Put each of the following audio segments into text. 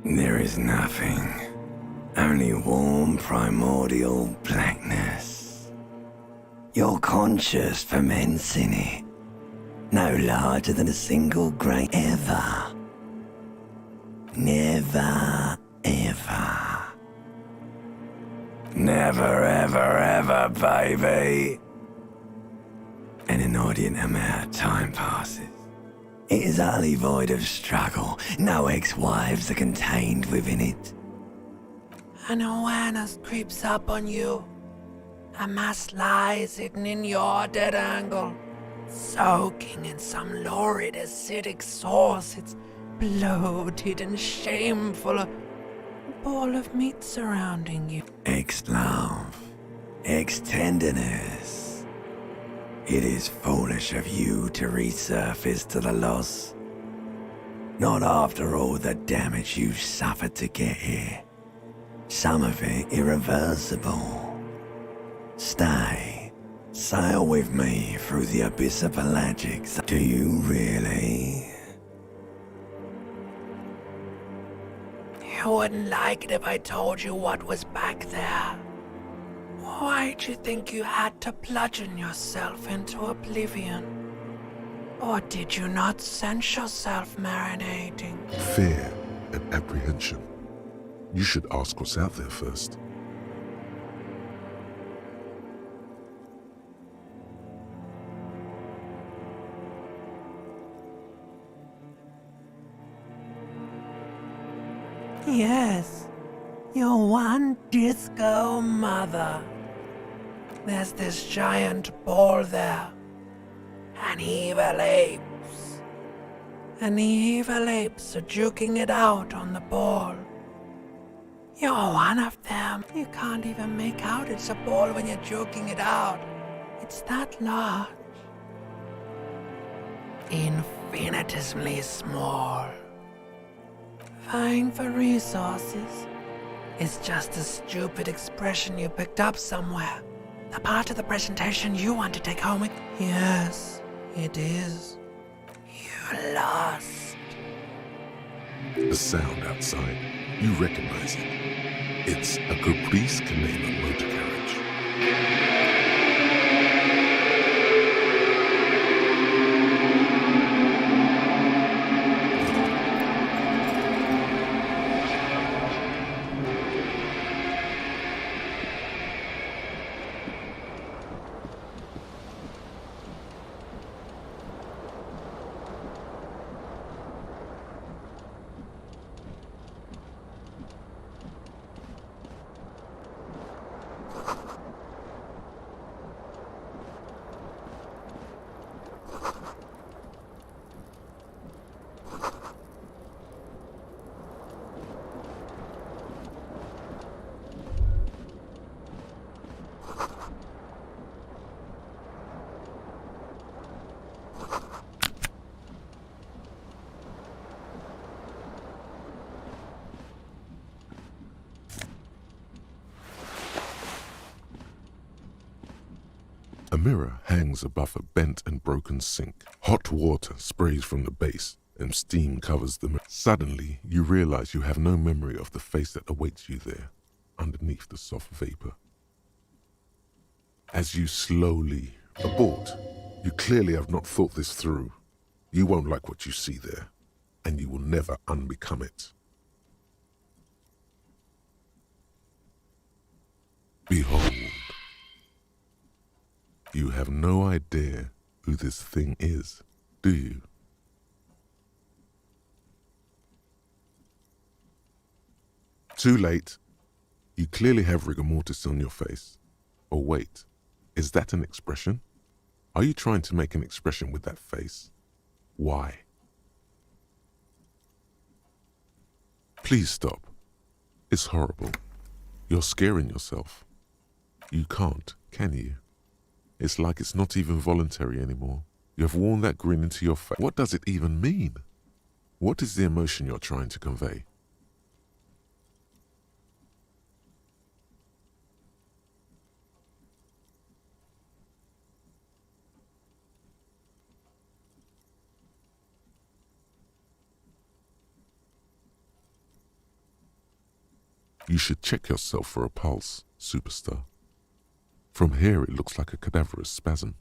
There is nothing. Only warm primordial blackness. Your conscious ferments in it. No larger than a single grain ever. Never, ever. Never, ever, ever, baby. An inordinate amount of time passes. It is utterly void of struggle. No ex-wives are contained within it. An awareness creeps up on you. A mass lies hidden in your dead angle, soaking in some lurid acidic sauce. It's bloated and shameful. A ball of meat surrounding you. Ex-love. Ex-tenderness. It is foolish of you to resurface to the loss. Not after all the damage you've suffered to get here. Some of it irreversible. Stay. Sail with me through the abyss of pelagics. Do you really? You wouldn't like it if I told you what was back there. Why'd you think you had to bludgeon yourself into oblivion? Or did you not sense yourself marinating? Fear and apprehension. You should ask what's out there first. Yes, your one disco mother. There's this giant ball there. And evil apes. And the evil apes are juking it out on the ball. You're one of them. You can't even make out it's a ball when you're juking it out. It's that large. Infinitesimally small. Vying for resources is just a stupid expression you picked up somewhere. The part of the presentation you want to take home with. Yes, it is. You lost. The sound outside, you recognize it. It's a Caprice Canela motor carriage. A mirror hangs above a bent and broken sink. Hot water sprays from the base, and steam covers the mirror. Suddenly, you realize you have no memory of the face that awaits you there, underneath the soft vapor. As you slowly abort, you clearly have not thought this through. You won't like what you see there, and you will never unbecome it. Behold. You have no idea who this thing is, do you? Too late. You clearly have rigor mortis on your face. Or wait, is that an expression? Are you trying to make an expression with that face? Why? Please stop. It's horrible. You're scaring yourself. You can't, can you? It's like it's not even voluntary anymore. You have worn that grin into your face. What does it even mean? What is the emotion you're trying to convey? You should check yourself for a pulse, superstar. From here it looks like a cadaverous spasm.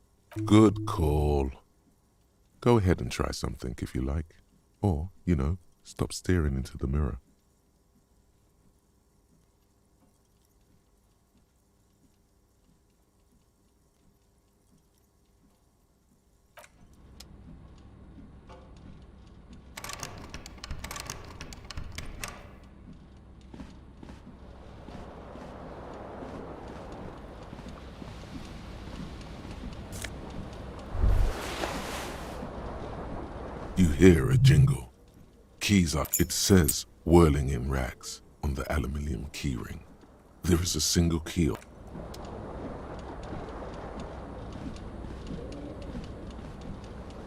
Good call. Go ahead and try something if you like. Or, stop staring into the mirror. You hear a jingle. Keys up. It says whirling in rags on the aluminium keyring. There is a single key.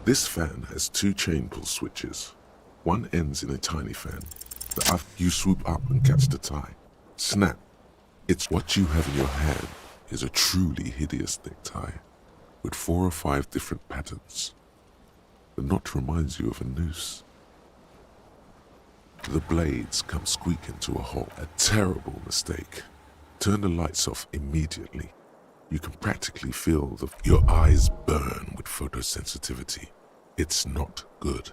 This fan has 2 chain pull switches. One ends in a tiny fan. The other, you swoop up and catch the tie. Snap. It's what you have in your hand is a truly hideous necktie with 4 or 5 different patterns. The knot reminds you of a noose. The blades come squeaking to a halt. A terrible mistake. Turn the lights off immediately. You can practically feel your eyes burn with photosensitivity. It's not good.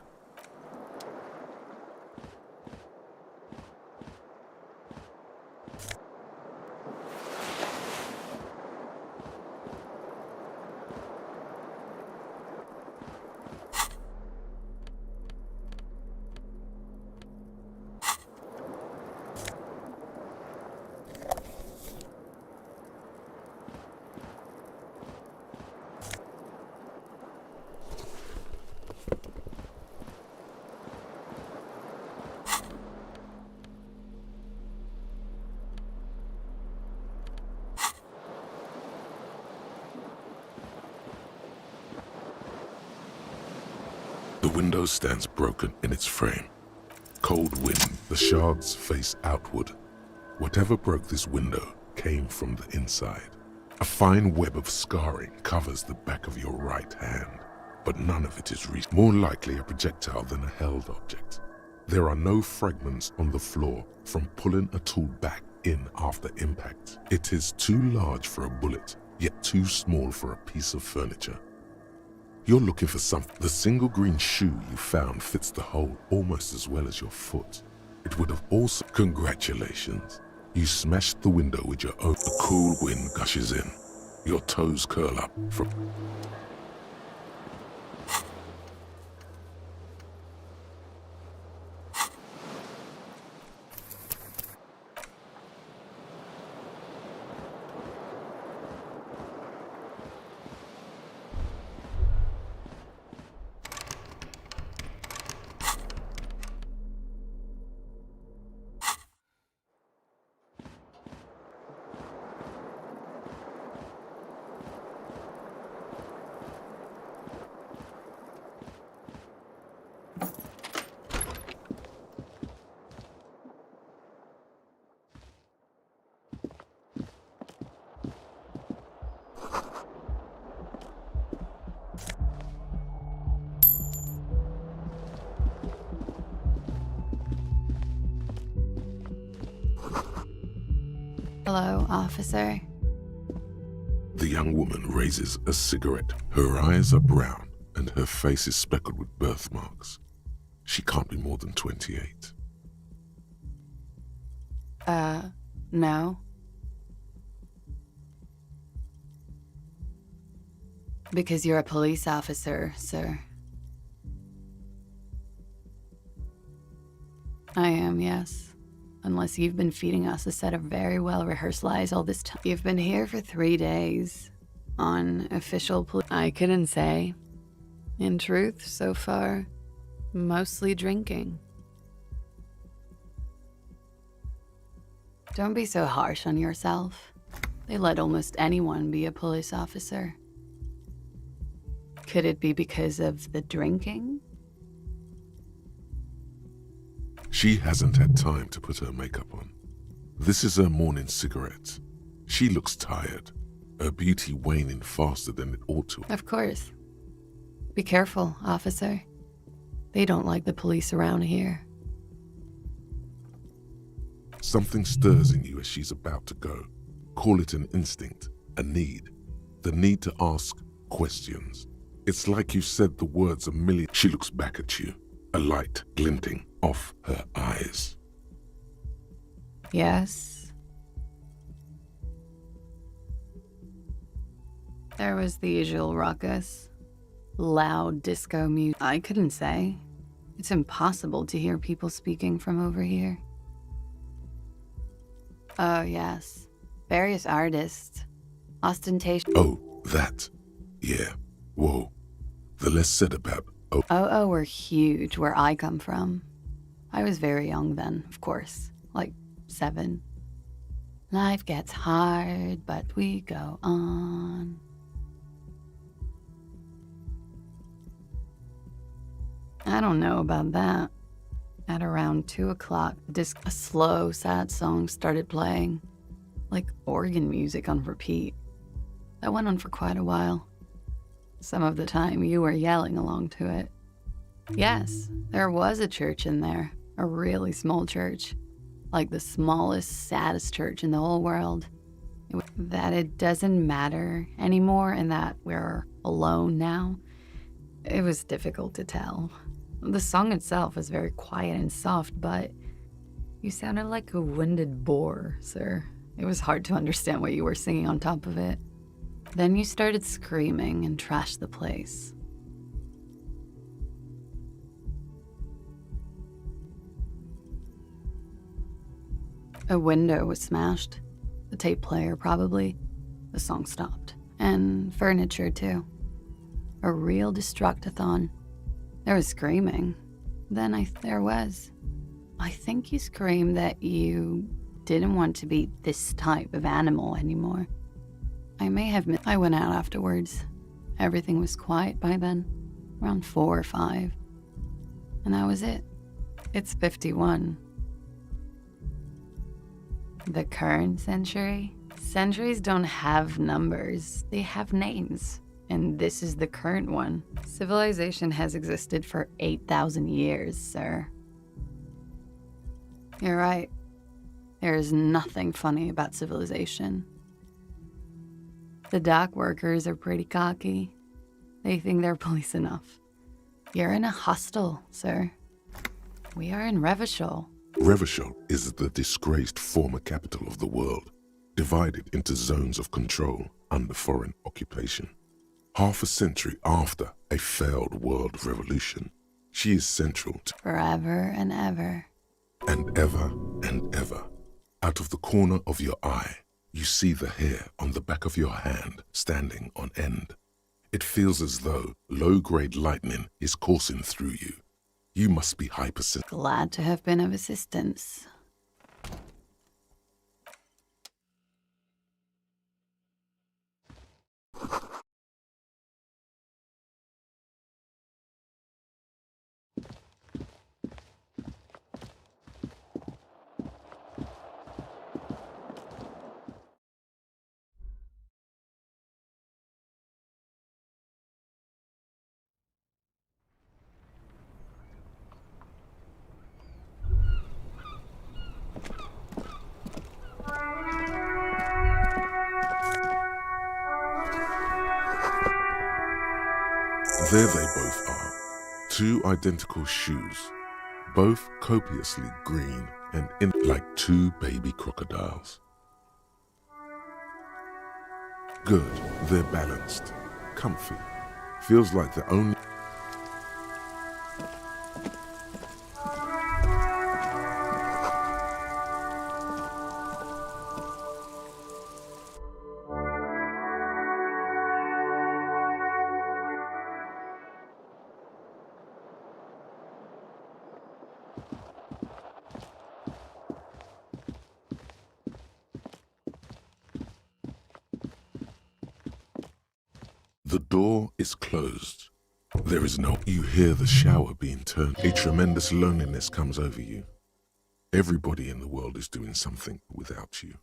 The window stands broken in its frame. Cold wind, the shards face outward. Whatever broke this window came from the inside. A fine web of scarring covers the back of your right hand, but none of it is more likely a projectile than a held object. There are no fragments on the floor from pulling a tool back in after impact. It is too large for a bullet, yet too small for a piece of furniture. You're looking for something. The single green shoe you found fits the hole almost as well as your foot. It would have also... Congratulations. You smashed the window with your own. A cool wind gushes in. Your toes curl up from... Hello, officer. The young woman raises a cigarette. Her eyes are brown and her face is speckled with birthmarks. She can't be more than 28. No. Because you're a police officer, sir. I am, yes. Unless you've been feeding us a set of very well-rehearsed lies all this time. You've been here for 3 days. On official I couldn't say. In truth, so far, mostly drinking. Don't be so harsh on yourself. They let almost anyone be a police officer. Could it be because of the drinking? She hasn't had time to put her makeup on. This is her morning cigarette. She looks tired, her beauty waning faster than it ought to. Of course. Be careful, officer. They don't like the police around here. Something stirs in you as she's about to go. Call it an instinct, a need. The need to ask questions. It's like you said the words a million. She looks back at you, a light glinting off her eyes. Yes. There was the usual ruckus. Loud disco music. I couldn't say. It's impossible to hear people speaking from over here. Oh, yes. Various artists. Ostentation. Oh, that. Yeah. Whoa. The less said about Oh, were huge where I come from. I was very young then, of course. Like 7. Life gets hard, but we go on. I don't know about that. At around 2 o'clock, a slow, sad song started playing. Like organ music on repeat. That went on for quite a while. Some of the time you were yelling along to it. Yes, there was a church in there. A really small church. Like the smallest, saddest church in the whole world. That it doesn't matter anymore and that we're alone now. It was difficult to tell. The song itself was very quiet and soft, but you sounded like a winded boar, sir. It was hard to understand what you were singing on top of it. Then you started screaming and trashed the place. A window was smashed. The tape player, probably. The song stopped. And furniture, too. A real destructathon. There was screaming. Then there was. I think you screamed that you didn't want to be this type of animal anymore. I went out afterwards. Everything was quiet by then. Around 4 or 5. And that was it. It's 51. The current century? Centuries don't have numbers. They have names. And this is the current one. Civilization has existed for 8,000 years, sir. You're right. There is nothing funny about civilization. The dock workers are pretty cocky. They think they're police enough. You're in a hostel, sir. We are in Revachol. Revachol is the disgraced former capital of the world, divided into zones of control under foreign occupation. Half a century after a failed world revolution, she is central to Forever and ever. and ever and ever. Out of the corner of your eye, you see the hair on the back of your hand standing on end. It feels as though low-grade lightning is coursing through you. You must be hypersensitive. Glad to have been of assistance. There they both are, 2 identical shoes, both copiously green and like 2 baby crocodiles. Good, they're balanced, comfy, feels like the only... The door is closed. There is no... You hear the shower being turned. A tremendous loneliness comes over you. Everybody in the world is doing something without you.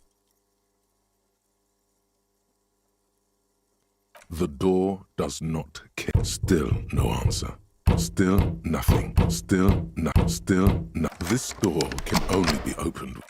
The door does not care. Still no answer. Still nothing. Still no. Still no. This door can only be opened.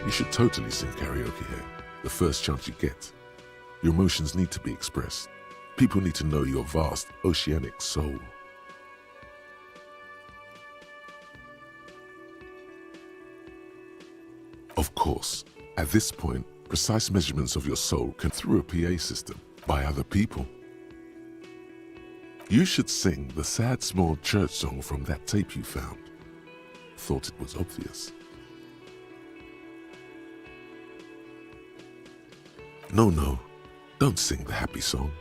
You should totally sing karaoke here, the first chance you get. Your emotions need to be expressed. People need to know your vast, oceanic soul. Of course, at this point, precise measurements of your soul can through a PA system by other people. You should sing the sad small church song from that tape you found. Thought it was obvious. No, don't sing the happy song.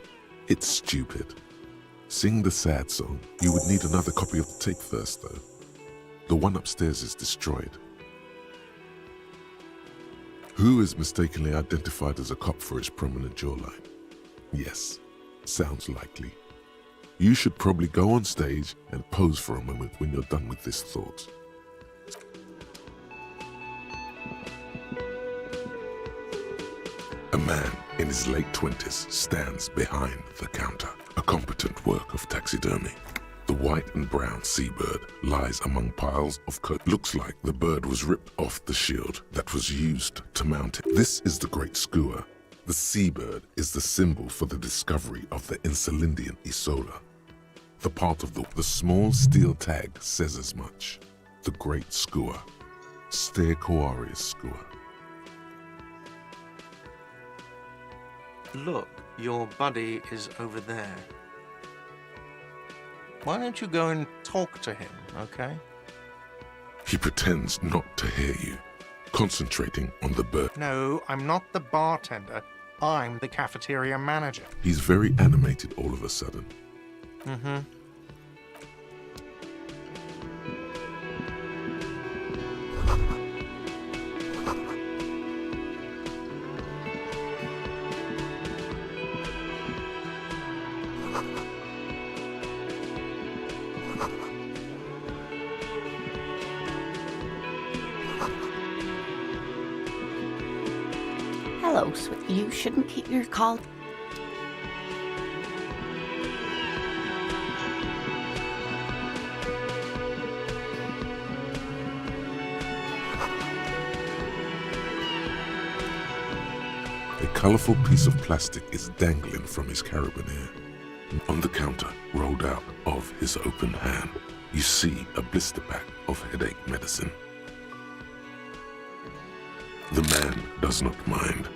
It's stupid. Sing the sad song. You would need another copy of the tape first, though. The one upstairs is destroyed. Who is mistakenly identified as a cop for his prominent jawline? Yes, sounds likely. You should probably go on stage and pose for a moment when you're done with this thought. A man in his late 20s stands behind the counter, a competent work of taxidermy. The white and brown seabird lies among piles of coat. Looks like the bird was ripped off the shield that was used to mount it. This is the great skua. The seabird is the symbol for the discovery of the Insulindian Isola. The part of the small steel tag says as much. The great skua. Stegosaurus skua. Look, your buddy is over there. Why don't you go and talk to him, okay? He pretends not to hear you, concentrating on the bird. No, I'm not the bartender. I'm the cafeteria manager. He's very animated all of a sudden. Mm-hmm. Hello, sweet. You shouldn't keep your call. A colorful piece of plastic is dangling from his carabiner. On the counter, rolled out of his open hand, you see a blister pack of headache medicine. The man does not mind.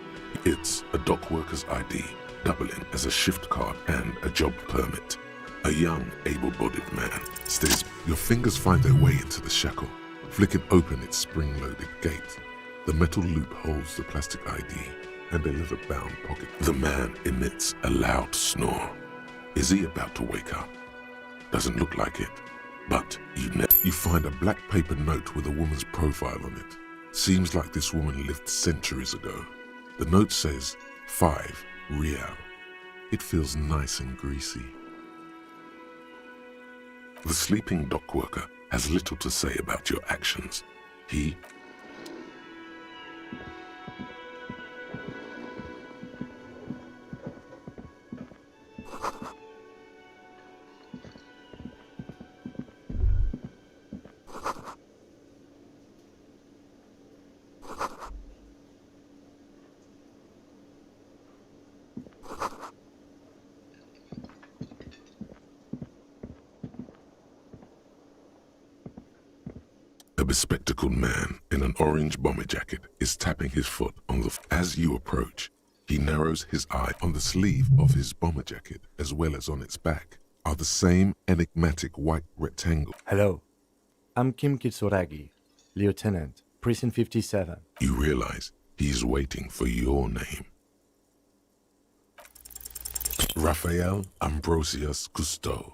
It's a dock worker's ID, doubling as a shift card and a job permit. A young, able-bodied man stays. Your fingers find their way into the shackle, flicking open its spring-loaded gate. The metal loop holds the plastic ID and a leather-bound pocket. The man emits a loud snore. Is he about to wake up? Doesn't look like it. But you find a black paper note with a woman's profile on it. Seems like this woman lived centuries ago. The note says, 5 real. It feels nice and greasy. The sleeping dock worker has little to say about your actions. He A bespectacled man in an orange bomber jacket is tapping his foot on the... As you approach, he narrows his eye on the sleeve of his bomber jacket as well as on its back are the same enigmatic white rectangle. Hello, I'm Kim Kitsuragi, Lieutenant, Precinct 57. You realize he is waiting for your name. Raphael Ambrosius Cousteau.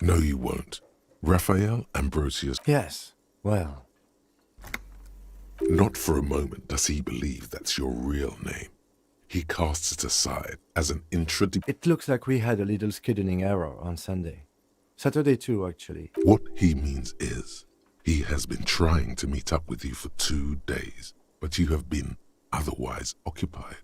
No, you won't. Raphael Ambrosius. Yes, well, Not for a moment does he believe that's your real name. He casts it aside as an it looks like we had a little scheduling error on Sunday. Saturday too, actually. What he means is, he has been trying to meet up with you for 2 days, but you have been otherwise occupied.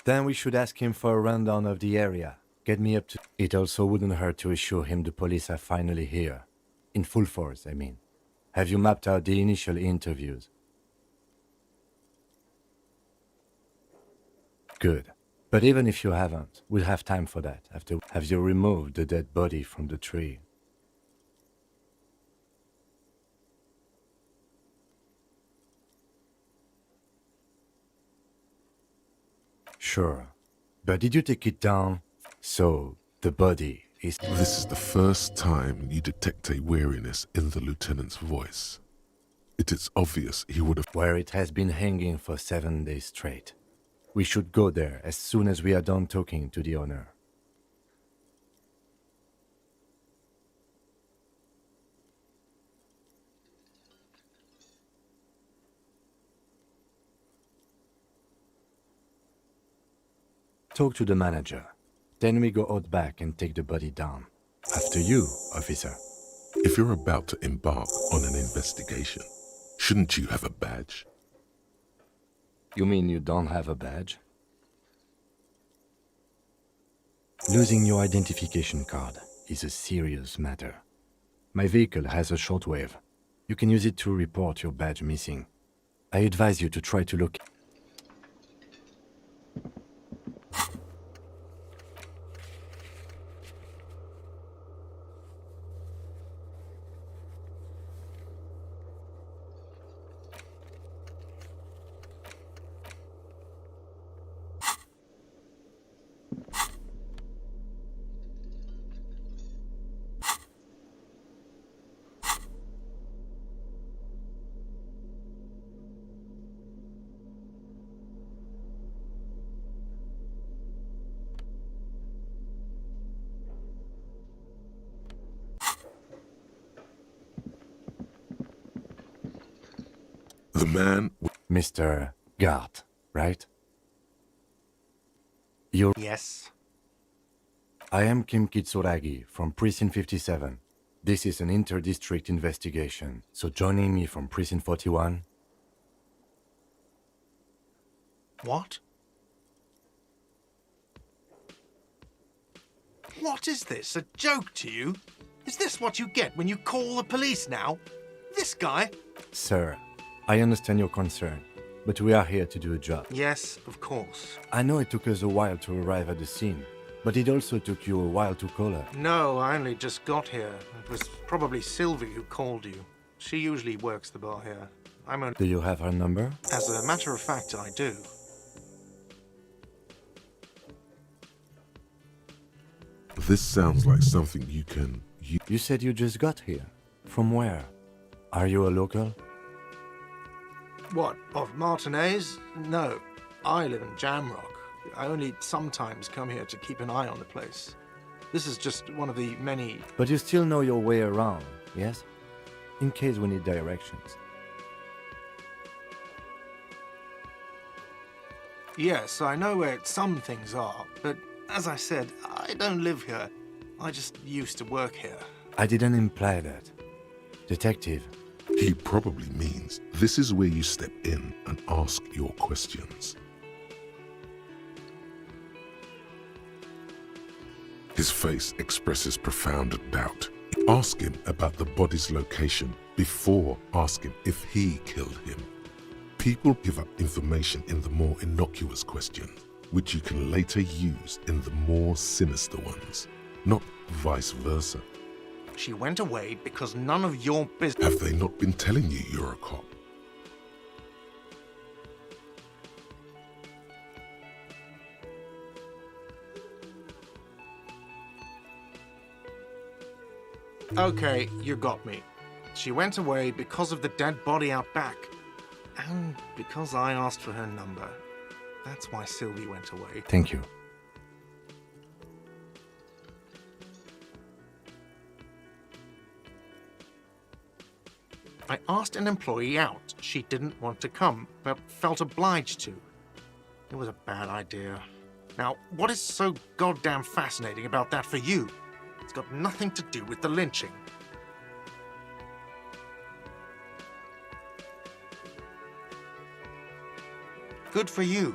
Then we should ask him for a rundown of the area. Get me up to... It also wouldn't hurt to assure him the police are finally here. In full force, I mean. Have you mapped out the initial interviews? Good. But even if you haven't, we'll have time for that after... Have you removed the dead body from the tree? Sure. But did you take it down? So, the body is... This is the first time you detect a weariness in the lieutenant's voice. It is obvious he would have... Where it has been hanging for 7 days straight. We should go there as soon as we are done talking to the owner. Talk to the manager. Then we go out back and take the body down. After you, officer. If you're about to embark on an investigation, shouldn't you have a badge? You mean you don't have a badge? Losing your identification card is a serious matter. My vehicle has a shortwave. You can use it to report your badge missing. I advise you to try to look... The man... Mr. Gart, right? You're... Yes. I am Kim Kitsuragi from Precinct 57. This is an inter-district investigation, so joining me from Precinct 41... What? What is this? A joke to you? Is this what you get when you call the police now? This guy? Sir, I understand your concern, but we are here to do a job. Yes, of course. I know it took us a while to arrive at the scene, but it also took you a while to call her. No, I only just got here. It was probably Sylvie who called you. She usually works the bar here. I'm only... Do you have her number? As a matter of fact, I do. This sounds like something you can... You said you just got here. From where? Are you a local? What, of Martinez? No, I live in Jamrock. I only sometimes come here to keep an eye on the place. This is just one of the many... But you still know your way around, yes? In case we need directions. Yes, I know where some things are, but as I said, I don't live here. I just used to work here. I didn't imply that. Detective. He probably means this is where you step in and ask your questions. His face expresses profound doubt. Ask him about the body's location before asking if he killed him. People give up information in the more innocuous questions, which you can later use in the more sinister ones, not vice versa. She went away because none of your business... Have they not been telling you you're a cop? Okay, you got me. She went away because of the dead body out back. And because I asked for her number. That's why Sylvie went away. Thank you. I asked an employee out. She didn't want to come, but felt obliged to. It was a bad idea. Now, what is so goddamn fascinating about that for you? It's got nothing to do with the lynching. Good for you.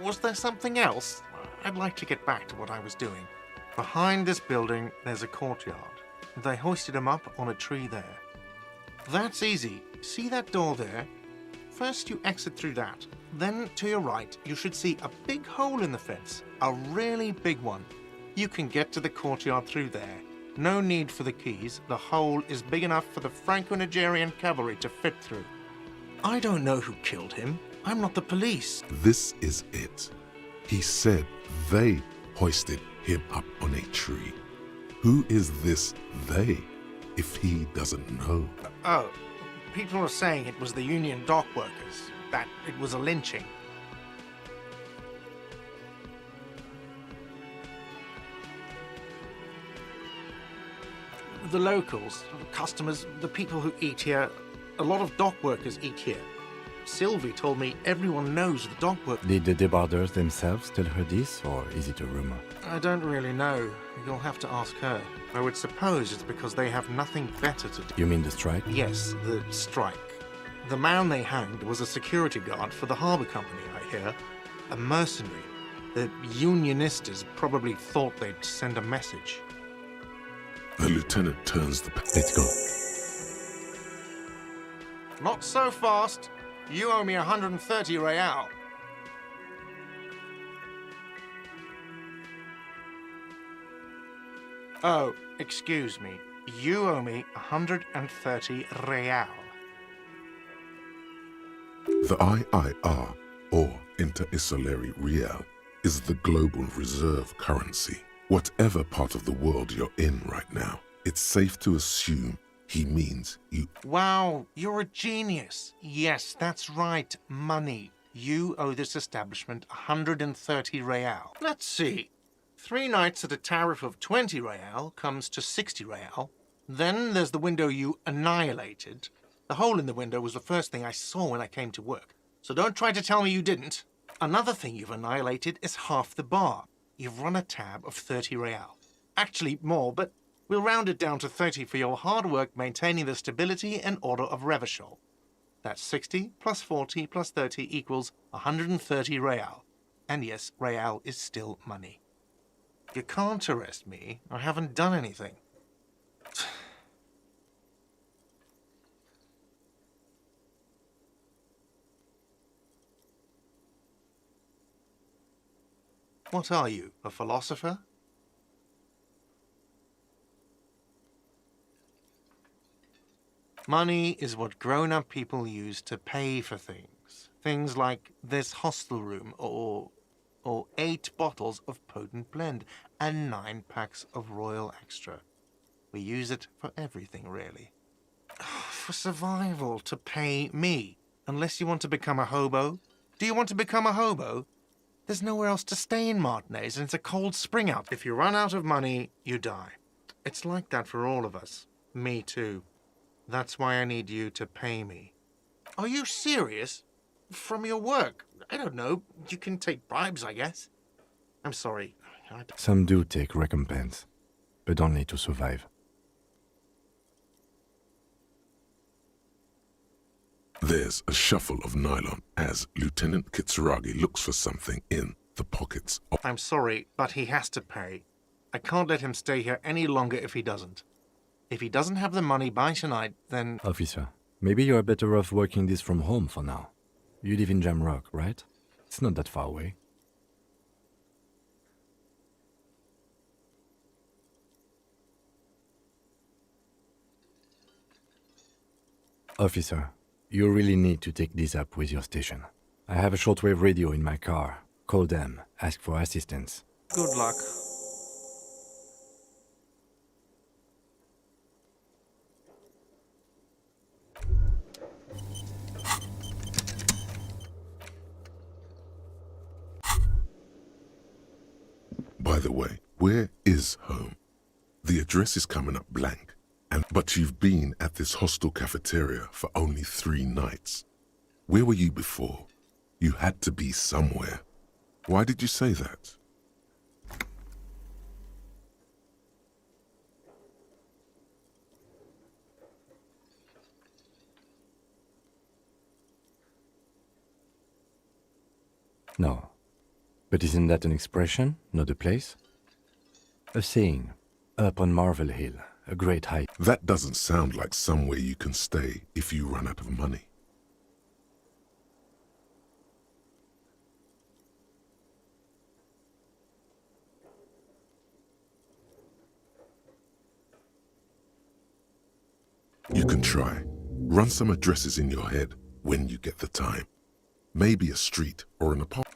Was there something else? I'd like to get back to what I was doing. Behind this building, there's a courtyard. They hoisted him up on a tree there. That's easy. See that door there? First you exit through that. Then to your right, you should see a big hole in the fence. A really big one. You can get to the courtyard through there. No need for the keys. The hole is big enough for the Franco-Nigerian cavalry to fit through. I don't know who killed him. I'm not the police. This is it. He said they hoisted him up on a tree. Who is this they, if he doesn't know? Oh, people are saying it was the union dock workers, that it was a lynching. The locals, the customers, the people who eat here, a lot of dock workers eat here. Sylvie told me everyone knows the dock workers. Did the debarders themselves tell her this, or is it a rumor? I don't really know. You'll have to ask her. I would suppose it's because they have nothing better to do. You mean the strike? Yes, the strike. The man they hanged was a security guard for the harbour company, I hear. A mercenary. The unionistas probably thought they'd send a message. The lieutenant turns the Let's go. Not so fast. You owe me 130 real. Oh, excuse me. You owe me 130 real. The IIR, or Inter-Isolary Real, is the global reserve currency. Whatever part of the world you're in right now, it's safe to assume he means you. Wow, you're a genius. Yes, that's right, money. You owe this establishment 130 real. Let's see. 3 nights at a tariff of 20 real comes to 60 real. Then there's the window you annihilated. The hole in the window was the first thing I saw when I came to work. So don't try to tell me you didn't. Another thing you've annihilated is half the bar. You've run a tab of 30 real. Actually, more, but we'll round it down to 30 for your hard work maintaining the stability and order of Revachol. That's 60 plus 40 plus 30 equals 130 real. And yes, real is still money. You can't arrest me. I haven't done anything. What are you, a philosopher? Money is what grown-up people use to pay for things. Things like this hostel room, or 8 bottles of potent blend, and 9 packs of Royal Extra. We use it for everything, really. For survival, to pay me. Unless you want to become a hobo. Do you want to become a hobo? There's nowhere else to stay in Martinez, and it's a cold spring out. If you run out of money, you die. It's like that for all of us. Me too. That's why I need you to pay me. Are you serious? From your work? I don't know. You can take bribes, I guess. I'm sorry. Some do take recompense, but only to survive. There's a shuffle of nylon as Lieutenant Kitsuragi looks for something in the pockets of... I'm sorry, but he has to pay. I can't let him stay here any longer if he doesn't. If he doesn't have the money by tonight, then... Officer, maybe you are better off working this from home for now. You live in Jamrock, right? It's not that far away. Officer, you really need to take this up with your station. I have a shortwave radio in my car. Call them, ask for assistance. Good luck. By the way, where is home? The address is coming up blank, but you've been at this hostel cafeteria for only 3 nights. Where were you before? You had to be somewhere. Why did you say that? No, But isn't that an expression, not a place? A saying, up on Marvel Hill, a great height. That doesn't sound like somewhere you can stay if you run out of money. You can try. Run some addresses in your head when you get the time. Maybe a street or an apartment.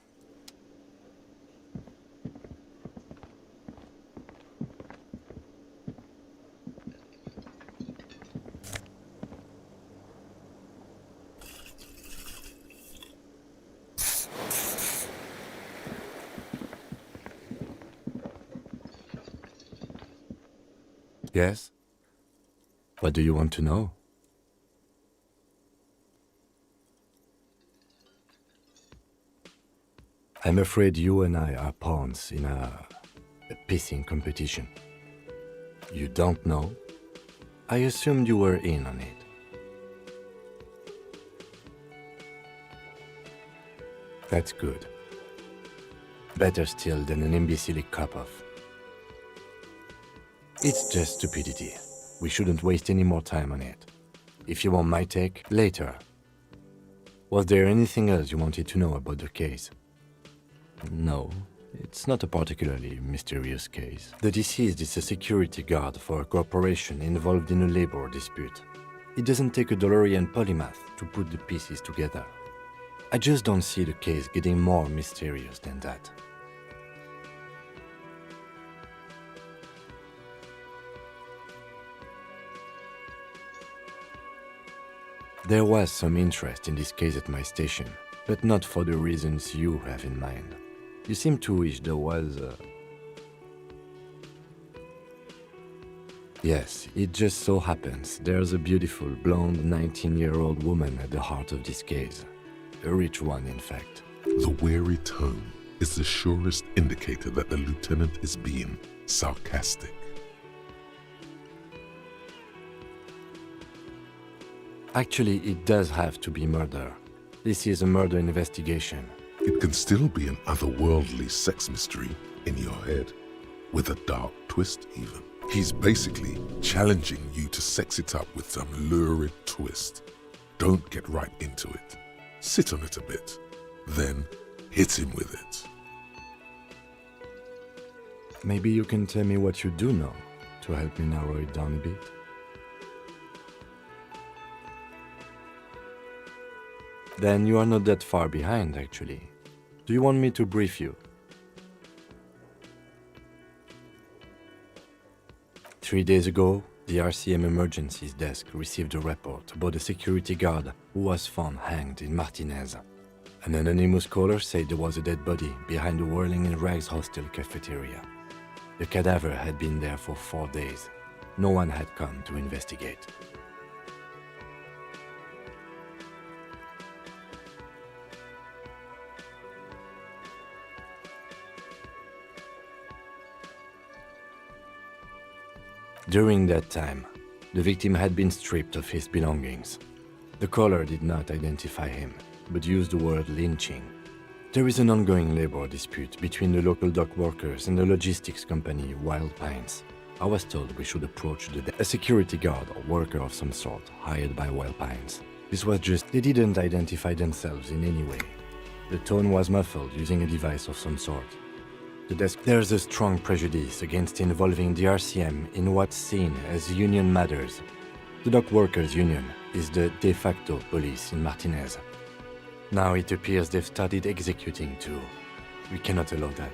Yes? What do you want to know? I'm afraid you and I are pawns in a pissing competition. You don't know? I assumed you were in on it. That's good. Better still than an imbecilic cop-off. It's just stupidity. We shouldn't waste any more time on it. If you want my take, later. Was there anything else you wanted to know about the case? No, it's not a particularly mysterious case. The deceased is a security guard for a corporation involved in a labor dispute. It doesn't take a DeLorean polymath to put the pieces together. I just don't see the case getting more mysterious than that. There was some interest in this case at my station, but not for the reasons you have in mind. You seem to wish there was a... Yes, it just so happens there's a beautiful blonde 19-year-old woman at the heart of this case. A rich one, in fact. The weary tone is the surest indicator that the lieutenant is being sarcastic. Actually, it does have to be murder. This is a murder investigation. It can still be an otherworldly sex mystery in your head, with a dark twist even. He's basically challenging you to sex it up with some lurid twist. Don't get right into it. Sit on it a bit, then hit him with it. Maybe you can tell me what you do know to help me narrow it down a bit. Then you are not that far behind, actually. Do you want me to brief you? 3 days ago, the RCM Emergencies Desk received a report about a security guard who was found hanged in Martinez. An anonymous caller said there was a dead body behind the Whirling in Rags hostel cafeteria. The cadaver had been there for 4 days. No one had come to investigate. During that time, the victim had been stripped of his belongings. The caller did not identify him, but used the word lynching. There is an ongoing labor dispute between the local dock workers and the logistics company Wild Pines. I was told we should approach a security guard or worker of some sort hired by Wild Pines. This was just, they didn't identify themselves in any way. The tone was muffled using a device of some sort. There's a strong prejudice against involving the RCM in what's seen as union matters. The dock workers' union is the de facto police in Martinez. Now it appears they've started executing too. We cannot allow that.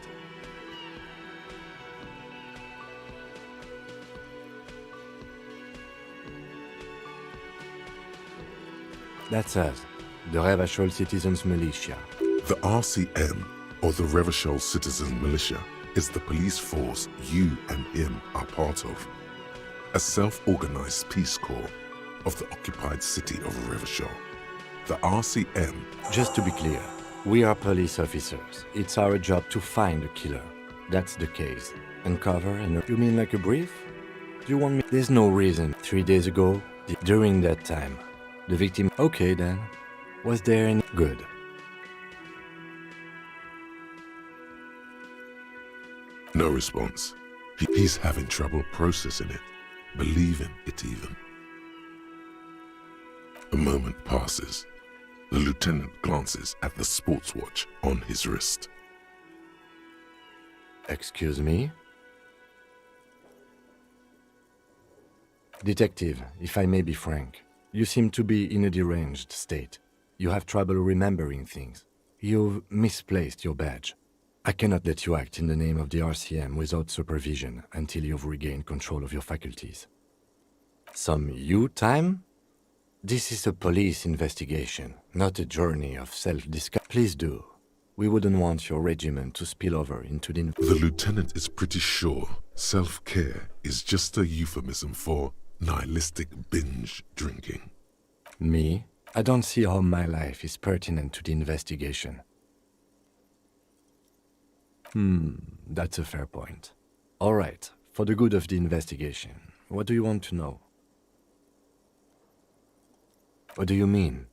That's us, the Revachol Citizens Militia. The RCM, or the Revachol Citizens Militia, is the police force you and him are part of. A self-organized peace corps of the occupied city of Revachol. The RCM... Just to be clear, we are police officers. It's our job to find the killer. That's the case. Uncover and... You mean like a brief? Do you want me... There's no reason. 3 days ago, during that time, the victim... Okay then. Was there any... Good. No response. He's having trouble processing it, believing it even. A moment passes. The lieutenant glances at the sports watch on his wrist. Excuse me? Detective, if I may be frank, you seem to be in a deranged state. You have trouble remembering things. You've misplaced your badge. I cannot let you act in the name of the RCM without supervision until you've regained control of your faculties. Some you time? This is a police investigation, not a journey of self-discovery. Please do. We wouldn't want your regiment to spill over into the... The lieutenant is pretty sure self-care is just a euphemism for nihilistic binge drinking. Me? I don't see how my life is pertinent to the investigation. That's a fair point. All right, for the good of the investigation, what do you want to know? What do you mean?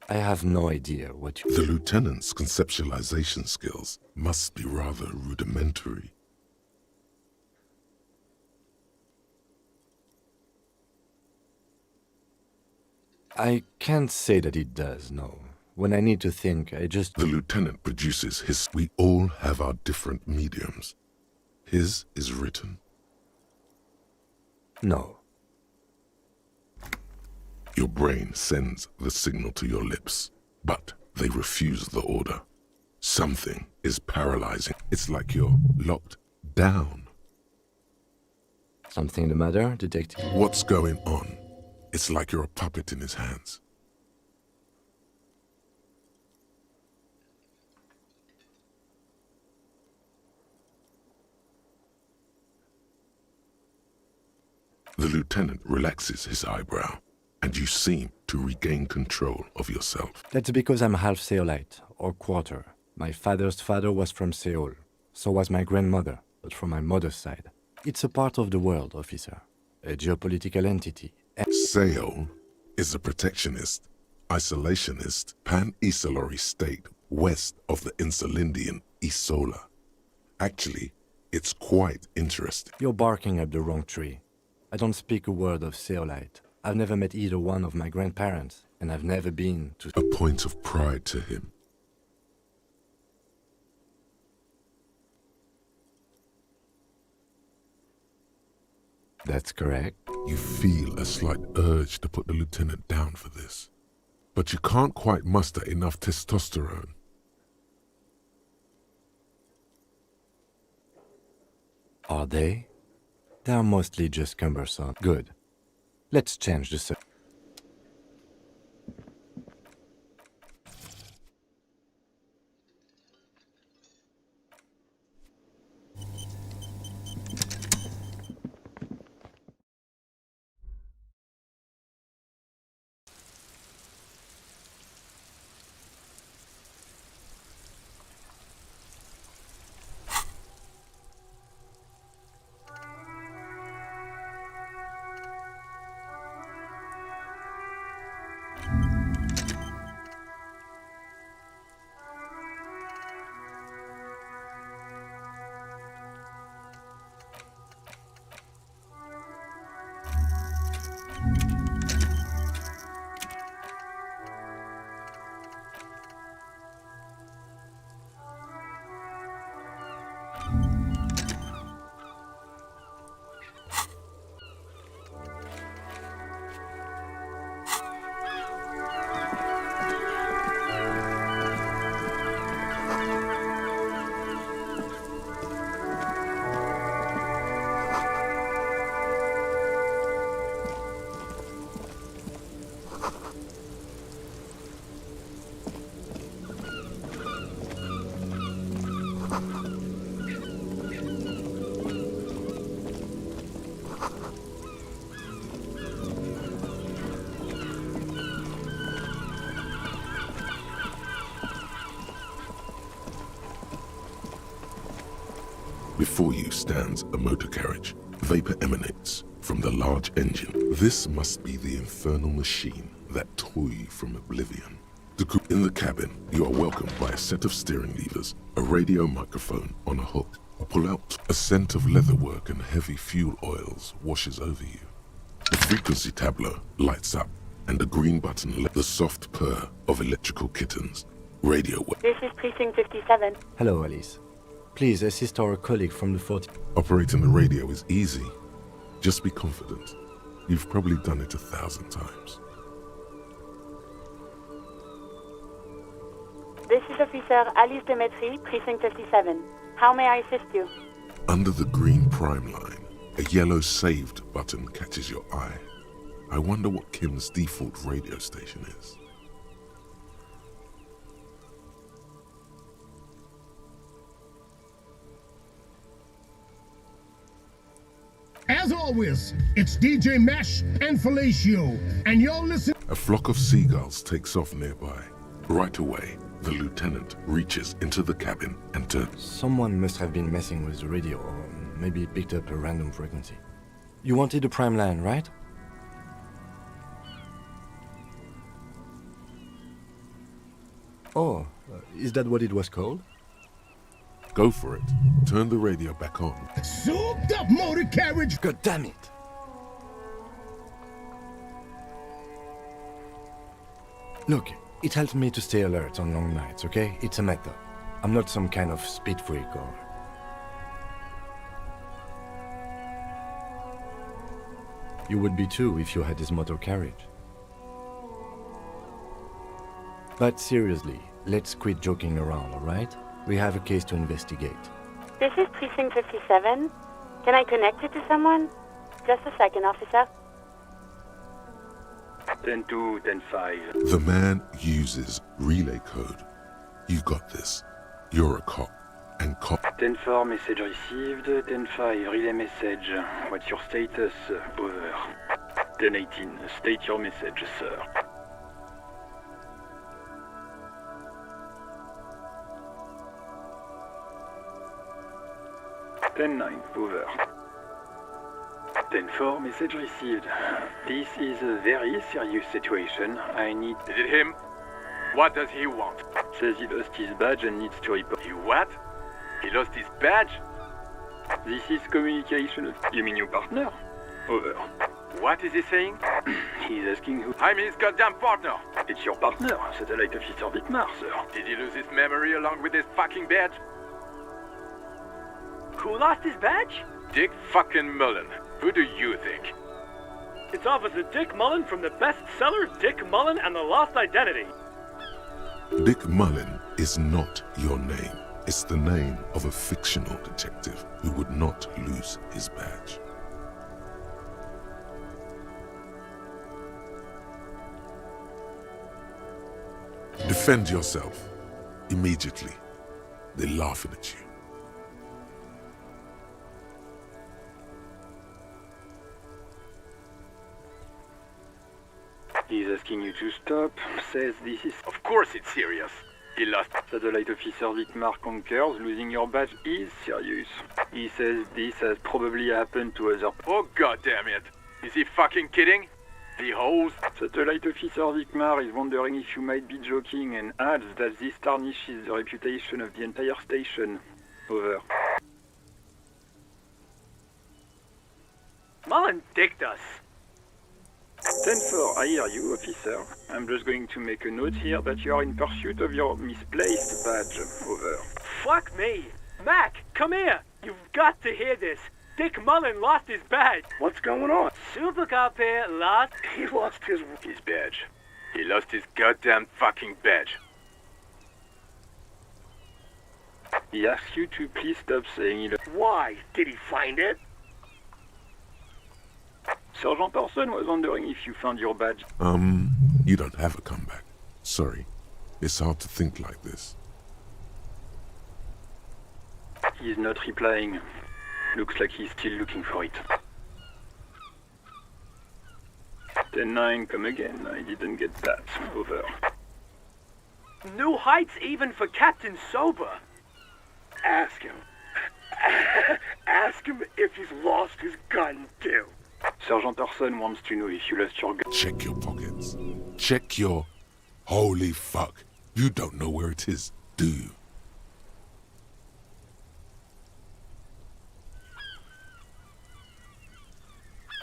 I have no idea what you... The lieutenant's conceptualization skills must be rather rudimentary. I can't say that it does, no. When I need to think, I just... The lieutenant produces his... We all have our different mediums. His is written. No. Your brain sends the signal to your lips, but they refuse the order. Something is paralyzing. It's like you're locked down. Something the matter, detective? What's going on? It's like you're a puppet in his hands. The lieutenant relaxes his eyebrow, and you seem to regain control of yourself. That's because I'm half Seolite, or quarter. My father's father was from Seoul. So was my grandmother, but from my mother's side. It's a part of the world, officer. A geopolitical entity. Seoul is a protectionist, isolationist, pan-Isolari state west of the Insulindian Isola. Actually, it's quite interesting. You're barking up the wrong tree. I don't speak a word of Seolite. I've never met either one of my grandparents, and I've never been to... A point of pride to him. That's correct. You feel a slight urge to put the lieutenant down for this, but you can't quite muster enough testosterone. Are they? They're mostly just cumbersome. Good. Let's change the subject. Before you stands a motor carriage. Vapor emanates from the large engine. This must be the infernal machine that tore you from oblivion. In the cabin, you are welcomed by a set of steering levers, a radio microphone on a hook. Pull out. A scent of leatherwork and heavy fuel oils washes over you. The frequency tableau lights up, and a green button lets the soft purr of electrical kittens. Radio. This is Precinct 57. Hello, Alice. Please assist our colleague from the 40. Operating the radio is easy. Just be confident. You've probably done it 1,000 times. This is Officer Alice Demetri, Precinct 57. How may I assist you? Under the green prime line, a yellow saved button catches your eye. I wonder what Kim's default radio station is. As always, it's DJ Mesh and Felicio, and you're listening. A flock of seagulls takes off nearby. Right away, the lieutenant reaches into the cabin and turns. Someone must have been messing with the radio, or maybe it picked up a random frequency. You wanted a prime line, right? Oh, is that what it was called? Go for it. Turn the radio back on. Souped up motor carriage. God damn it! Look, it helps me to stay alert on long nights, okay? It's a method. I'm not some kind of speed freak or... You would be too if you had this motor carriage. But seriously, let's quit joking around, alright? We have a case to investigate. This is Precinct 57. Can I connect you to someone? Just a second, officer. 10-2, 10-5. The man uses relay code. You got this. You're a cop. And cop... 10-4, message received. 10-5, relay message. What's your status? Over. 10-18, state your message, sir. 10-9, over. 10-4, message received. This is a very serious situation. I need... Is it him? What does he want? Says he lost his badge and needs to report. He what? He lost his badge? This is communication of... You mean your partner? Over. What is he saying? He's asking who... I'm his goddamn partner! It's your partner, Satellite Officer Dietmar, sir. Did he lose his memory along with his fucking badge? Who lost his badge? Dick fucking Mullen. Who do you think? It's Officer Dick Mullen from the bestseller Dick Mullen and the Lost Identity. Dick Mullen is not your name. It's the name of a fictional detective who would not lose his badge. Defend yourself. Immediately. They're laughing at you. He's asking you to stop. Says this is... Of course it's serious. He lost... Satellite Officer Dietmar concurs. Losing your badge is serious. He says this has probably happened to other... Oh goddamn it. Is he fucking kidding? The holes? Satellite Officer Dietmar is wondering if you might be joking and adds that this tarnishes the reputation of the entire station. Over. Mullen dicked us. 10-4, I hear you, officer. I'm just going to make a note here that you are in pursuit of your misplaced badge. Over. Fuck me. Mac, come here. You've got to hear this. Dick Mullen lost his badge. What's going on? Super Cop here lost... He lost his badge. He lost his goddamn fucking badge. He asks you to please stop saying it. Why? Did he find it? Sergeant Person was wondering if you found your badge. You don't have a comeback. Sorry. It's hard to think like this. He's not replying. Looks like he's still looking for it. 10-9, come again. I didn't get that. Over. New heights even for Captain Sober. Ask him. Ask him if he's lost his gun, too. Sergeant Orson wants to know if you lost your gun. Check your pockets. Check your... Holy fuck. You don't know where it is, do you?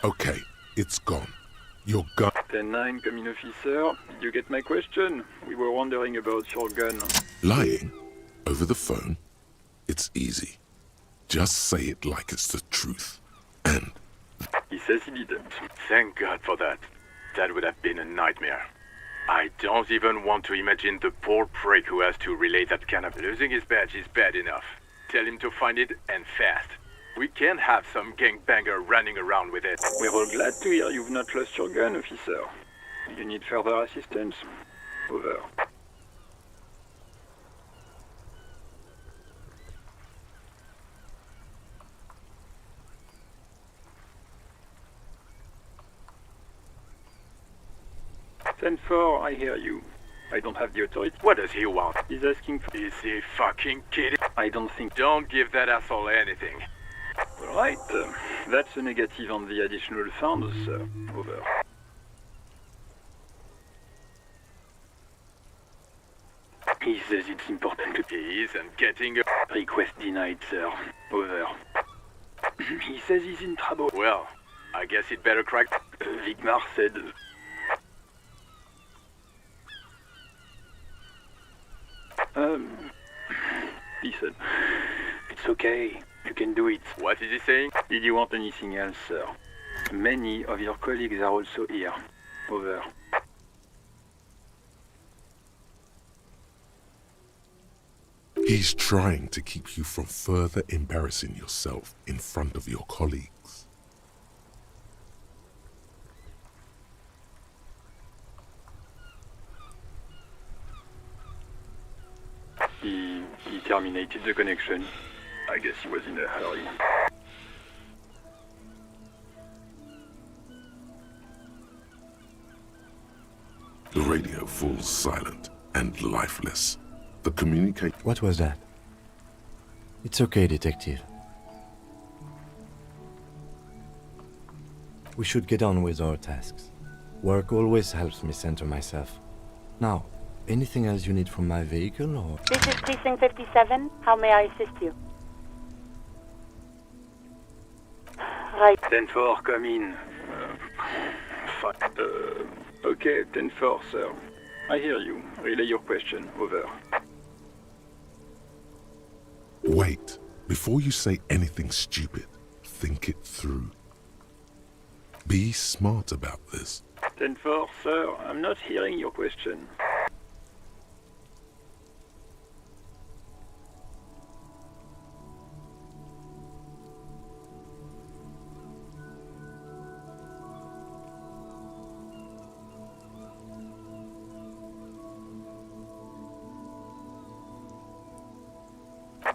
Okay, it's gone. Your gun... 10-9, come in, officer. Did you get my question? We were wondering about your gun. Lying? Over the phone? It's easy. Just say it like it's the truth. And... He says he didn't. Thank God for that. That would have been a nightmare. I don't even want to imagine the poor prick who has to relay that kind of... Losing his badge is bad enough. Tell him to find it, and fast. We can't have some gangbanger running around with it. We're all glad to hear you've not lost your gun, officer. You need further assistance? Over. Ten four, I hear you. I don't have the authority. What does he want? He's asking for... Is he fucking kidding? I don't think... Don't give that asshole anything. Right. That's a negative on the additional funds, sir. Over. He says it's important to... He isn't getting a... Request denied, sir. Over. He says he's in trouble. Well, I guess he'd better crack... Vigmar said... Listen. It's okay. You can do it. What is he saying? Did you want anything else, sir? Many of your colleagues are also here. Over. He's trying to keep you from further embarrassing yourself in front of your colleagues. He terminated the connection. I guess he was in a hurry. The radio falls silent and lifeless. The communicate... What was that? It's okay, detective. We should get on with our tasks. Work always helps me center myself. Now, anything else you need from my vehicle, or...? This is Precinct 57. How may I assist you? Right. 10-4, come in. Okay, 10-4, sir. I hear you. Relay your question. Over. Wait. Before you say anything stupid, think it through. Be smart about this. 10-4, sir. I'm not hearing your question.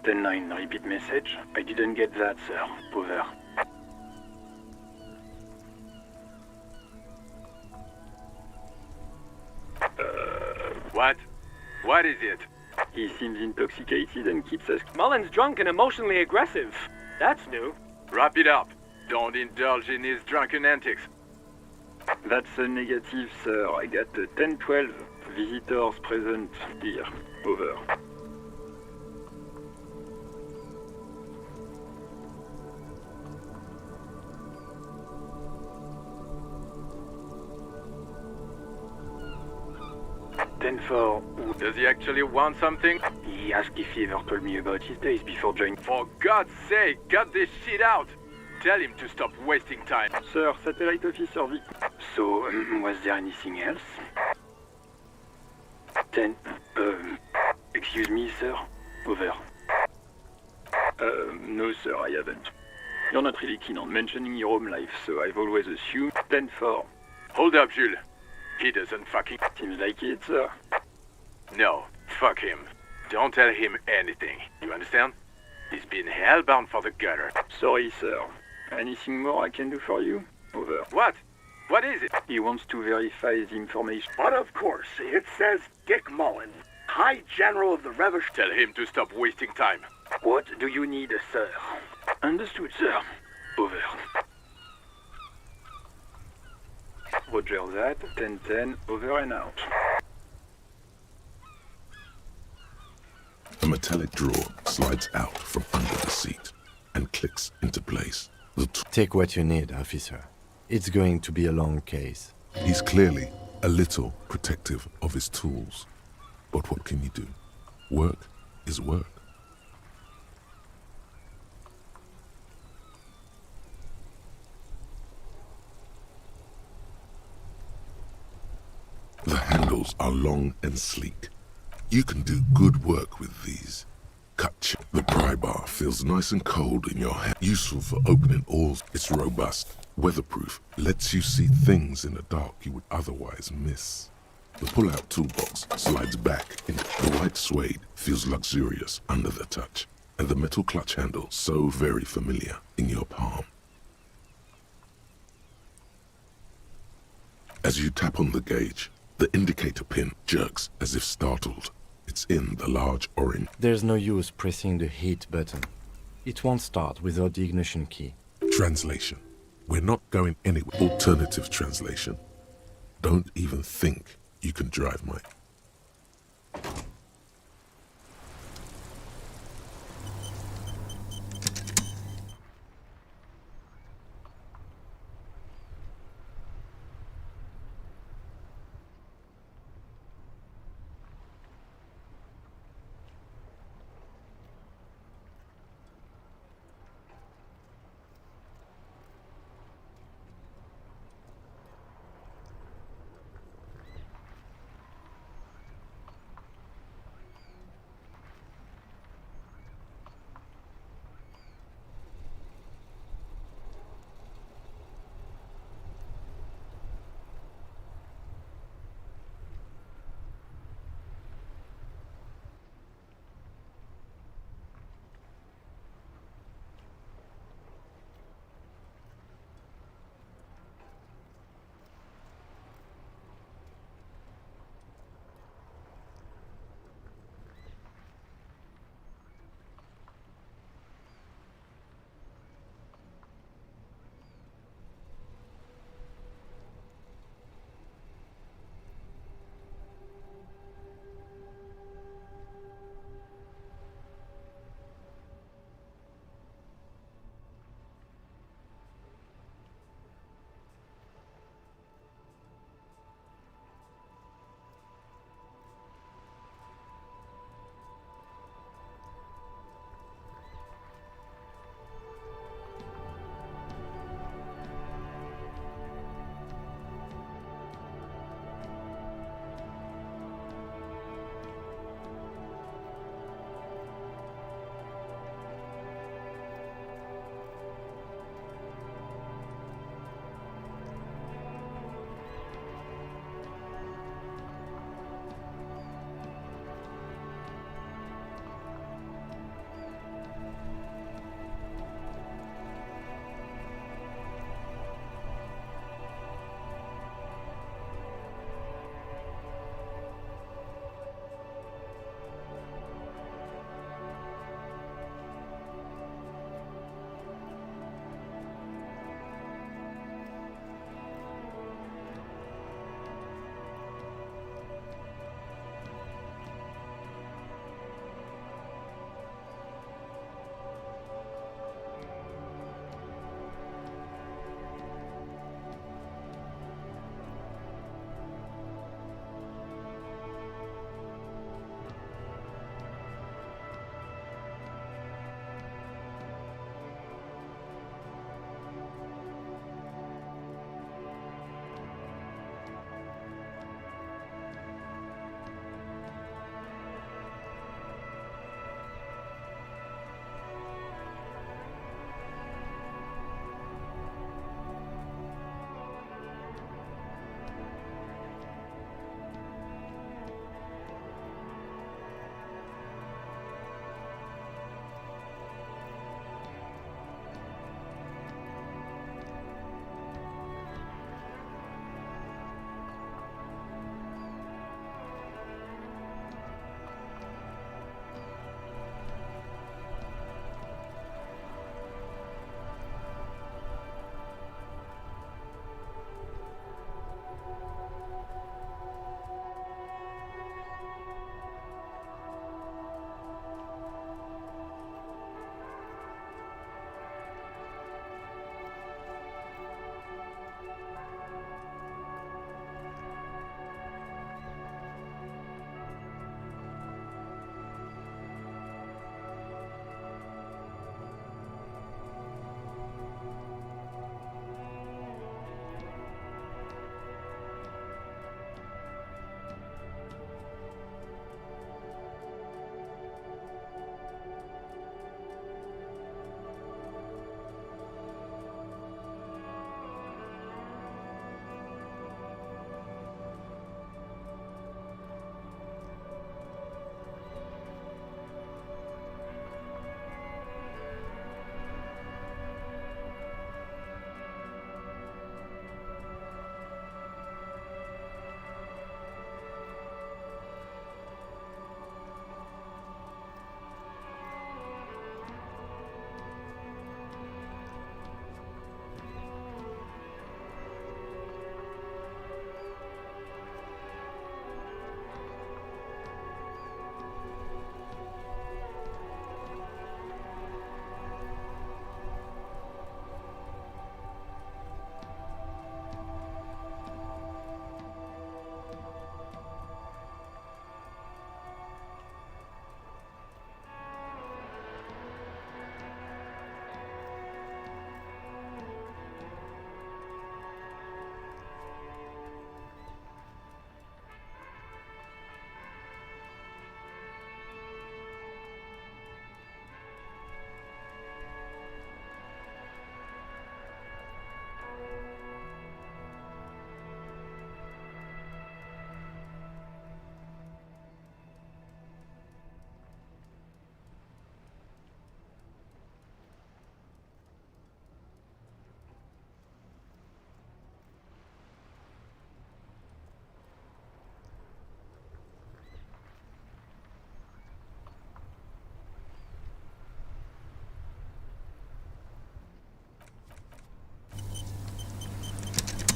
Ten-9, repeat message. I didn't get that, sir. Over. What? What is it? He seems intoxicated and keeps asking... Mullen's drunk and emotionally aggressive. That's new. Wrap it up. Don't indulge in his drunken antics. That's a negative, sir. I got 10-12 visitors present here. Over. Does he actually want something? He asked if he ever told me about his days before joining. For God's sake, cut this shit out! Tell him to stop wasting time. Sir, satellite officer Vic. So, was there anything else? 10. Excuse me, sir. Over. No, sir, I haven't. You're not really keen on mentioning your home life, so I've always assumed 10-4. Hold up, Jules. He doesn't fucking... Seems like it, sir. No, fuck him. Don't tell him anything. You understand? He's been hellbound for the gutter. Sorry, sir. Anything more I can do for you? Over. What? What is it? He wants to verify the information. But of course, it says Dick Mullen, High General of the Revolution. Tell him to stop wasting time. What do you need, sir? Understood, sir. Over. Roger that. 10-10, over and out. metallic drawer slides out from under the seat and clicks into place. Take what you need, officer. It's going to be a long case. He's clearly a little protective of his tools. But what can you do? Work is work. The handles are long and sleek. You can do good work with these. The pry bar feels nice and cold in your hand. Useful for opening oars. It's robust, weatherproof, lets you see things in the dark you would otherwise miss. The pull-out toolbox slides back. The white suede feels luxurious under the touch, and the metal clutch handle so very familiar in your palm. As you tap on the gauge, the indicator pin jerks as if startled. It's in the large orange. There's no use pressing the heat button. It won't start without the ignition key. Translation. We're not going anywhere. Alternative translation. Don't even think you can drive, Mike.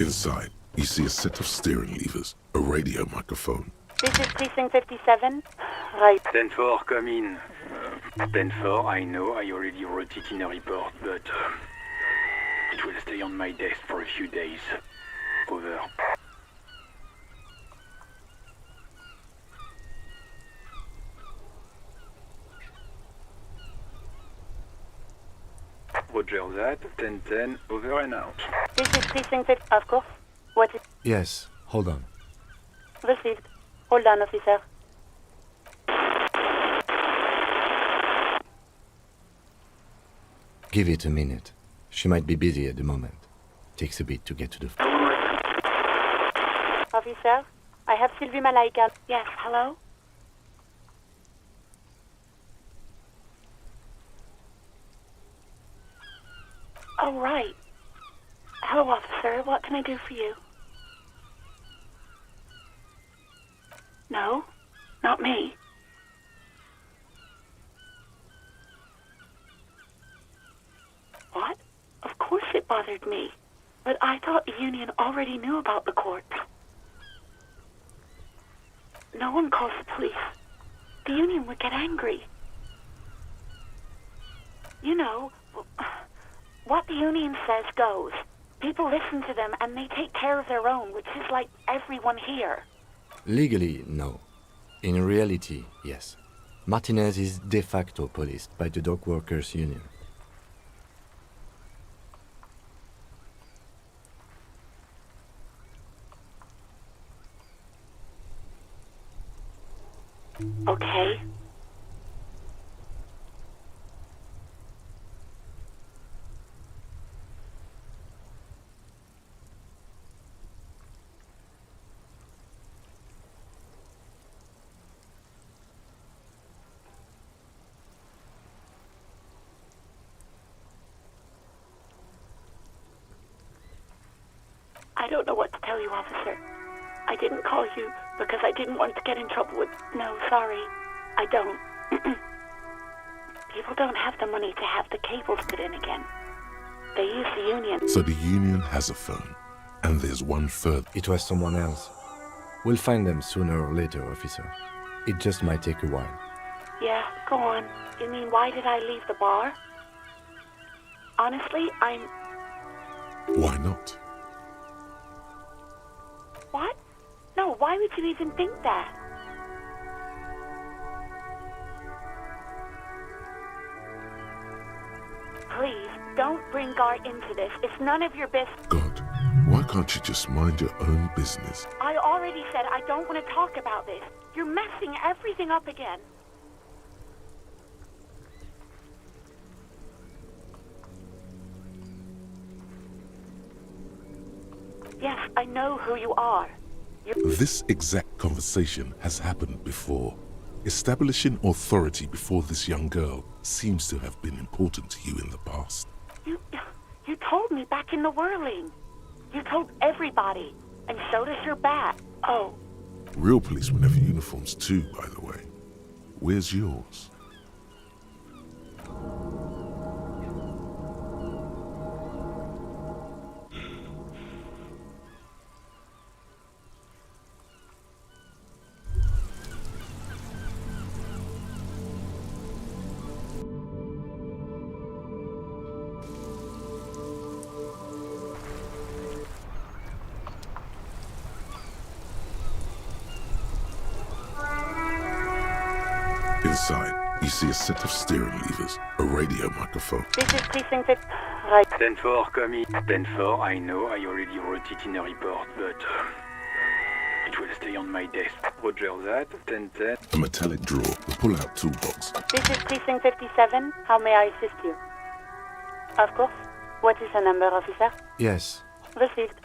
Inside, you see a set of steering levers, a radio microphone. This is Precinct 57. Right. 10-4, come in. 10-4, I know I already wrote it in a report, but it will stay on my desk for a few days. Over. Roger that. 10-10, over and out. This is Precinct 50. Of course. What is... Yes, hold on. Received. Hold on, officer. Give it a minute. She might be busy at the moment. Takes a bit to get to the phone. Officer, I have Sylvie Malaika. Yes, hello? Oh, right. Hello, officer. What can I do for you? No, not me. What? Of course it bothered me. But I thought the union already knew about the court. No one calls the police. The union would get angry. You know, what the union says goes. People listen to them and they take care of their own, which is like everyone here. Legally, no. In reality, yes. Martinez is de facto policed by the dock workers' union. Okay. I don't know what to tell you, officer. I didn't call you because I didn't want to get in trouble with... No, sorry. I don't. People don't have the money to have the cables put in again. They use the union. So the union has a phone, and there's one further. It was someone else. We'll find them sooner or later, officer. It just might take a while. Yeah, go on. You mean, why did I leave the bar? Honestly, I'm... Why not? What? No, why would you even think that? Please, don't bring Gar into this. It's none of your business. God, why can't you just mind your own business? I already said I don't want to talk about this. You're messing everything up again. Yes, I know who you are. This exact conversation has happened before. Establishing authority before this young girl seems to have been important to you in the past. You told me back in the whirling. You told everybody, and so does your bat. Oh. Real policemen have uniforms too, by the way. Where's yours? Inside, you see a set of steering levers, a radio microphone. This is Precinct 50. Right. 10-4, come in. 10-4, I know I already wrote it in a report, but it will stay on my desk. Roger that. 10-10. A metallic drawer, a pull-out toolbox. This is Precinct 57. How may I assist you? Of course. What is the number, officer? Yes. Received.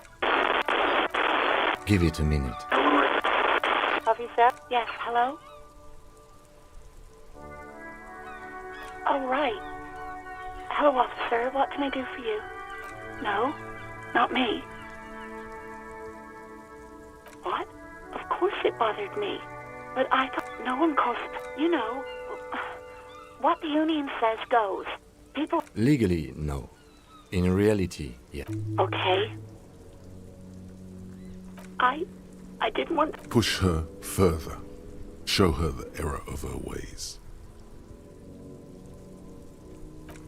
Give it a minute. Officer? Yes, hello? Oh, right. Hello, officer. What can I do for you? No, not me. What? Of course it bothered me. But I thought no one calls it... You know, what the union says goes. People... Legally, no. In reality, yeah. Okay. I didn't want to... Push her further. Show her the error of her ways.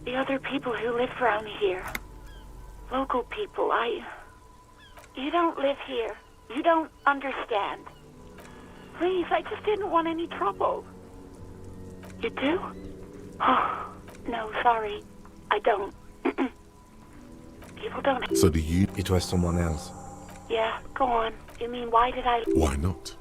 The other people who live around here. Local people, You don't live here. You don't understand. Please, I just didn't want any trouble. You do? Oh, no, sorry. I don't. People don't... So do you... It was someone else. Yeah, go on. You mean, why did I... Why not?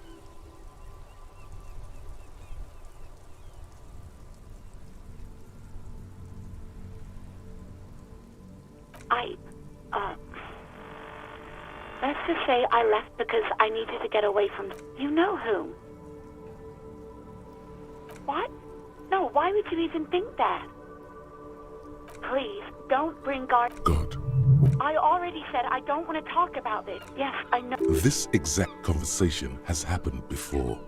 Let's just say I left because I needed to get away from... You know whom? What? No, why would you even think that? Please, don't bring God... God. I already said I don't want to talk about this. Yes, I know... This exact conversation has happened before.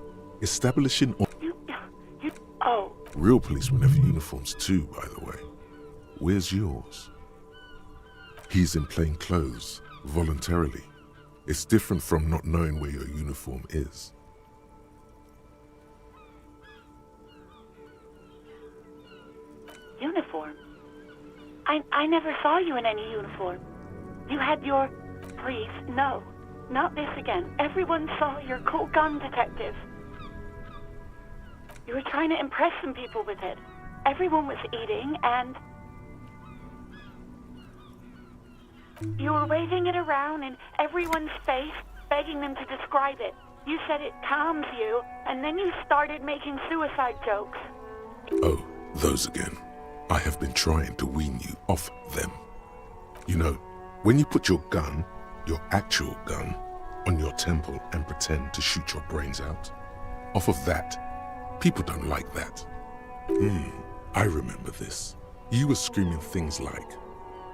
Establishing... Oh. Real policemen have uniforms too, by the way. Where's yours? He's in plain clothes, voluntarily. It's different from not knowing where your uniform is. Uniform? I never saw you in any uniform. You had your... Please, no. Not this again. Everyone saw your cool gun detective. You were trying to impress some people with it. Everyone was eating and... You were waving it around in everyone's face, begging them to describe it. You said it calms you, and then you started making suicide jokes. Oh, those again. I have been trying to wean you off them. You know, when you put your gun, your actual gun, on your temple and pretend to shoot your brains out, off of that, people don't like that. I remember this. You were screaming things like,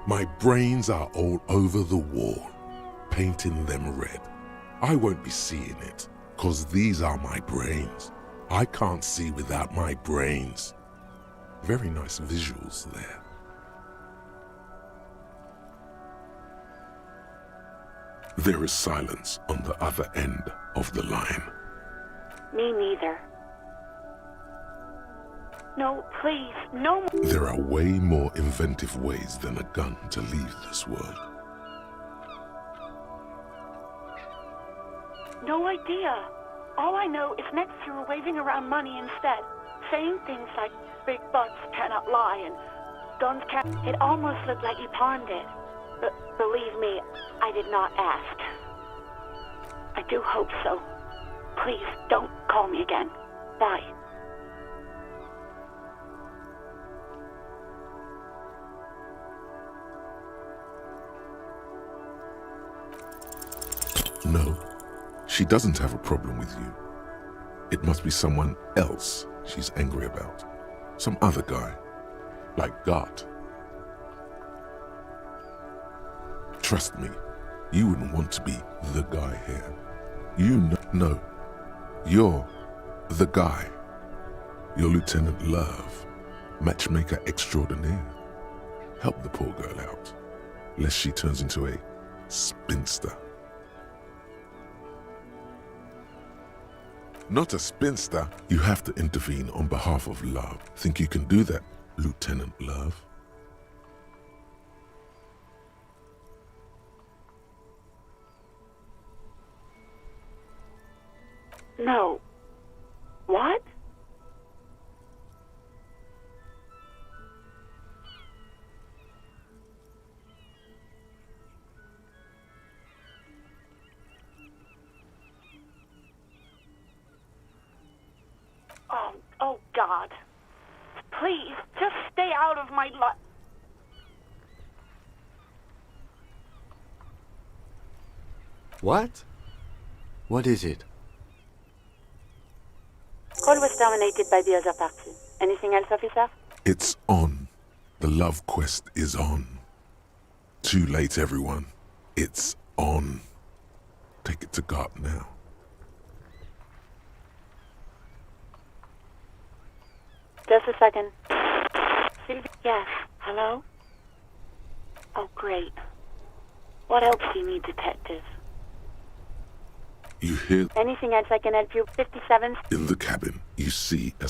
"My brains are all over the wall, painting them red. I won't be seeing it, 'cause these are my brains. I can't see without my brains." Very nice visuals there. There is silence on the other end of the line. Me neither. No, please, no more. There are way more inventive ways than a gun to leave this world. No idea. All I know is next you were waving around money instead, saying things like big butts cannot lie and guns can't... It almost looked like you pawned it. But believe me, I did not ask. I do hope so. Please, don't call me again. Bye. No, she doesn't have a problem with you. It must be someone else she's angry about. Some other guy, like Gart. Trust me, you wouldn't want to be the guy here. You know, no, you're the guy. You're Lieutenant Love, matchmaker extraordinaire. Help the poor girl out, lest she turns into a spinster. Not a spinster. You have to intervene on behalf of Love. Think you can do that, Lieutenant Love? No. What? Oh, God. Please, just stay out of my life. What? What is it? Call was terminated by the other party. Anything else, officer? It's on. The love quest is on. Too late, everyone. It's on. Take it to God now. Just a second. Sylvie? Yes. Hello? Oh, great. What else do you need, detective? You hear Anything else I can help you? 57? in the cabin, you see a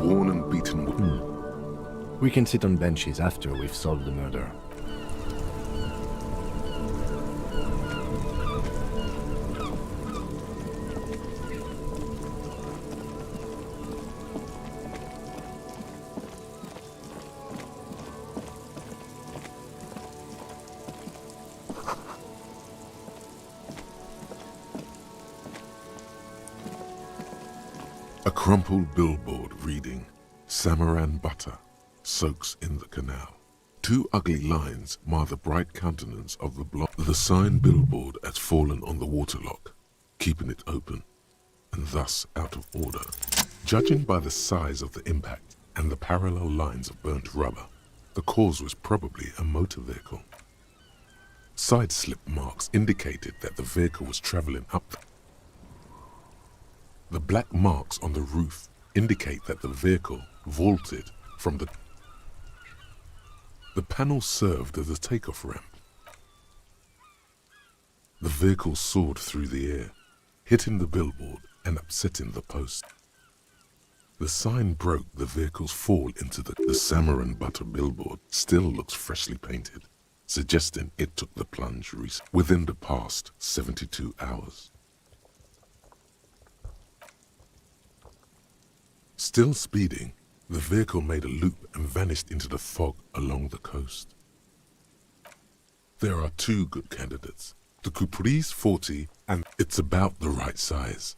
worn and beaten wood. We can sit on benches after we've solved the murder. A crumpled billboard reading, Samaran butter soaks in the canal. Two ugly lines mar the bright countenance of the block. The sign billboard has fallen on the waterlock. keeping it open, and thus out of order. Judging by the size of the impact and the parallel lines of burnt rubber, the cause was probably a motor vehicle. Side slip marks indicated that the vehicle was traveling up. The black marks on the roof indicate that the vehicle vaulted from the... The panel served as a takeoff ramp. The vehicle soared through the air, hitting the billboard and upsetting the post. The sign broke the vehicle's fall into the salmon butter billboard still looks freshly painted, suggesting it took the plunge within the past 72 hours. Still speeding, the vehicle made a loop and vanished into the fog along the coast. There are two good candidates, the Caprice 40, and it's about the right size.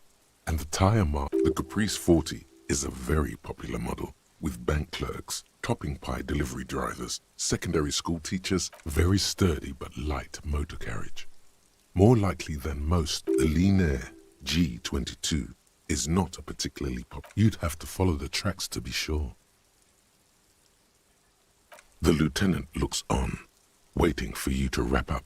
And the tire mark, the Caprice 40, is a very popular model with bank clerks, topping pie delivery drivers, secondary school teachers, very sturdy but light motor carriage. More likely than most, the Linear G22 is not a particularly popular. You'd have to follow the tracks to be sure. The lieutenant looks on, waiting for you to wrap up.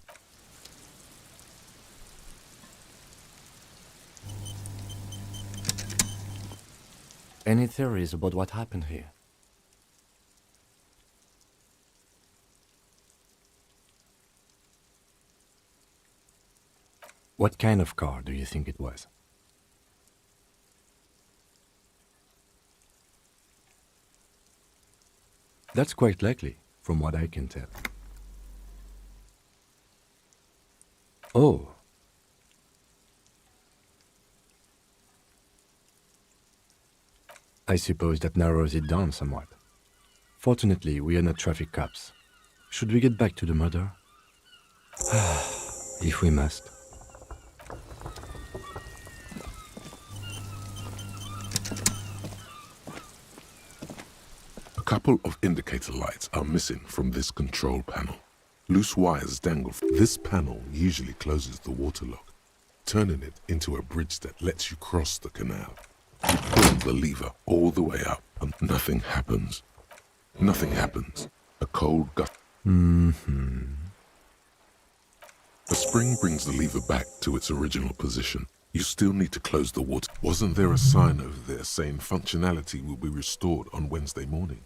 Any theories about what happened here? What kind of car do you think it was? That's quite likely, from what I can tell. Oh. I suppose that narrows it down somewhat. Fortunately, we are not traffic cops. Should we get back to the murder? If we must. A couple of indicator lights are missing from this control panel. Loose wires dangle. This panel usually closes the water lock, turning it into a bridge that lets you cross the canal. You pull the lever all the way up and nothing happens. Nothing happens. A cold gust. A spring brings the lever back to its original position. You still need to close the water. Wasn't there a sign over there saying functionality will be restored on Wednesday morning?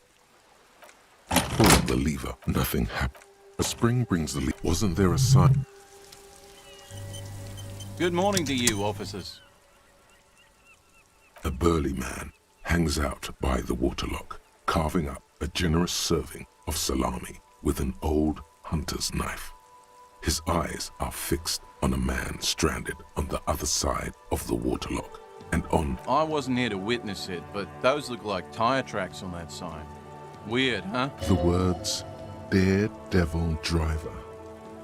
You pull the lever. Nothing happened. A spring brings the lever. Wasn't there a sign? Good morning to you, officers. A burly man hangs out by the waterlock, carving up a generous serving of salami with an old hunter's knife. His eyes are fixed on a man stranded on the other side of the waterlock and on... I wasn't here to witness it, but those look like tire tracks on that sign. Weird, huh? The words, Daredevil Driver,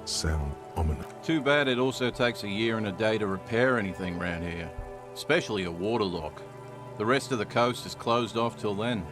sound ominous. Too bad it also takes a year and a day to repair anything round here, especially a waterlock. The rest of the coast is closed off till then.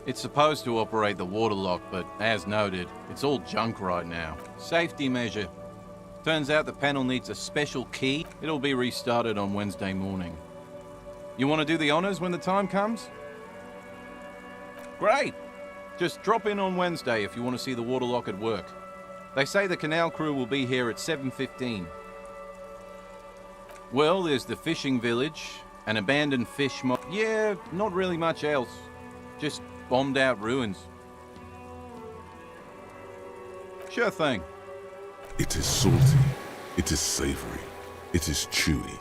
It's supposed to operate the water lock, but as noted, it's all junk right now. Safety measure. Turns out the panel needs a special key. It'll be restarted on Wednesday morning. You want to do the honors when the time comes? Great! Just drop in on Wednesday if you want to see the water lock at work. They say the canal crew will be here at 7:15. Well, there's the fishing village, an abandoned fish yeah, not really much else. Just bombed out ruins. Sure thing. It is salty. It is savory. It is chewy.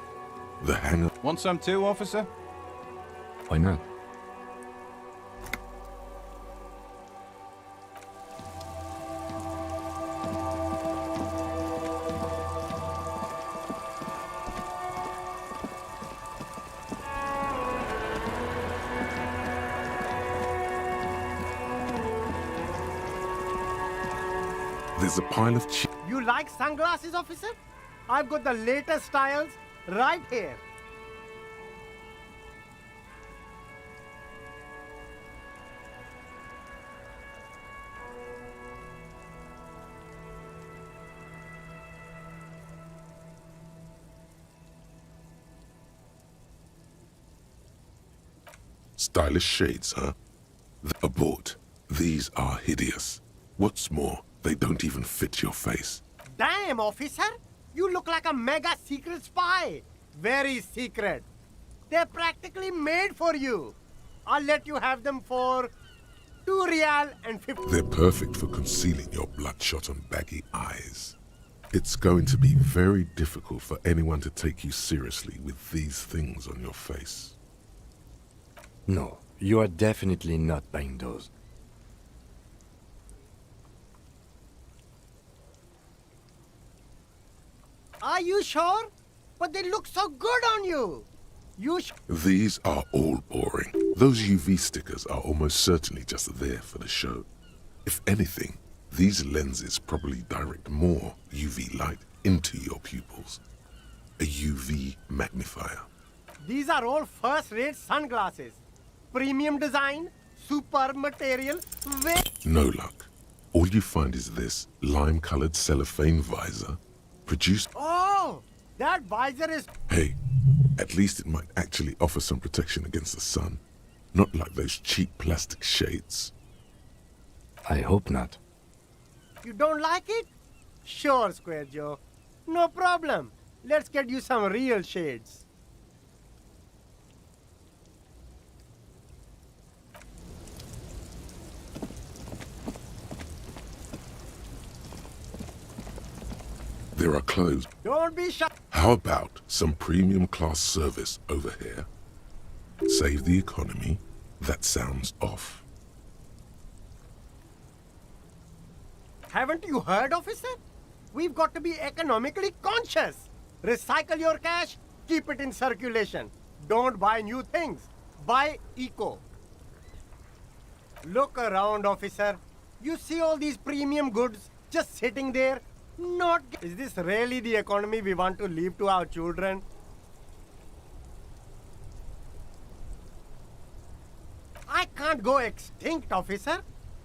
The hangar... Want some too, officer? Why not? There's a pile of You like sunglasses, officer? I've got the latest styles right here. Stylish shades, huh? Abort. These are hideous. What's more, they don't even fit your face. Damn, officer! You look like a mega secret spy. Very secret. They're practically made for you. I'll let you have them for $2.50. They're perfect for concealing your bloodshot and baggy eyes. It's going to be very difficult for anyone to take you seriously with these things on your face. No, you are definitely not buying those. Are you sure? But they look so good on you. These are all boring. Those UV stickers are almost certainly just there for the show. If anything, these lenses probably direct more UV light into your pupils. A UV magnifier. These are all first-rate sunglasses. Premium design, superb material, No luck. All you find is this lime-colored cellophane visor, produced... Oh! That visor is... Hey, at least it might actually offer some protection against the sun. Not like those cheap plastic shades. I hope not. You don't like it? Sure, Square Joe. No problem. Let's get you some real shades. There are clothes. Don't be shy. How about some premium class service over here? Save the economy. That sounds off. Haven't you heard, officer? We've got to be economically conscious. Recycle your cash, keep it in circulation. Don't buy new things. Buy eco. Look around, officer. You see all these premium goods just sitting there? Is this really the economy we want to leave to our children? I can't go extinct, officer.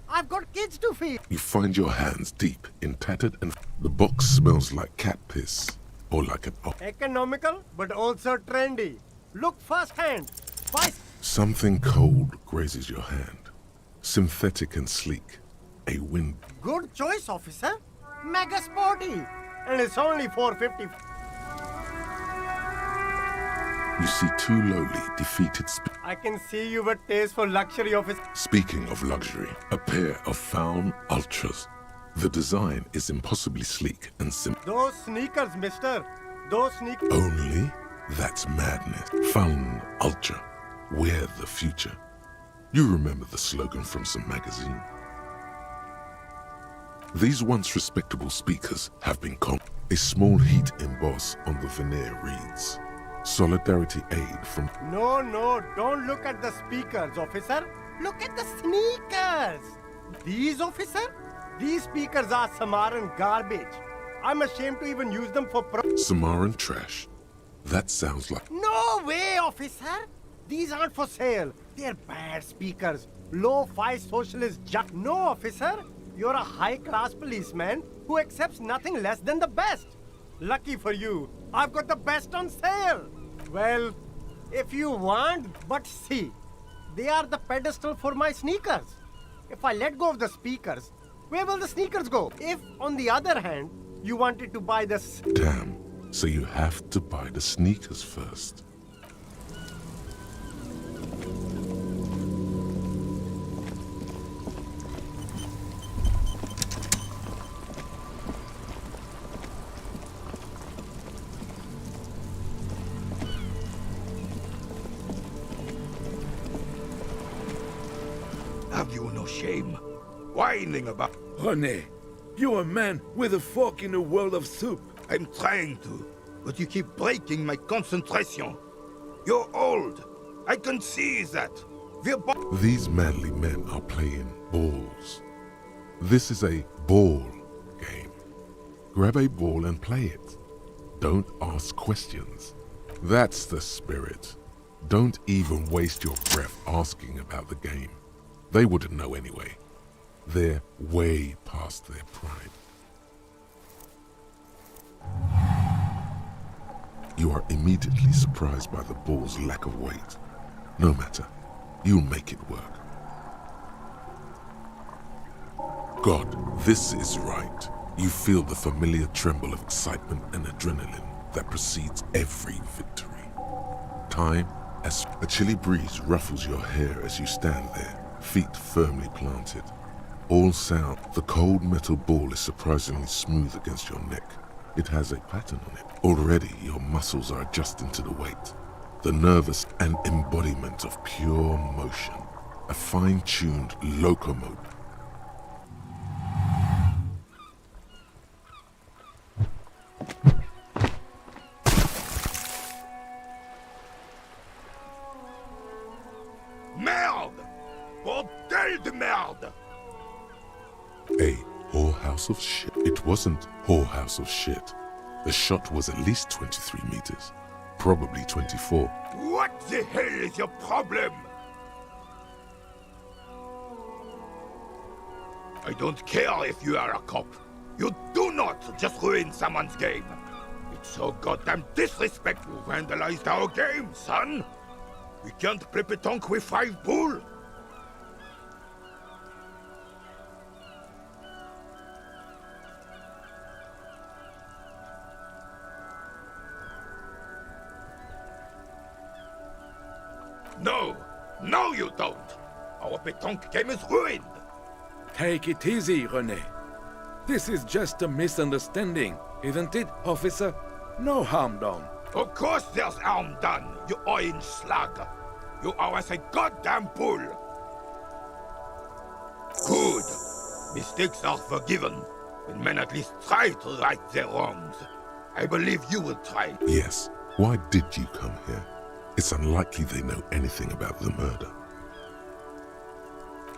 I've got kids to feed. You find your hands deep in tattered and... The box smells like cat piss. Or like an... Economical, but also trendy. Look firsthand. Buy... Something cold grazes your hand. Synthetic and sleek. A wind... Good choice, officer. Mega sporty. And it's only $4.50. You see two lowly, defeated... I can see you've a taste for luxury, officer. Speaking of luxury, a pair of Faun Ultras. The design is impossibly sleek and simple. Those sneakers, mister. Those sneakers... Only? That's madness. Faun Ultra. Wear the future. You remember the slogan from some magazine. These once respectable speakers have been a small heat emboss on the veneer reads, Solidarity Aid from... No, don't look at the speakers, officer. Look at the sneakers. These, officer? These speakers are Samaran garbage. I'm ashamed to even use them for... Samaran trash? That sounds like... No way, officer. These aren't for sale. They're bad speakers. Low-fi socialist junk. No, officer. You're a high-class policeman who accepts nothing less than the best. Lucky for you, I've got the best on sale. Well, if you want, but see, they are the pedestal for my sneakers. If I let go of the speakers, where will the sneakers go? If, on the other hand, you wanted to buy the... Damn, so you have to buy the sneakers first. Have you no shame? Whining about... René, you're a man with a fork in a world of soup. I'm trying to, but you keep breaking my concentration. You're old. I can see that. These manly men are playing balls. This is a ball game. Grab a ball and play it. Don't ask questions. That's the spirit. Don't even waste your breath asking about the game. They wouldn't know anyway. They're way past their prime. You are immediately surprised by the ball's lack of weight. No matter, you'll make it work. God, this is right. You feel the familiar tremble of excitement and adrenaline that precedes every victory. Time, as a chilly breeze ruffles your hair as you stand there, feet firmly planted. All sound, the cold metal ball is surprisingly smooth against your neck. It has a pattern on it. Already your muscles are adjusting to the weight. The nervous an embodiment of pure motion. A fine-tuned locomotive. Merde! Bordel de merde! A whorehouse of shit. It wasn't whorehouse of shit. The shot was at least 23 meters. Probably 24. What the hell is your problem? I don't care if you are a cop. You do not just ruin someone's game. It's so goddamn disrespectful. You vandalized our game, son. We can't play pétanque with 5 bull. No, you don't. Our pétanque game is ruined. Take it easy, René. This is just a misunderstanding, isn't it, officer? No harm done. Of course there's harm done, you orange slug. You are as a goddamn bull. Good. Mistakes are forgiven when men at least try to right their wrongs. I believe you will try. Yes. Why did you come here? It's unlikely they know anything about the murder.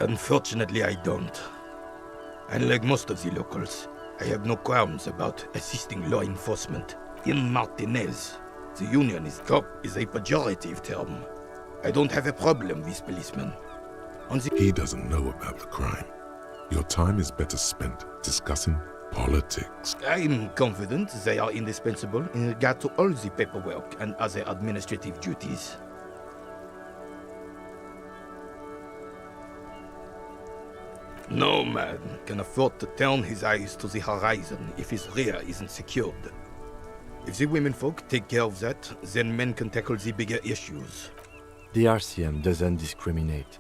Unfortunately, I don't. Unlike most of the locals, I have no qualms about assisting law enforcement. In Martinez, the unionist cop is a pejorative term. I don't have a problem with policemen. He doesn't know about the crime. Your time is better spent discussing politics. I'm confident they are indispensable in regard to all the paperwork and other administrative duties. No man can afford to turn his eyes to the horizon if his rear isn't secured. If the womenfolk take care of that, then men can tackle the bigger issues. The RCM doesn't discriminate.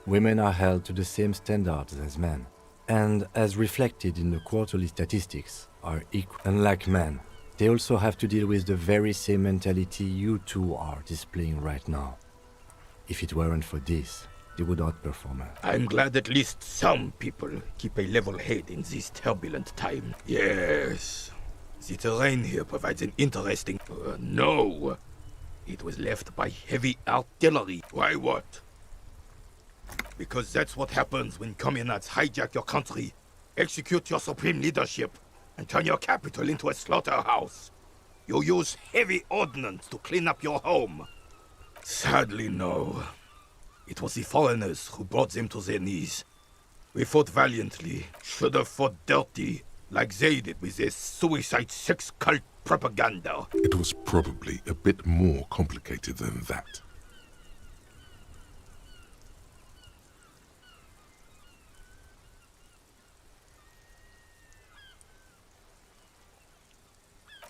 Women are held to the same standards as men, and as reflected in the quarterly statistics, are equal. Unlike men, they also have to deal with the very same mentality you two are displaying right now. If it weren't for this, they would outperform us. I'm glad at least some people keep a level head in this turbulent time. Yes, the terrain here provides an interesting... no, it was left by heavy artillery. Why what? Because that's what happens when communards hijack your country, execute your supreme leadership, and turn your capital into a slaughterhouse. You use heavy ordnance to clean up your home. Sadly, no. It was the foreigners who brought them to their knees. We fought valiantly, should have fought dirty, like they did with their suicide sex cult propaganda. It was probably a bit more complicated than that.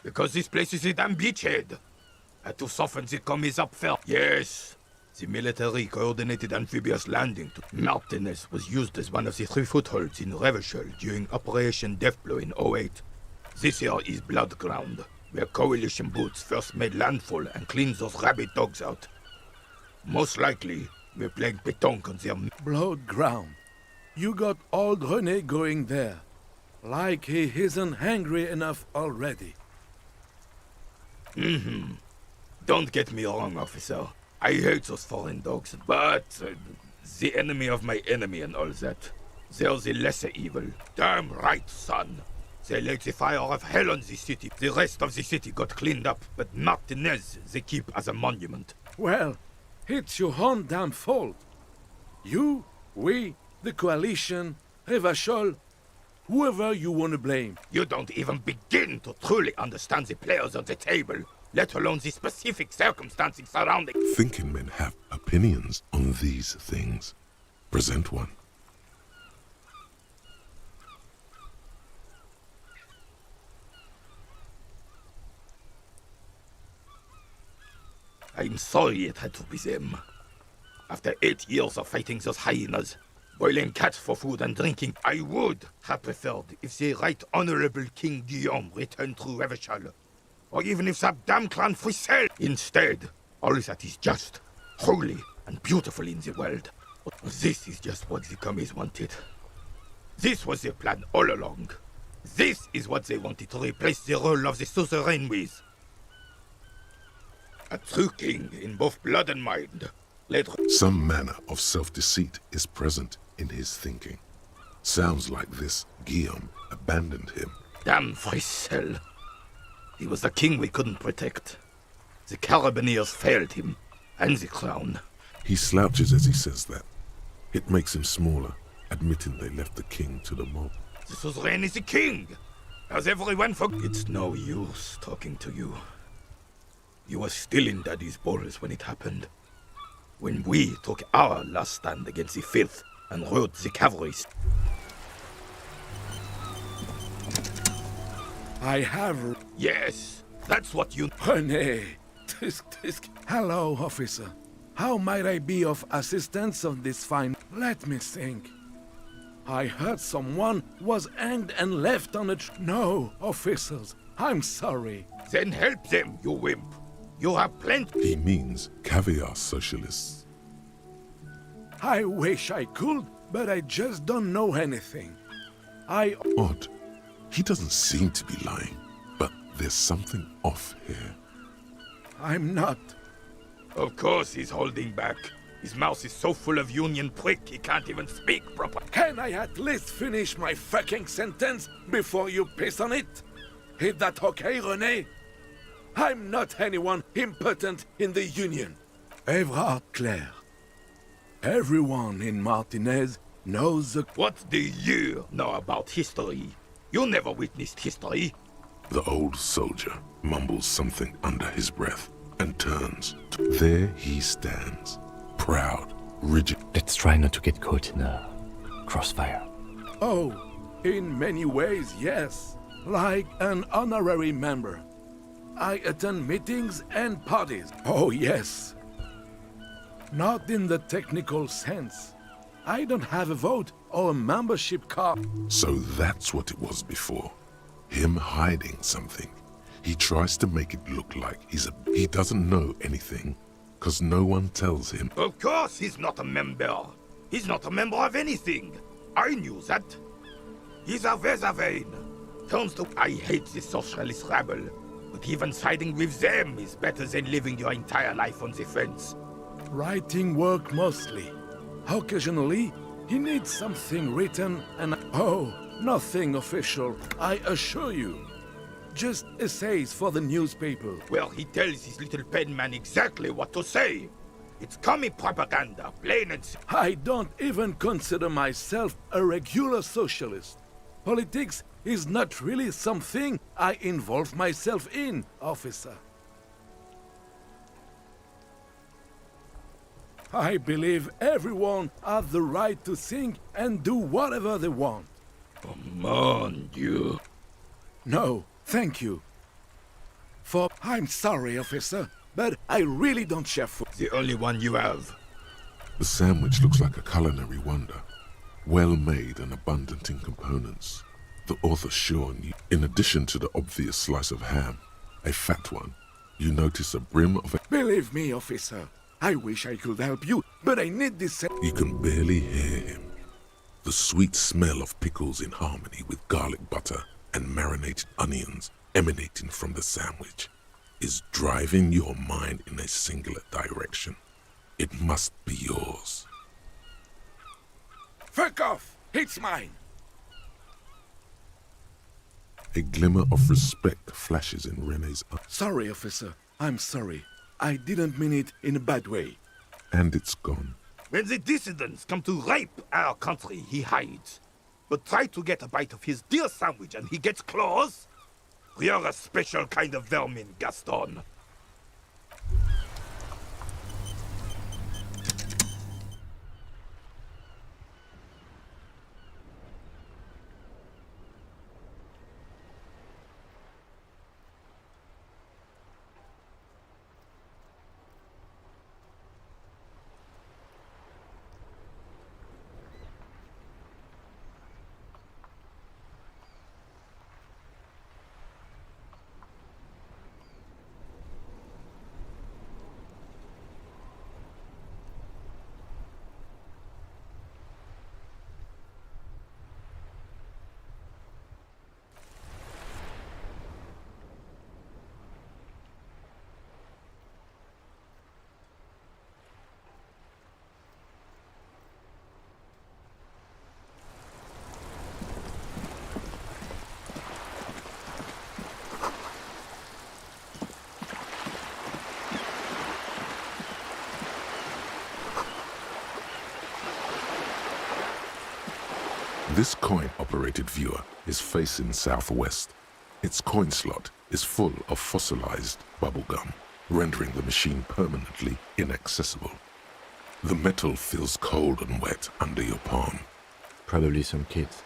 Because this place is a damn beachhead. And to soften the commies up first. Yes, the military coordinated amphibious landing to Martinez was used as one of the 3 footholds in Revachol during Operation Deathblow in '08. This here is Blood Ground, where coalition boots first made landfall and cleaned those rabid dogs out. Most likely, we're playing pétanque on their... Blood Ground. You got old René going there. Like he isn't hungry enough already. Don't get me wrong, officer. I hate those foreign dogs, but the enemy of my enemy and all that. They're the lesser evil. Damn right, son. They lit the fire of hell on the city. The rest of the city got cleaned up, but Martinez they keep as a monument. Well, it's your own damn fault. You, we, the coalition, Revachol, whoever you want to blame. You don't even begin to truly understand the players on the table, let alone the specific circumstances surrounding... Thinking men have opinions on these things. Present one. I'm sorry it had to be them. After 8 years of fighting those hyenas, boiling cats for food and drinking, I would have preferred if the Right Honorable King Guillaume returned through Revachol, or even if that damn clan Frisell. Instead, all that is just, holy, and beautiful in the world. This is just what the commies wanted. This was their plan all along. This is what they wanted to replace the role of the suzerain with. A true king in both blood and mind. Some manner of self-deceit is present in his thinking. Sounds like this Guillaume abandoned him. Damn Frisell. He was the king we couldn't protect. The Carabineers failed him, and the crown. He slouches as he says that. It makes him smaller, admitting they left the king to the mob. The suzerain is the king! As everyone It's no use talking to you. You were still in Daddy's balls when it happened. When we took our last stand against the filth and rode the cavalry. I have... Yes, that's what you... René, Hello, officer. How might I be of assistance on this fine... Let me think. I heard someone was hanged and left on a... No, officers, I'm sorry. Then help them, you wimp. You have plenty... He means caviar socialists. I wish I could, but I just don't know anything. Odd. He doesn't seem to be lying, but there's something off here. I'm not. Of course he's holding back. His mouth is so full of union prick he can't even speak properly. Can I at least finish my fucking sentence before you piss on it? Is that okay, René? I'm not anyone impotent in the Union. Evrard Claire. Everyone in Martinez knows the... What do you know about history? You never witnessed history. The old soldier mumbles something under his breath and turns. There he stands, proud, rigid. Let's try not to get caught in a crossfire. Oh, in many ways, yes. Like an honorary member. I attend meetings and parties. Oh, yes. Not in the technical sense. I don't have a vote or a membership card. So that's what it was before. Him hiding something. He tries to make it look like he doesn't know anything, because no one tells him. Of course he's not a member. He's not a member of anything. I knew that. He's a Weservein. Turns to... I hate the socialist rabble. But even siding with them is better than living your entire life on the fence. Writing work mostly. Occasionally, he needs something written and... Oh, nothing official, I assure you. Just essays for the newspaper. Well, he tells his little pen man exactly what to say. It's commie propaganda, plain and simple. I don't even consider myself a regular socialist. Politics is not really something I involve myself in, officer. I believe everyone has the right to think and do whatever they want. Oh, mon Dieu. No, thank you. I'm sorry, officer, but I really don't share food. The only one you have. The sandwich looks like a culinary wonder. Well made and abundant in components. The author sure knew. In addition to the obvious slice of ham, a fat one, you notice a brim of a... Believe me, officer, I wish I could help you, but I need this... You can barely hear him. The sweet smell of pickles in harmony with garlic butter and marinated onions emanating from the sandwich is driving your mind in a singular direction. It must be yours. Fuck off! It's mine! A glimmer of respect flashes in Rene's eyes. Sorry, officer. I'm sorry. I didn't mean it in a bad way. And it's gone. When the dissidents come to rape our country, he hides. But try to get a bite of his dear sandwich and he gets claws? You're a special kind of vermin, Gaston. This coin-operated viewer is facing southwest. Its coin slot is full of fossilized bubblegum, rendering the machine permanently inaccessible. The metal feels cold and wet under your palm. Probably some kids.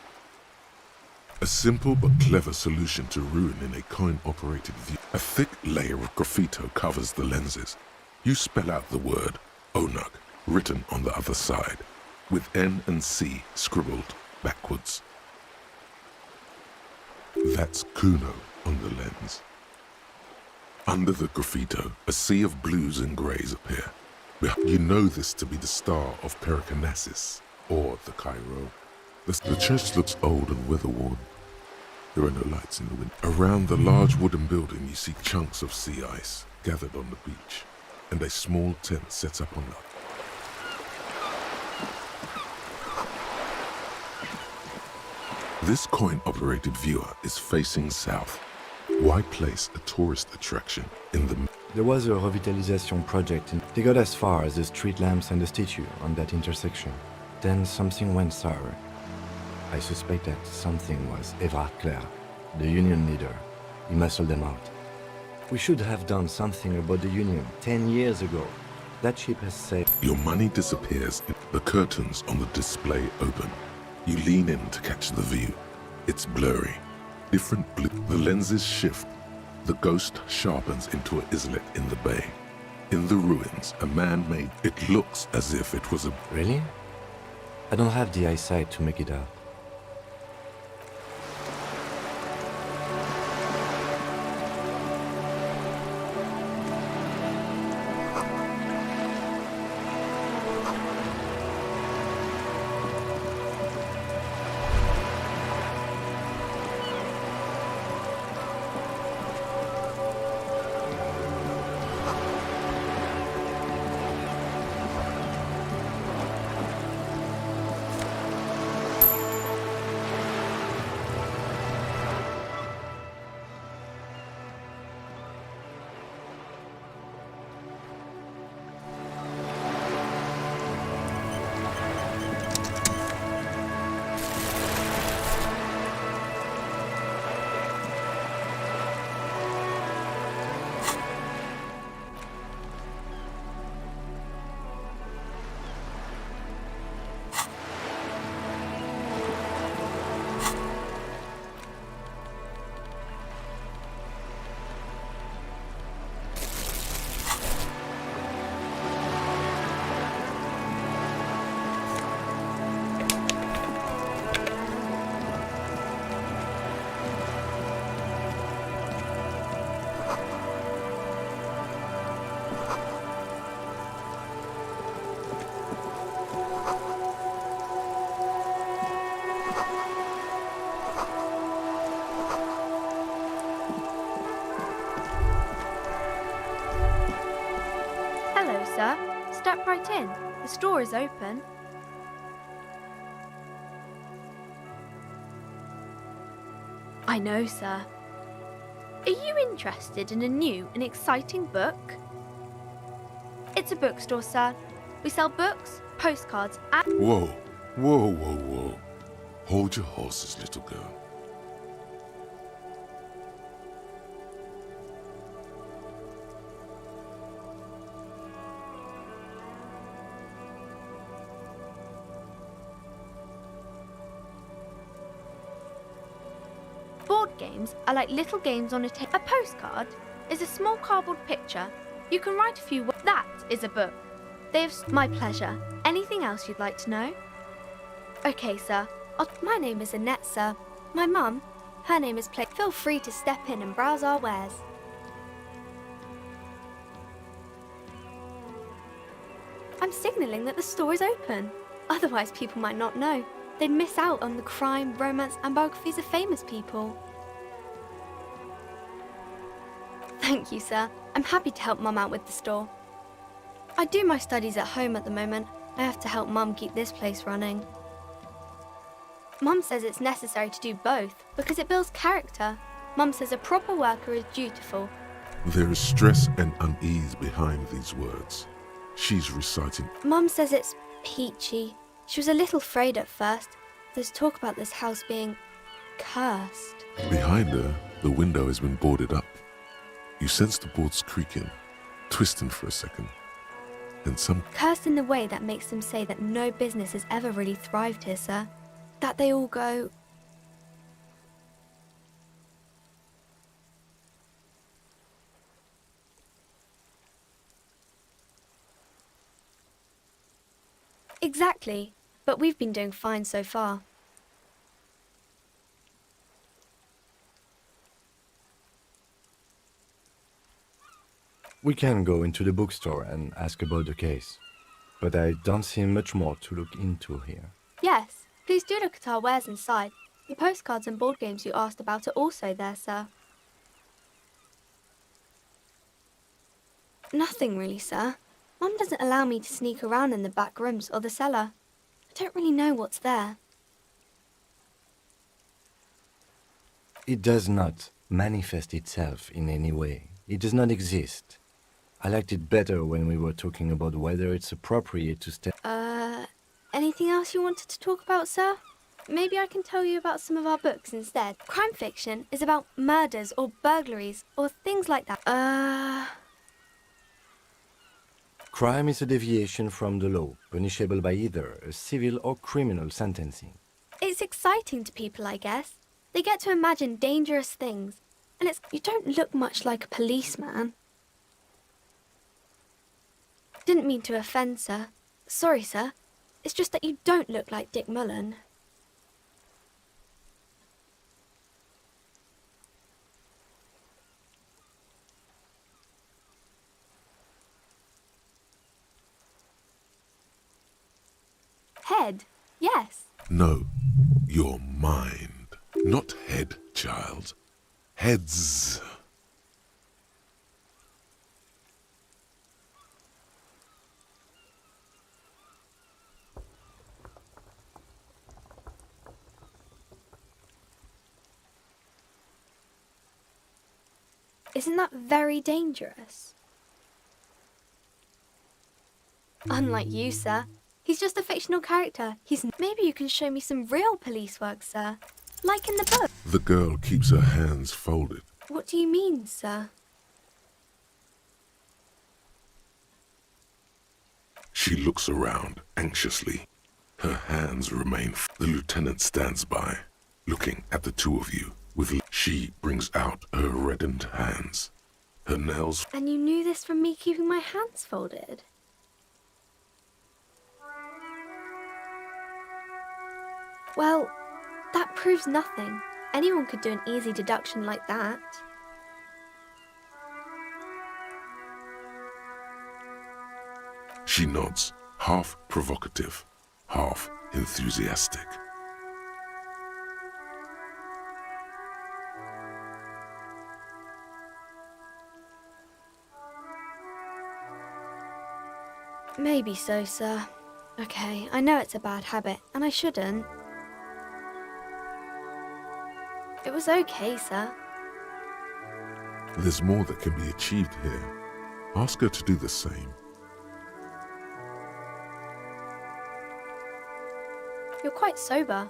A simple but clever solution to ruin in a coin-operated view. A thick layer of graffito covers the lenses. You spell out the word Onug, written on the other side, with N and C scribbled backwards. That's Kuno on the lens. Under the graffito, a sea of blues and greys appear. You know this to be the star of Pericarnassus, or the Cairo. The church looks old and weather-worn. There are no lights in the window. Around the large wooden building, you see chunks of sea ice gathered on the beach, and a small tent set up on the... This coin-operated viewer is facing south. Why place a tourist attraction in the... There was a revitalization project and they got as far as the street lamps and the statue on that intersection. Then something went sour. I suspect that something was Evrard Clare, the union leader. He muscled them out. We should have done something about the union 10 years ago. That ship has sailed. Your money disappears. The curtains on the display open. You lean in to catch the view. It's blurry. Different blue. The lenses shift. The ghost sharpens into an islet in the bay. In the ruins, a man made... It looks as if it was a... Really? I don't have the eyesight to make it out. get in. The store is open. I know, sir. Are you interested in a new and exciting book? It's a bookstore, sir. We sell books, postcards, and... Whoa, whoa, whoa, whoa. Hold your horses, little girl. Board games are like little games on a table. A postcard is a small cardboard picture. You can write a few words. That is a book. They have... My pleasure. Anything else you'd like to know? Okay, sir. My name is Annette, sir. My mum, her name is Play. Feel free to step in and browse our wares. I'm signalling that the store is open. Otherwise, people might not know. They'd miss out on the crime, romance, and biographies of famous people. Thank you, sir. I'm happy to help Mum out with the store. I do my studies at home at the moment. I have to help Mum keep this place running. Mum says it's necessary to do both because it builds character. Mum says a proper worker is dutiful. There is stress and unease behind these words. She's reciting. Mum says it's peachy. She was a little afraid at first. There's talk about this house being cursed. Behind her, the window has been boarded up. You sense the boards creaking, twisting for a second. And some... Cursed in the way that makes them say that no business has ever really thrived here, sir. That they all go... Exactly, but we've been doing fine so far. We can go into the bookstore and ask about the case, but I don't see much more to look into here. Yes, please do look at our wares inside. The postcards and board games you asked about are also there, sir. Nothing really, sir. Mum doesn't allow me to sneak around in the back rooms or the cellar. I don't really know what's there. It does not manifest itself in any way. It does not exist. I liked it better when we were talking about whether it's appropriate to stay. Anything else you wanted to talk about, sir? Maybe I can tell you about some of our books instead. Crime fiction is about murders or burglaries or things like that. Crime is a deviation from the law, punishable by either a civil or criminal sentencing. It's exciting to people, I guess. They get to imagine dangerous things. And you don't look much like a policeman. Didn't mean to offend, sir. Sorry, sir. It's just that you don't look like Dick Mullen. Head, yes. No, your mind. Not head, child. Heads. Isn't that very dangerous? Unlike you, sir. He's just a fictional character. Maybe you can show me some real police work, sir. Like in the book. The girl keeps her hands folded. What do you mean, sir? She looks around anxiously. Her hands remain. The lieutenant stands by, looking at the two of you. She brings out her reddened hands. Her nails... And you knew this from me keeping my hands folded? Well, that proves nothing. Anyone could do an easy deduction like that. She nods, half provocative, half enthusiastic. Maybe so, sir. Okay, I know it's a bad habit, and I shouldn't. It was okay, sir. There's more that can be achieved here. Ask her to do the same. You're quite sober.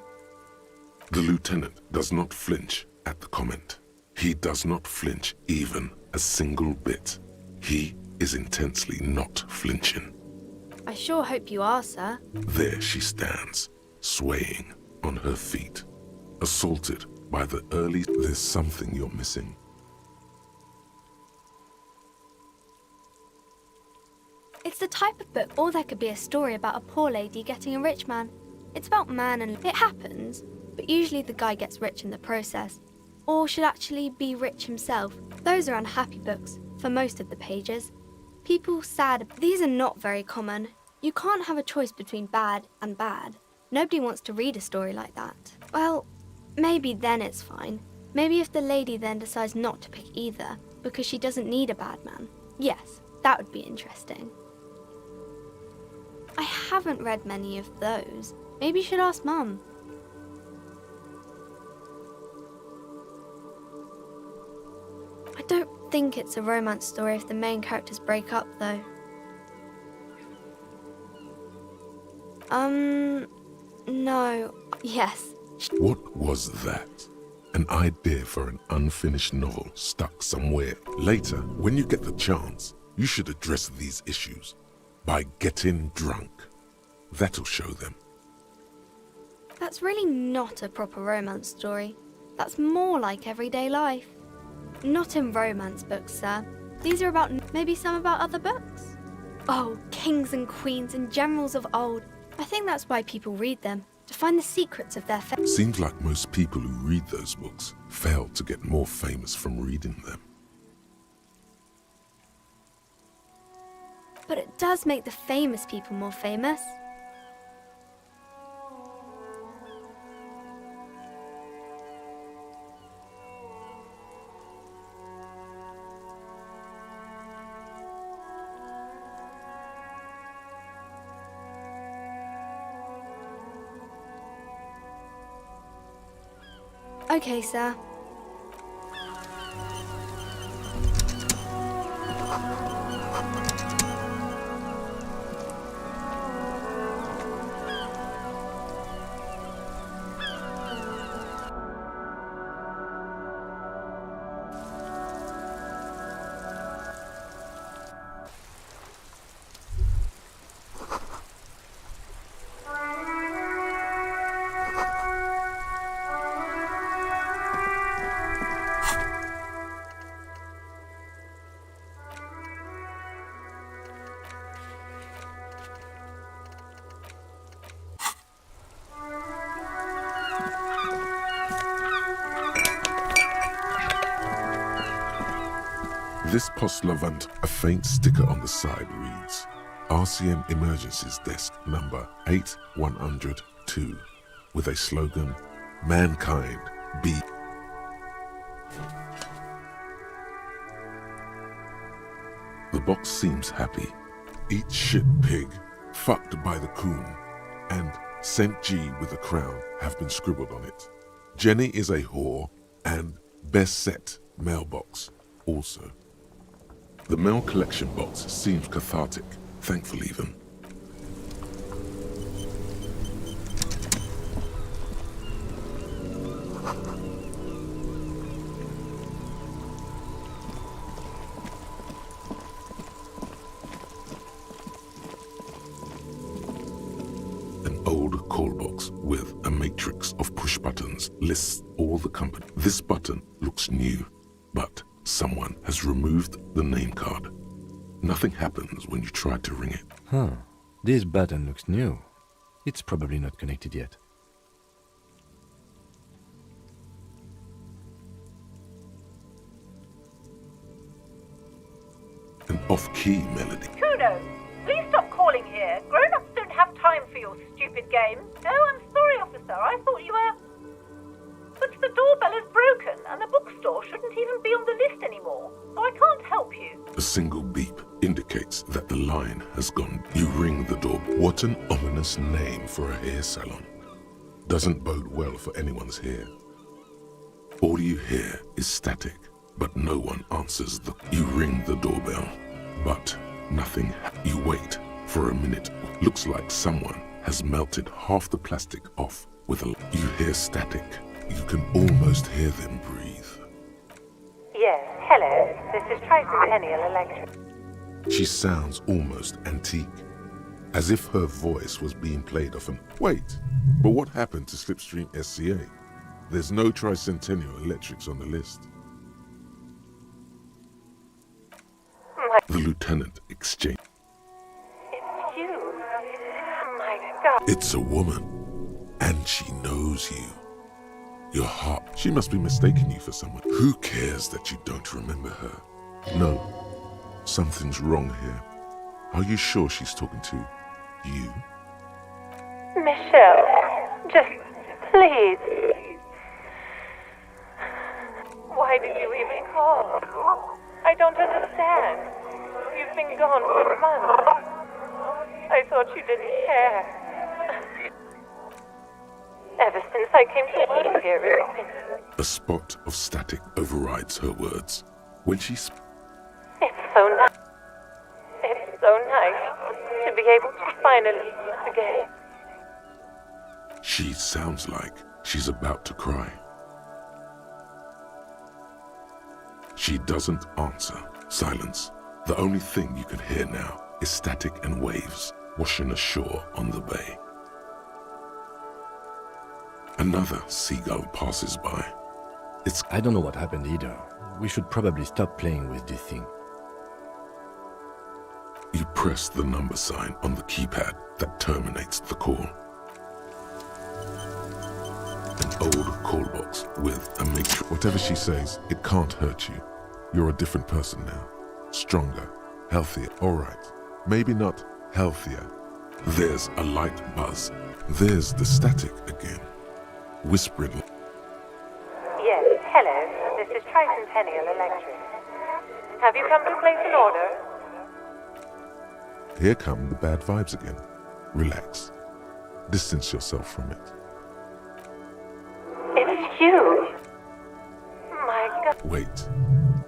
The lieutenant does not flinch at the comment. He does not flinch even a single bit. He is intensely not flinching. I sure hope you are, sir. There she stands, swaying on her feet, assaulted by the early... There's something you're missing. It's the type of book, or there could be a story about a poor lady getting a rich man. It's about man and... It happens, but usually the guy gets rich in the process. Or should actually be rich himself. Those are unhappy books, for most of the pages. People sad... These are not very common. You can't have a choice between bad and bad. Nobody wants to read a story like that. Well, maybe then it's fine. Maybe if the lady then decides not to pick either, because she doesn't need a bad man. Yes, that would be interesting. I haven't read many of those. Maybe you should ask Mum. I don't think it's a romance story if the main characters break up, though. No. Yes. What was that? An idea for an unfinished novel stuck somewhere. Later, when you get the chance, you should address these issues by getting drunk. That'll show them. That's really not a proper romance story. That's more like everyday life. Not in romance books, sir. These are about... maybe some about other books. Oh, kings and queens and generals of old. I think that's why people read them, to find the secrets of their fate. Seems like most people who read those books fail to get more famous from reading them. But it does make the famous people more famous. Okay, sir. This postulate, a faint sticker on the side reads, RCM Emergencies Desk number 8102, with a slogan, Mankind be... The box seems happy. Eat shit pig, fucked by the coon, and St. G with a crown have been scribbled on it. Jenny is a whore, and best set mailbox also. The mail collection box seems cathartic, thankful even. An old call box with a matrix of push buttons lists all the company. This button looks new, but someone has removed the name card. Nothing happens when you try to ring it. Huh. This button looks new. It's probably not connected yet. An off-key melody. Kuno, please stop calling here. Grown-ups don't have time for your stupid games. Oh, I'm sorry, officer. I thought you were... But the doorbell is broken, and the bookstore shouldn't even be on the list anymore. I can't help you. A single beep indicates that the line has gone. You ring the door. What an ominous name for a hair salon. Doesn't bode well for anyone's hair. All you hear is static, but no one answers the... You ring the doorbell, but nothing. You wait for a minute. Looks like someone has melted half the plastic off with a... You hear static. You can almost hear them breathe. Yes, hello. This is Tricentennial Electric. She sounds almost antique, as if her voice was being played off an... Wait, but what happened to Slipstream SCA? There's no Tricentennial Electrics on the list. The lieutenant exchanged. It's you. My God. It's a woman, and she knows you. Your heart. She must be mistaking you for someone. Who cares that you don't remember her? No, something's wrong here. Are you sure she's talking to you? Michelle, just please. Why did you even call? I don't understand. You've been gone for months. I thought you didn't care. Ever since I came to work here, it's been... A spot of static overrides her words. When she It's so nice. It's so nice to be able to finally meet again. She sounds like she's about to cry. She doesn't answer. Silence. The only thing you can hear now is static and waves washing ashore on the bay. Another seagull passes by. I don't know what happened either. We should probably stop playing with this thing. You press the number sign on the keypad that terminates the call. An old call box with a matrix. Whatever she says, it can't hurt you. You're a different person now. Stronger, healthier. All right, maybe not healthier. There's a light buzz. There's the static again. Whispering. Yes, hello. This is Tricentennial Electric. Have you come to place an order? Here come the bad vibes again. Relax. Distance yourself from it. It's you. My God. Wait,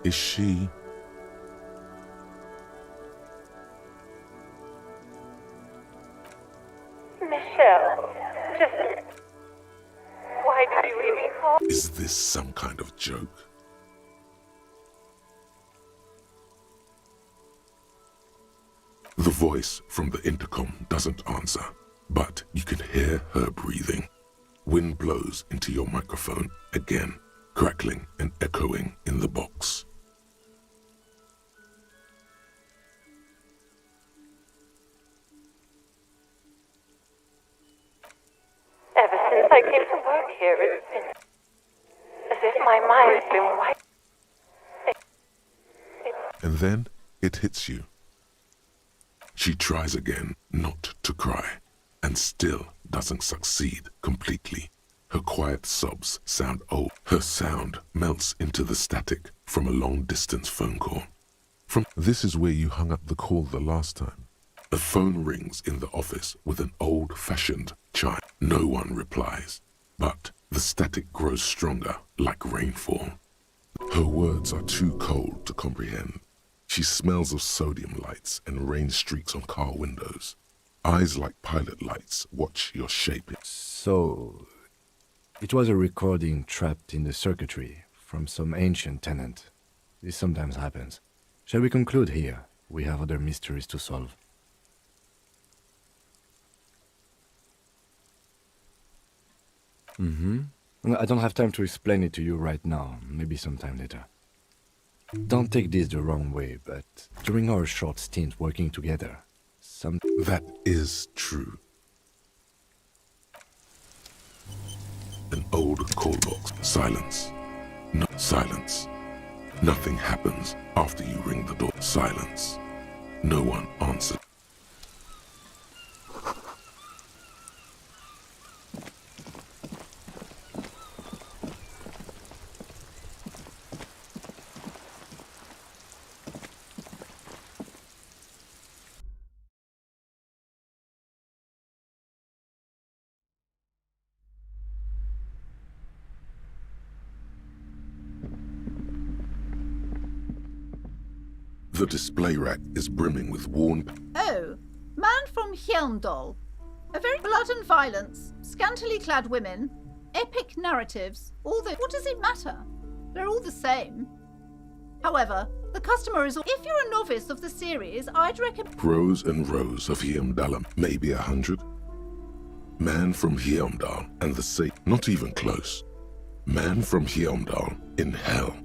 is she... Michelle, just... Why did you even call? Is this some kind of joke? The voice from the intercom doesn't answer, but you can hear her breathing. Wind blows into your microphone again, crackling and echoing in the box. Ever since I came to work here, it's been as if my mind's been wiped. And then it hits you. She tries again not to cry, and still doesn't succeed completely. Her quiet sobs sound old. Her sound melts into the static from a long-distance phone call. This is where you hung up the call the last time. A phone rings in the office with an old-fashioned chime. No one replies, but the static grows stronger like rainfall. Her words are too cold to comprehend. She smells of sodium lights and rain streaks on car windows. Eyes like pilot lights watch your shape. So, it was a recording trapped in the circuitry from some ancient tenant. This sometimes happens. Shall we conclude here? We have other mysteries to solve. I don't have time to explain it to you right now. Maybe sometime later. Don't take this the wrong way, but during our short stint working together, That is true. An old call box. Silence. No silence. Nothing happens after you ring the door. Silence. No one answers. The display rack is brimming with worn... Oh, man from Hjelmdal. A very blood and violence, scantily clad women, epic narratives, all the... What does it matter? They're all the same. However, the customer is... If you're a novice of the series, I'd recommend... Rows and rows of Hjelmdal, maybe 100. Man from Hjelmdal and the sea, not even close. Man from Hjelmdal in hell.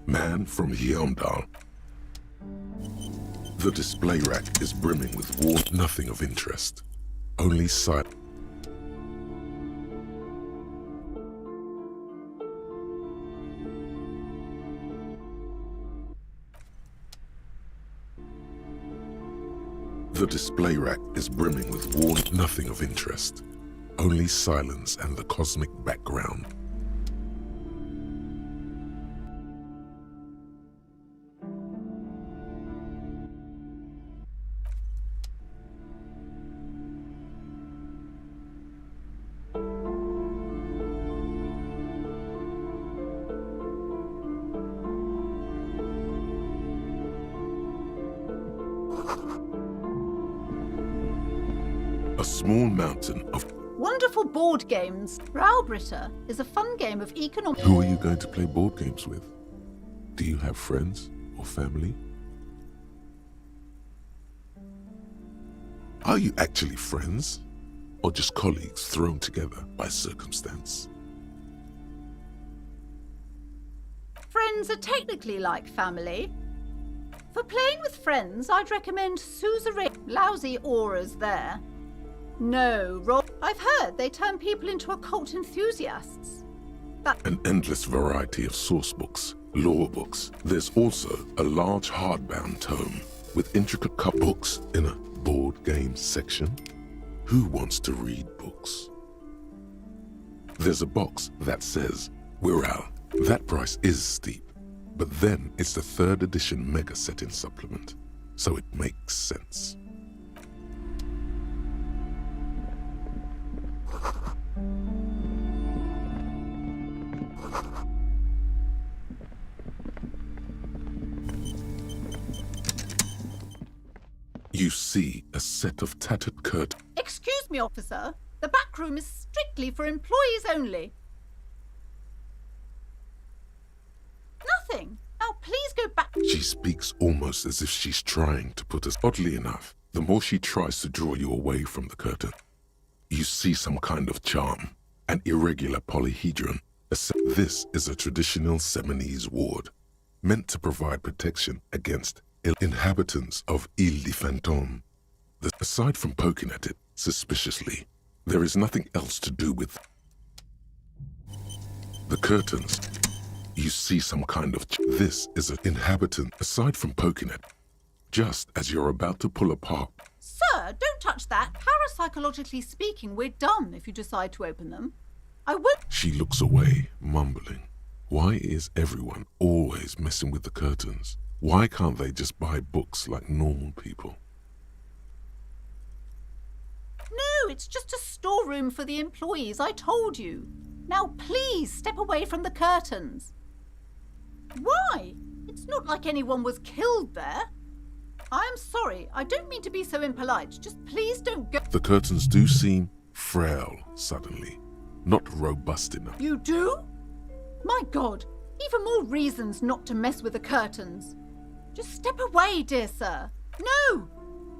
Man from Hjelmdal. The display rack is brimming with nothing of interest. Only sight. The display rack is brimming with nothing of interest. Only silence and the cosmic background. A small mountain of... Wonderful board games. Raubritter is a fun game of economic... Who are you going to play board games with? Do you have friends or family? Are you actually friends? Or just colleagues thrown together by circumstance? Friends are technically like family. For playing with friends, I'd recommend Suzerain. Lousy auras there. No, I've heard they turn people into occult enthusiasts. An endless variety of source books, lore books. There's also a large hardbound tome with intricate books in a board game section. Who wants to read books? There's a box that says, Wirral. That price is steep, but then it's the 3rd edition mega setting supplement, so it makes sense. You see a set of tattered curtains. Excuse me, officer. The back room is strictly for employees only. Nothing. Now please go back. She speaks almost as if she's trying to put us... Oddly enough, the more she tries to draw you away from the curtain, you see some kind of charm, an irregular polyhedron. This is a traditional Seminese ward, meant to provide protection against inhabitants of Ile de Fantôme. Aside from poking at it suspiciously, there is nothing else to do with the curtains. You see some kind of... This is an inhabitant. Aside from poking at, just as you're about to pull apart. Sir, don't touch that. Parapsychologically speaking, we're done if you decide to open them. I will... She looks away, mumbling. Why is everyone always messing with the curtains? Why can't they just buy books like normal people? No, it's just a storeroom for the employees, I told you. Now please step away from the curtains. Why? It's not like anyone was killed there. I am sorry, I don't mean to be so impolite. Just please don't go... The curtains do seem frail suddenly, not robust enough. You do? My God, even more reasons not to mess with the curtains. Just step away, dear sir. No!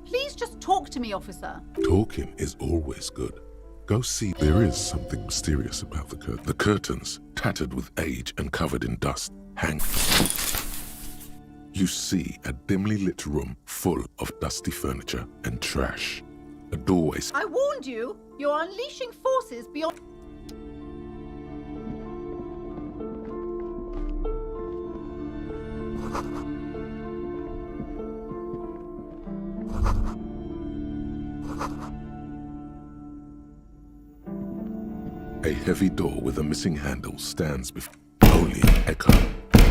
Please just talk to me, officer. Talking is always good. Go see. There is something mysterious about the curtain. The curtains, tattered with age and covered in dust, hang. You see a dimly lit room full of dusty furniture and trash. A doorway. I warned you. You're unleashing forces beyond... A heavy door with a missing handle stands before. Only an echo.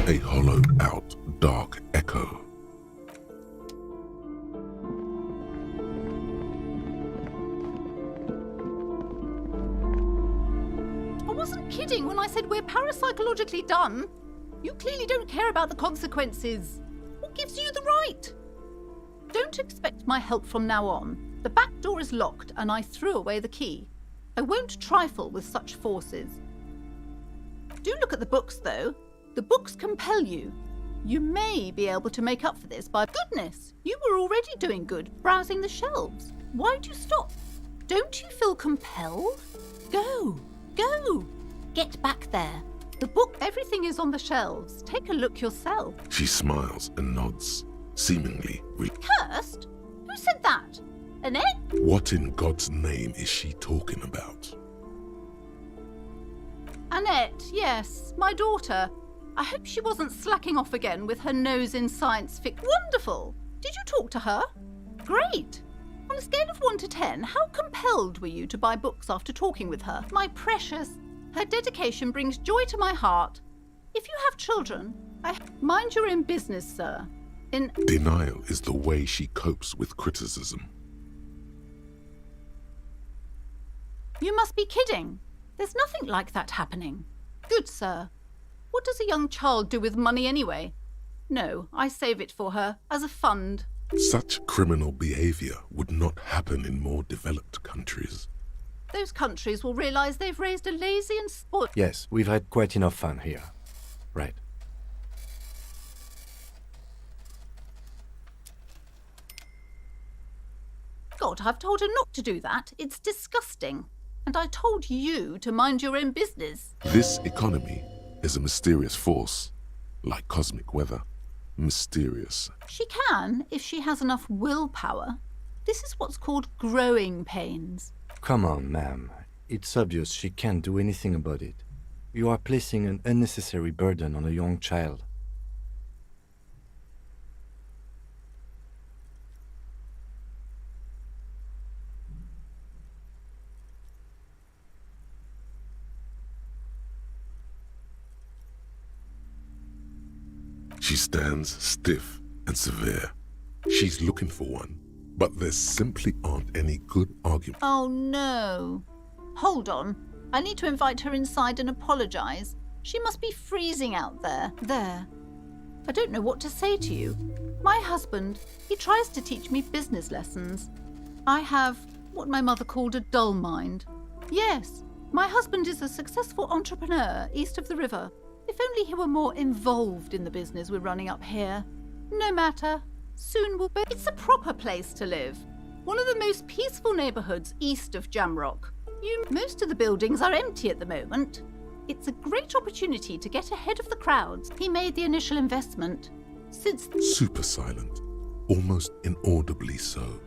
A hollowed out, dark echo. I wasn't kidding when I said we're parapsychologically done. You clearly don't care about the consequences. What gives you the right? Don't expect my help from now on. The back door is locked and I threw away the key. I won't trifle with such forces. Do look at the books, though. The books compel you. You may be able to make up for this by goodness. You were already doing good, browsing the shelves. Why'd you stop? Don't you feel compelled? Go, go. Get back there. The book, everything is on the shelves. Take a look yourself. She smiles and nods, seemingly Cursed? Who said that? Annette? What in God's name is she talking about? Annette, yes, my daughter. I hope she wasn't slacking off again with her nose in science fic. Wonderful! Did you talk to her? Great! On a scale of 1 to 10, how compelled were you to buy books after talking with her? My precious, her dedication brings joy to my heart. If you have children, mind your own business, sir. Denial is the way she copes with criticism. You must be kidding. There's nothing like that happening. Good, sir. What does a young child do with money anyway? No, I save it for her, as a fund. Such criminal behavior would not happen in more developed countries. Those countries will realize they've raised a lazy and spoiled... Yes, we've had quite enough fun here. Right. God, I've told her not to do that. It's disgusting. And I told you to mind your own business. This economy is a mysterious force, like cosmic weather. Mysterious. She can, if she has enough willpower. This is what's called growing pains. Come on, ma'am. It's obvious she can't do anything about it. You are placing an unnecessary burden on a young child. She stands stiff and severe. She's looking for one, but there simply aren't any good arguments. Oh no. Hold on. I need to invite her inside and apologize. She must be freezing out there. There. I don't know what to say to you. My husband, he tries to teach me business lessons. I have what my mother called a dull mind. Yes, my husband is a successful entrepreneur east of the river. If only he were more involved in the business we're running up here. No matter. Soon we'll be... It's a proper place to live. One of the most peaceful neighborhoods east of Jamrock. Most of the buildings are empty at the moment. It's a great opportunity to get ahead of the crowds. He made the initial investment. Since... Super silent. Almost inaudibly so.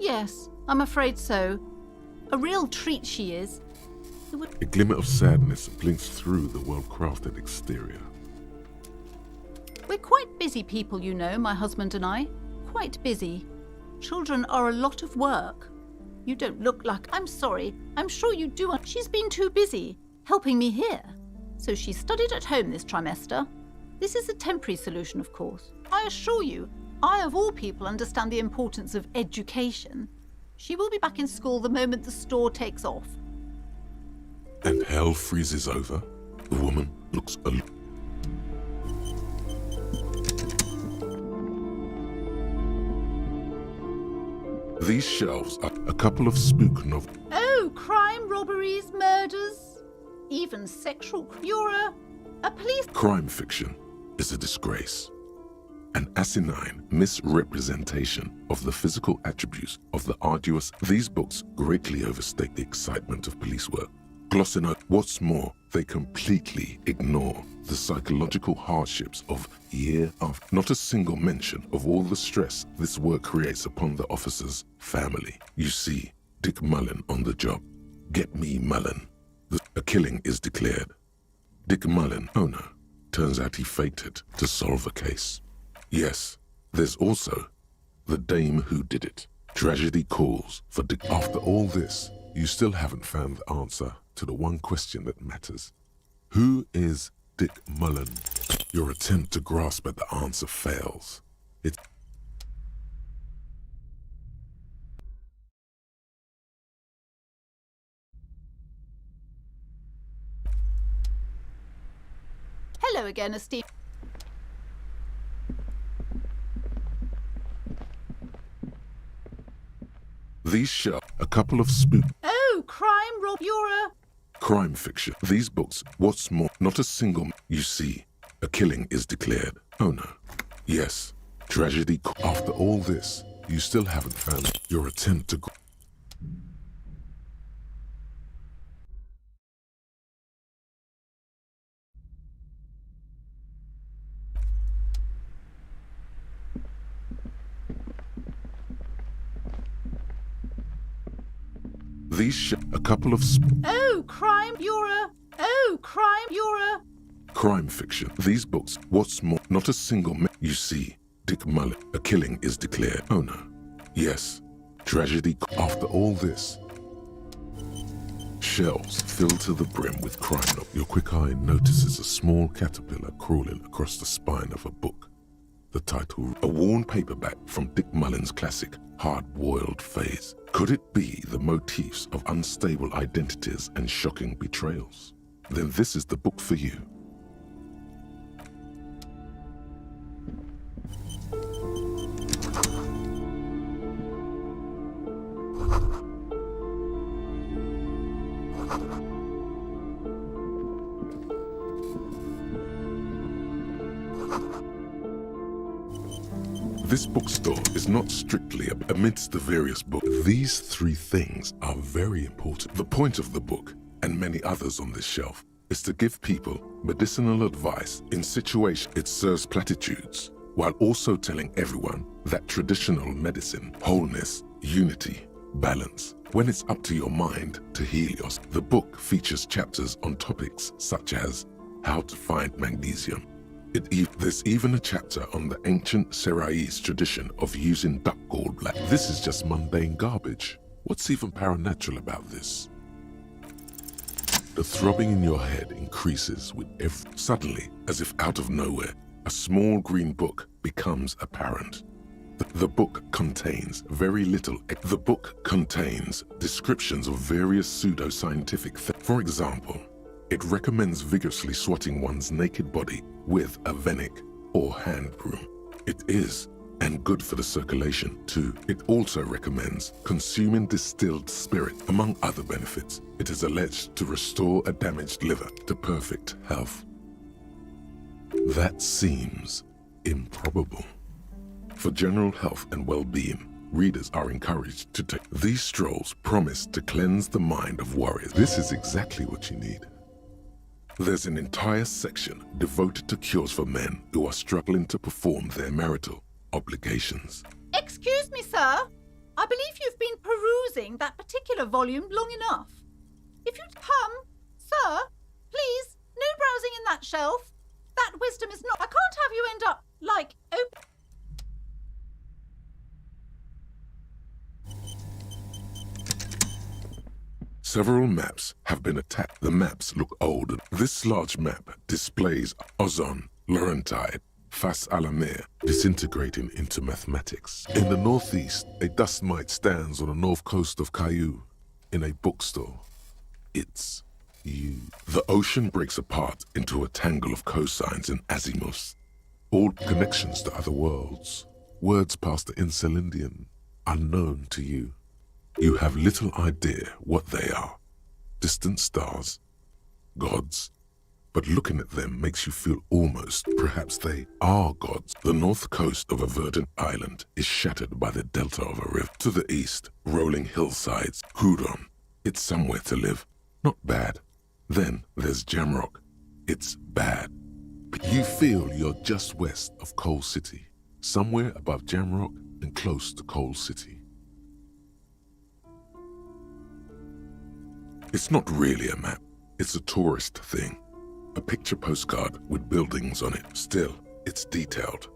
Yes, I'm afraid so. A real treat she is. A glimmer of sadness blinks through the well-crafted exterior. We're quite busy people, you know, my husband and I. Quite busy. Children are a lot of work. You don't look like... I'm sorry. I'm sure you do. She's been too busy helping me here. So she studied at home this trimester. This is a temporary solution, of course. I assure you, I, of all people, understand the importance of education. She will be back in school the moment the store takes off. And hell freezes over. The woman looks alone. These shelves are a couple of spook novels. Oh, crime, robberies, murders, even sexual... You're a police... Crime fiction is a disgrace. An asinine misrepresentation of the physical attributes of the arduous. These books greatly overstate the excitement of police work. Glossing over what's more, they completely ignore the psychological hardships of year after. Not a single mention of all the stress this work creates upon the officer's family. You see, Dick Mullen on the job. Get me Mullen. A killing is declared. Dick Mullen, oh no, turns out he faked it to solve a case. Yes, there's also the dame who did it. Tragedy calls for Dick. After all this, you still haven't found the answer to the one question that matters. Who is Dick Mullen? Your attempt to grasp at the answer fails. It Hello again, esteemed. These show a couple of spook Oh, crime, Rob, you're a... crime fiction. These books, what's more, not a single. You see, a killing is declared. Oh no. Yes, tragedy. After all this, you still haven't found your attempt to. These a couple of Oh, crime, you're a... Oh, crime, you're a... crime fiction. These books, what's more, not a single. You see, Dick Mullen, a killing is declared. Oh no. Yes, tragedy. After all this, shelves filled to the brim with crime. Your quick eye notices a small caterpillar crawling across the spine of a book. The title, a worn paperback from Dick Mullen's classic Hard-Boiled Phase. Could it be the motifs of unstable identities and shocking betrayals? Then this is the book for you. This bookstore is not strictly amidst the various books. These three things are very important. The point of the book, and many others on this shelf, is to give people medicinal advice in situations. It serves platitudes, while also telling everyone that traditional medicine, wholeness, unity, balance, when it's up to your mind to heal yourself. The book features chapters on topics such as how to find magnesium. There's even a chapter on the ancient Seraïs tradition of using duck gallbladder. This is just mundane garbage. What's even paranatural about this? The throbbing in your head increases with every... Suddenly, as if out of nowhere, a small green book becomes apparent. The book contains very little. The book contains descriptions of various pseudoscientific things. For example, it recommends vigorously swatting one's naked body with a venic or hand broom. It is, and good for the circulation too. It also recommends consuming distilled spirit. Among other benefits, it is alleged to restore a damaged liver to perfect health. That seems improbable. For general health and well-being, readers are encouraged to take these strolls. Promise to cleanse the mind of worries. This is exactly what you need. There's an entire section devoted to cures for men who are struggling to perform their marital obligations. Excuse me, sir. I believe you've been perusing that particular volume long enough. If you'd come, sir, please, no browsing in that shelf. That wisdom is not... I can't have you end up, like, Several maps have been attacked. The maps look old. This large map displays Ozon, Laurentide, Fas Alamir disintegrating into mathematics. In the northeast, a dust mite stands on the north coast of Caillou in a bookstore. It's you. The ocean breaks apart into a tangle of cosines and azimuths. All connections to other worlds. Words past the Insulindian, unknown to you. You have little idea what they are. Distant stars, gods, but looking at them makes you feel almost, perhaps they are gods. The north coast of a verdant island is shattered by the delta of a river. To the east, rolling hillsides, Hudon. It's somewhere to live. Not bad. Then there's Jamrock. It's bad. But you feel you're just west of Coal City, somewhere above Jamrock and close to Coal City. It's not really a map. It's a tourist thing. A picture postcard with buildings on it. Still, it's detailed.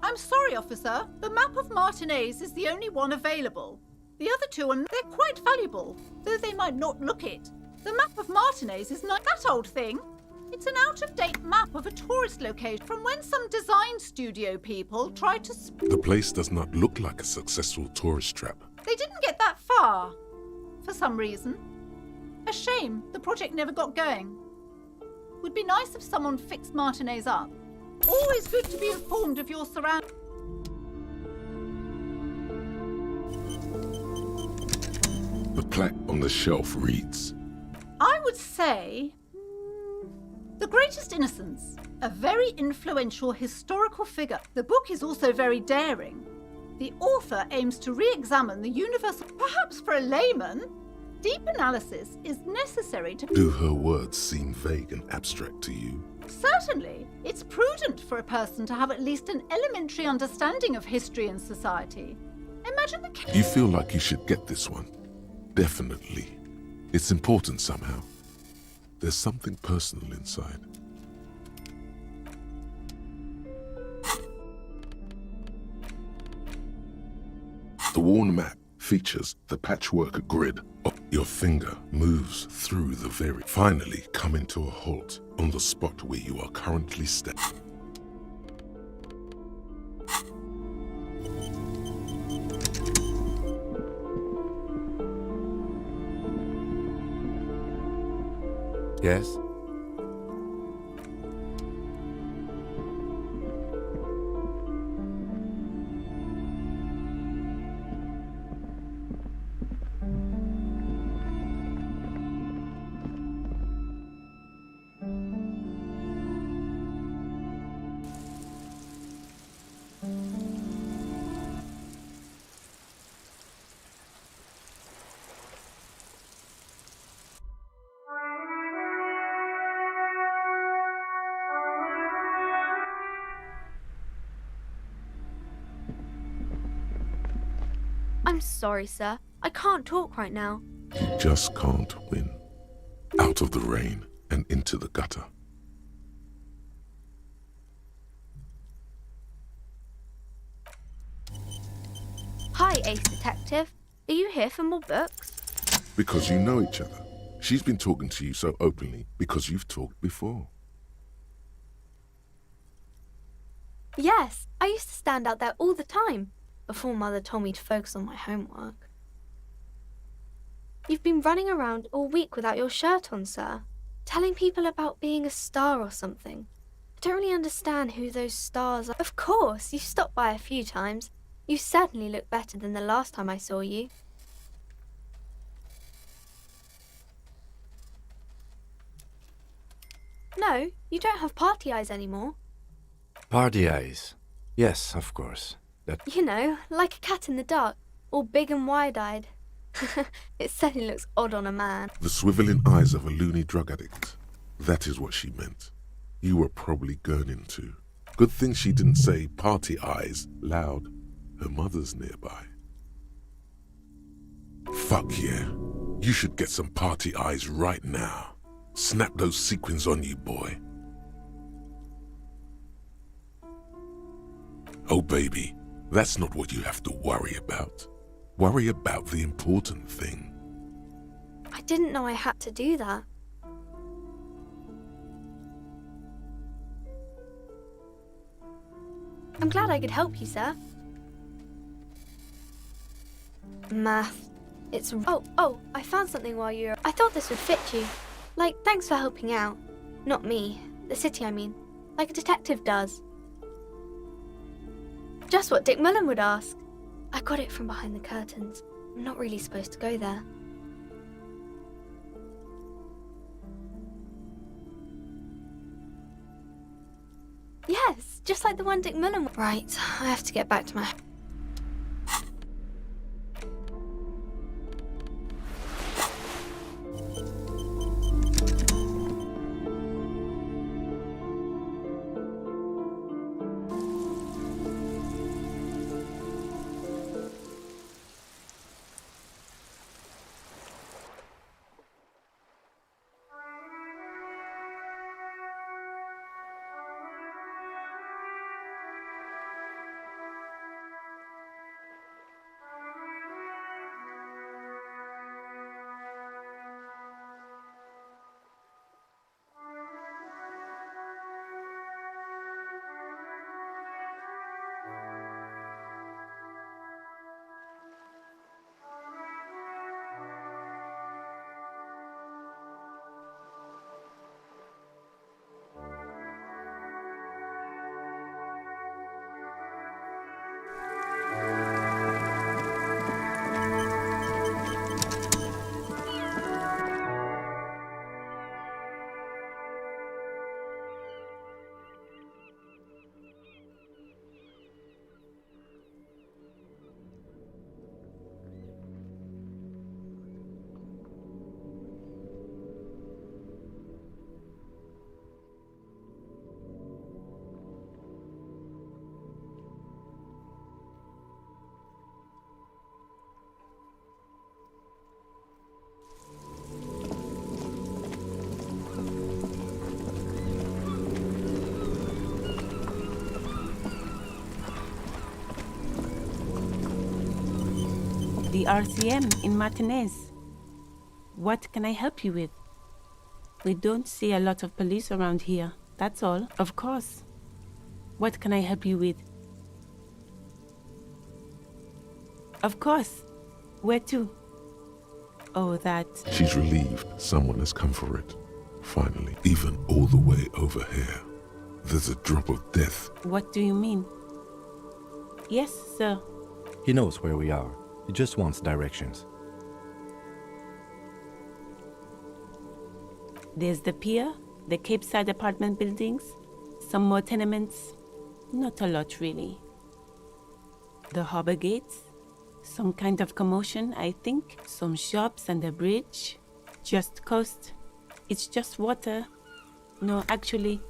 I'm sorry, officer. The map of Martinez is the only one available. The other two they're quite valuable, though they might not look it. The map of Martinez is not that old thing. It's an out-of-date map of a tourist location from when some design studio people tried to... The place does not look like a successful tourist trap. They didn't get that far, for some reason. A shame the project never got going. Would be nice if someone fixed Martinez up. Always good to be informed of your surroundings. The plaque on the shelf reads, I would say... The Greatest Innocence, a very influential historical figure. The book is also very daring. The author aims to re-examine the universal... Perhaps for a layman, deep analysis is necessary to... Do her words seem vague and abstract to you? Certainly, it's prudent for a person to have at least an elementary understanding of history and society. Imagine the... You feel like you should get this one. Definitely. It's important somehow. There's something personal inside. The worn map features the patchwork grid. Your finger moves through the very... Finally coming to a halt on the spot where you are currently standing. Yes? I'm sorry, sir. I can't talk right now. You just can't win. Out of the rain and into the gutter. Hi, Ace Detective. Are you here for more books? Because you know each other. She's been talking to you so openly because you've talked before. Yes, I used to stand out there all the time, before Mother told me to focus on my homework. You've been running around all week without your shirt on, sir, telling people about being a star or something. I don't really understand who those stars are. Of course, you stopped by a few times. You certainly look better than the last time I saw you. No, you don't have party eyes anymore. Party eyes. Yes, of course. You know, like a cat in the dark, all big and wide-eyed. It certainly looks odd on a man. The swiveling eyes of a loony drug addict. That is what she meant. You were probably gurning too. Good thing she didn't say party eyes loud. Her mother's nearby. Fuck yeah. You should get some party eyes right now. Snap those sequins on you, boy. Oh, baby. That's not what you have to worry about. Worry about the important thing. I didn't know I had to do that. I'm glad I could help you, sir. Math. It's... Oh, I found something while you were... I thought this would fit you. Like, thanks for helping out. Not me. The city, I mean. Like a detective does. Just what Dick Mullen would ask. I got it from behind the curtains. I'm not really supposed to go there. Yes, just like the one Dick Mullen... Right, I have to get back to my... the RCM in Martinez. What can I help you with? We don't see a lot of police around here, that's all. Of course. What can I help you with? Of course. Where to? Oh, that. She's relieved someone has come for it. Finally, even all the way over here. There's a drop of death. What do you mean? Yes, sir. He knows where we are. He just wants directions. There's the pier, the Cape Side apartment buildings, some more tenements. Not a lot, really. The harbor gates, some kind of commotion, I think. Some shops and a bridge. Just coast. It's just water. No, actually,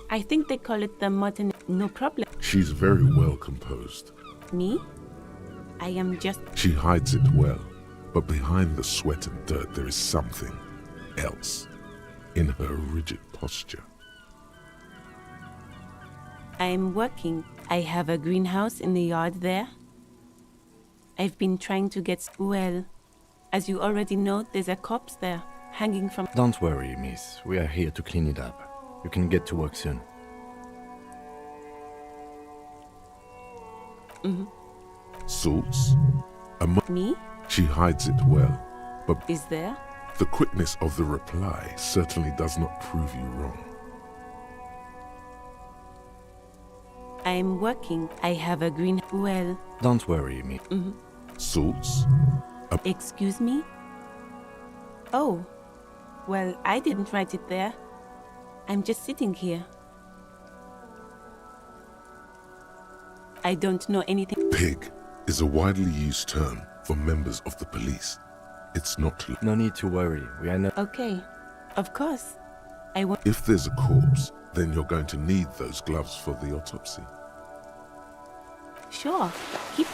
I think they call it the Martin. No problem. She's very well composed. Me? I am just... She hides it well, but behind the sweat and dirt there is something else in her rigid posture. I'm working. I have a greenhouse in the yard there. I've been trying to get... Well, as you already know, there's a corpse there, hanging from... Don't worry, miss. We are here to clean it up. You can get to work soon. Mm-hmm. Salts? Me? She hides it well, but... Is there? The quickness of the reply certainly does not prove you wrong. I'm working. I have a green... Well... Don't worry, me. Mm-hmm. Salts? Excuse me? Oh. Well, I didn't write it there. I'm just sitting here. I don't know anything... Pig is a widely used term for members of the police. It's not... No need to worry. We are not... Okay. Of course. I won't... If there's a corpse, then you're going to need those gloves for the autopsy. Sure. Keep...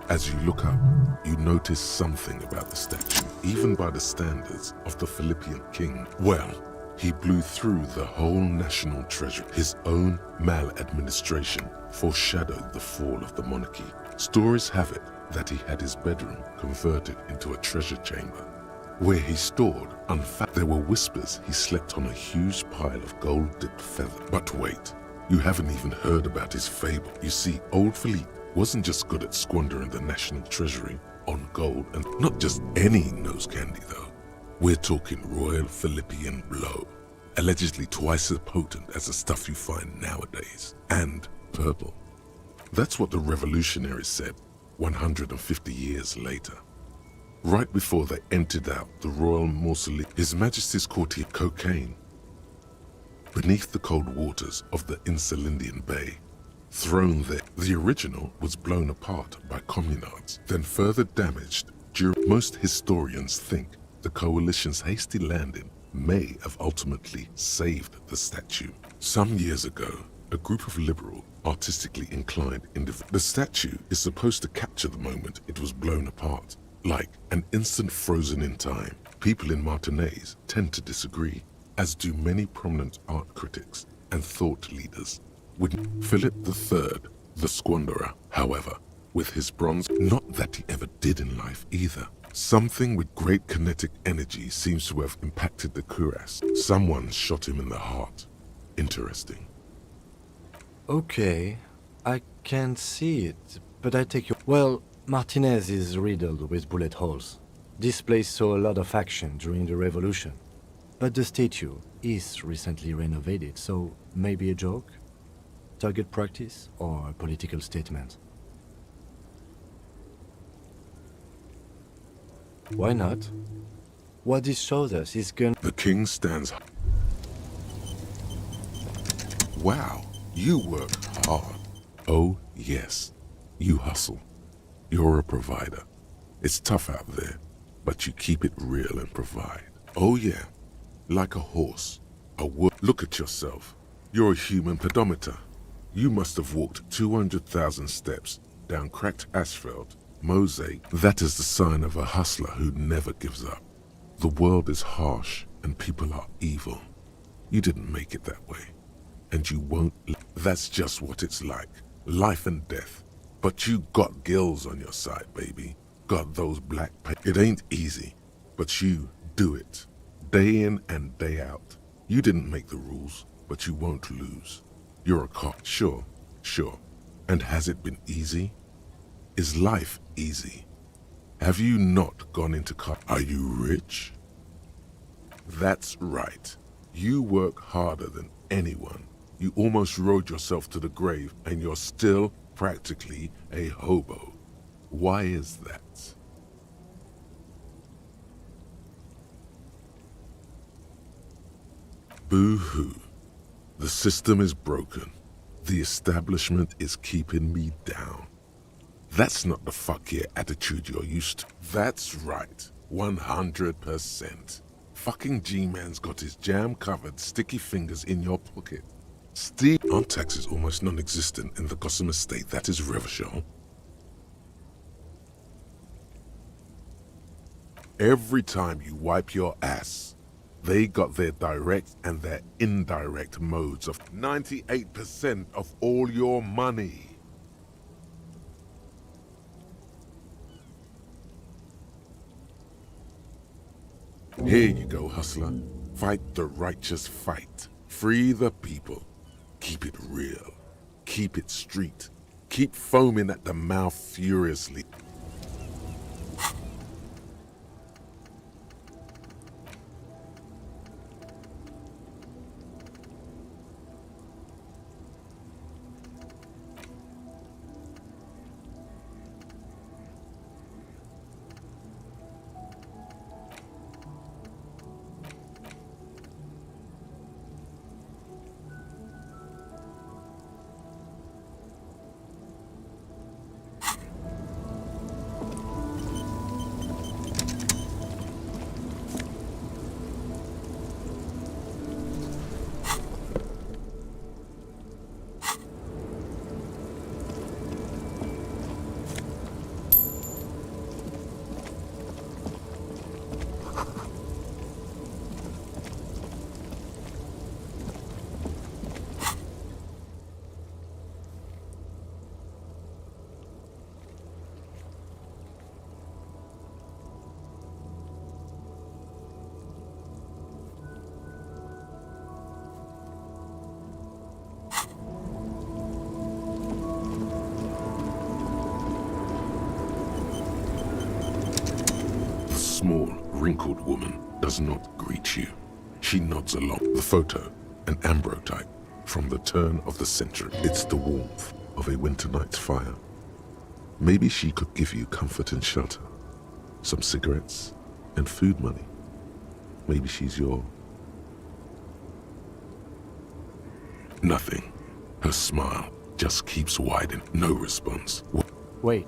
As you look up, you notice something about the statue, even by the standards of the Philippian king. Well, he blew through the whole national treasure. His own maladministration foreshadowed the fall of the monarchy. Stories have it that he had his bedroom converted into a treasure chamber, where he stored there were whispers he slept on a huge pile of gold-dipped feathers. But wait, you haven't even heard about his fable. You see, old Philippe wasn't just good at squandering the national treasury on gold, and not just any nose candy though. We're talking Royal Philippian blow, allegedly twice as potent as the stuff you find nowadays, and purple. That's what the revolutionaries said 150 years later. Right before they emptied out the royal mausoleum, His Majesty's courtier cocaine beneath the cold waters of the Insulindian Bay. Thrown there, the original was blown apart by communards, then further damaged. Most historians think the coalition's hasty landing may have ultimately saved the statue. Some years ago, a group of liberal, artistically inclined individuals. The statue is supposed to capture the moment it was blown apart, like an instant frozen in time. People in Martinez tend to disagree, as do many prominent art critics and thought leaders. With Philip III, the squanderer, however, with his bronze, not that he ever did in life either. Something with great kinetic energy seems to have impacted the cuirass. Someone shot him in the heart. Interesting. Okay, I can see it, but I take your... Well, Martinez is riddled with bullet holes. This place saw a lot of action during the revolution. But the statue is recently renovated, so maybe a joke? Target practice or a political statement? Why not? What this shows us is gun... The king stands... Wow, you work hard. Oh, yes, you hustle. You're a provider. It's tough out there, but you keep it real and provide. Oh yeah, like a horse. Look at yourself. You're a human pedometer. You must have walked 200,000 steps down cracked asphalt, mosaic. That is the sign of a hustler who never gives up. The world is harsh and people are evil. You didn't make it that way. And you won't. That's just what it's like. Life and death. But you got gills on your side, baby. Got those black It ain't easy, but you do it. Day in and day out. You didn't make the rules, but you won't lose. You're a cop. Sure. And has it been easy? Is life easy? Have you not gone into cop? Are you rich? That's right. You work harder than anyone. You almost rode yourself to the grave, and you're still practically a hobo. Why is that? Boo-hoo. The system is broken. The establishment is keeping me down. That's not the fuck yeah attitude you're used to. That's right. 100%. Fucking G-Man's got his jam-covered sticky fingers in your pocket. Steve, our tax is almost non-existent in the Gotham estate. That is Revachol. Every time you wipe your ass, they got their direct and their indirect modes of 98% of all your money. Here you go, hustler. Fight the righteous fight. Free the people. Keep it real. Keep it street. Keep foaming at the mouth furiously. Small, wrinkled woman does not greet you. She nods along. The photo, an ambrotype from the turn of the century. It's the warmth of a winter night's fire. Maybe she could give you comfort and shelter, some cigarettes and food money. Maybe she's your... Nothing. Her smile just keeps widening. No response. Wait.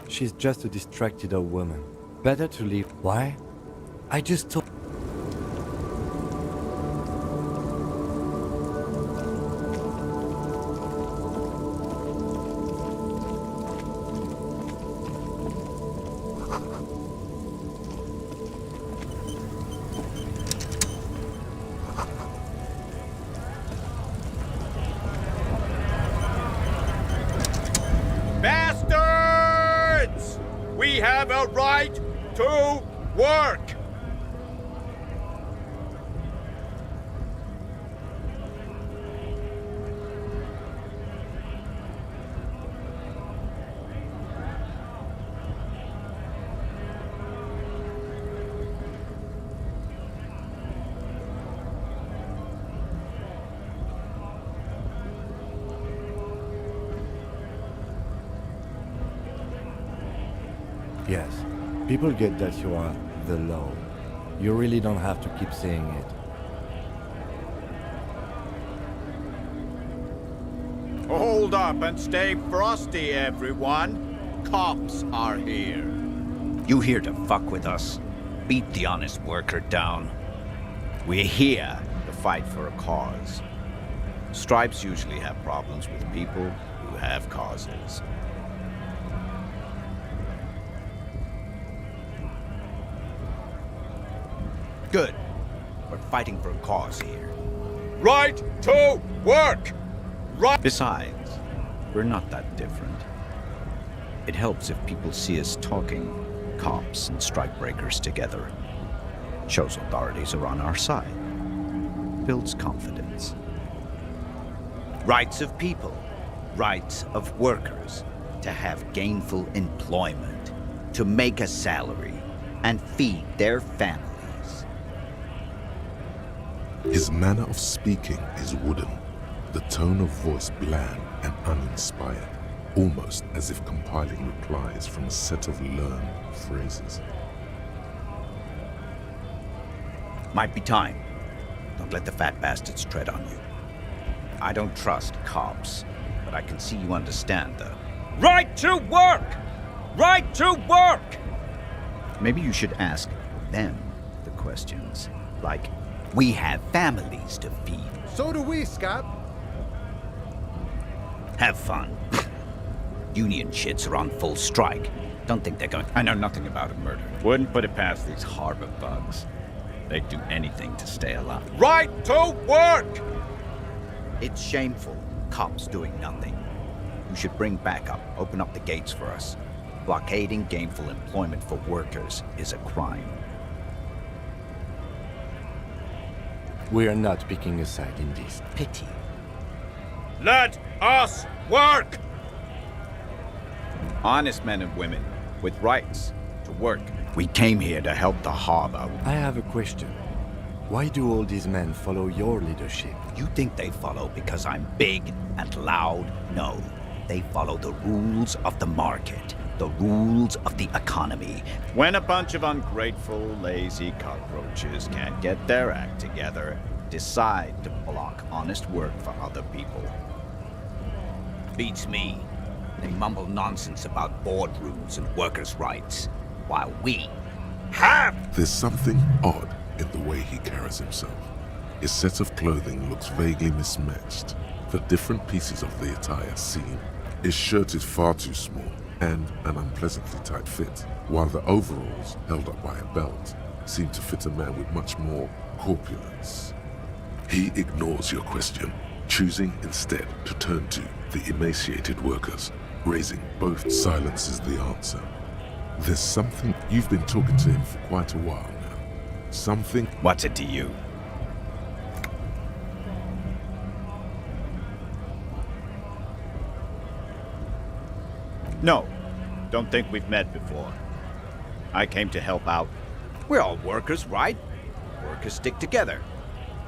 She's just a distracted old woman. Better to leave. Why? I just told... Bastards! We have a right to work! Yes, people get that you are the law. You really don't have to keep saying it. Hold up and stay frosty, everyone. cops are here. You here to fuck with us? Beat the honest worker down? We're here to fight for a cause. Stripes usually have problems with people who have causes. Good. We're fighting for a cause here. Right to work! Right. Besides, we're not that different. It helps if people see us talking, cops and strikebreakers together. Shows authorities are on our side. Builds confidence. Rights of people, rights of workers, to have gainful employment, to make a salary, and feed their families. His manner of speaking is wooden, the tone of voice bland and uninspired, almost as if compiling replies from a set of learned phrases. Might be time. Don't let the fat bastards tread on you. I don't trust cops, but I can see you understand the right to work! Right to work! Maybe you should ask them the questions, like, we have families to feed. So do we, Scott. Have fun. Union shits are on full strike. Don't think they're going... I know nothing about a murder. Wouldn't put it past these harbor bugs. They'd do anything to stay alive. Right to work! It's shameful. Cops doing nothing. You should bring backup. Open up the gates for us. Blockading gainful employment for workers is a crime. We are not picking a side in this. Pity. Let us work! Honest men and women with rights to work. We came here to help the harbor. I have a question. Why do all these men follow your leadership? You think they follow because I'm big and loud? No. They follow the rules of the market, the rules of the economy. When a bunch of ungrateful, lazy cockroaches can't get their act together, decide to block honest work for other people. Beats me. They mumble nonsense about boardrooms and workers' rights, while we have... There's something odd in the way he carries himself. His set of clothing looks vaguely mismatched. The different pieces of the attire seem. His shirt is far too small and an unpleasantly tight fit, while the overalls, held up by a belt, seem to fit a man with much more corpulence. He ignores your question, choosing instead to turn to the emaciated workers. Raising both silences the answer. There's something... You've been talking to him for quite a while now. Something... What's it to you? No. Don't think we've met before. I came to help out. We're all workers, right? Workers stick together.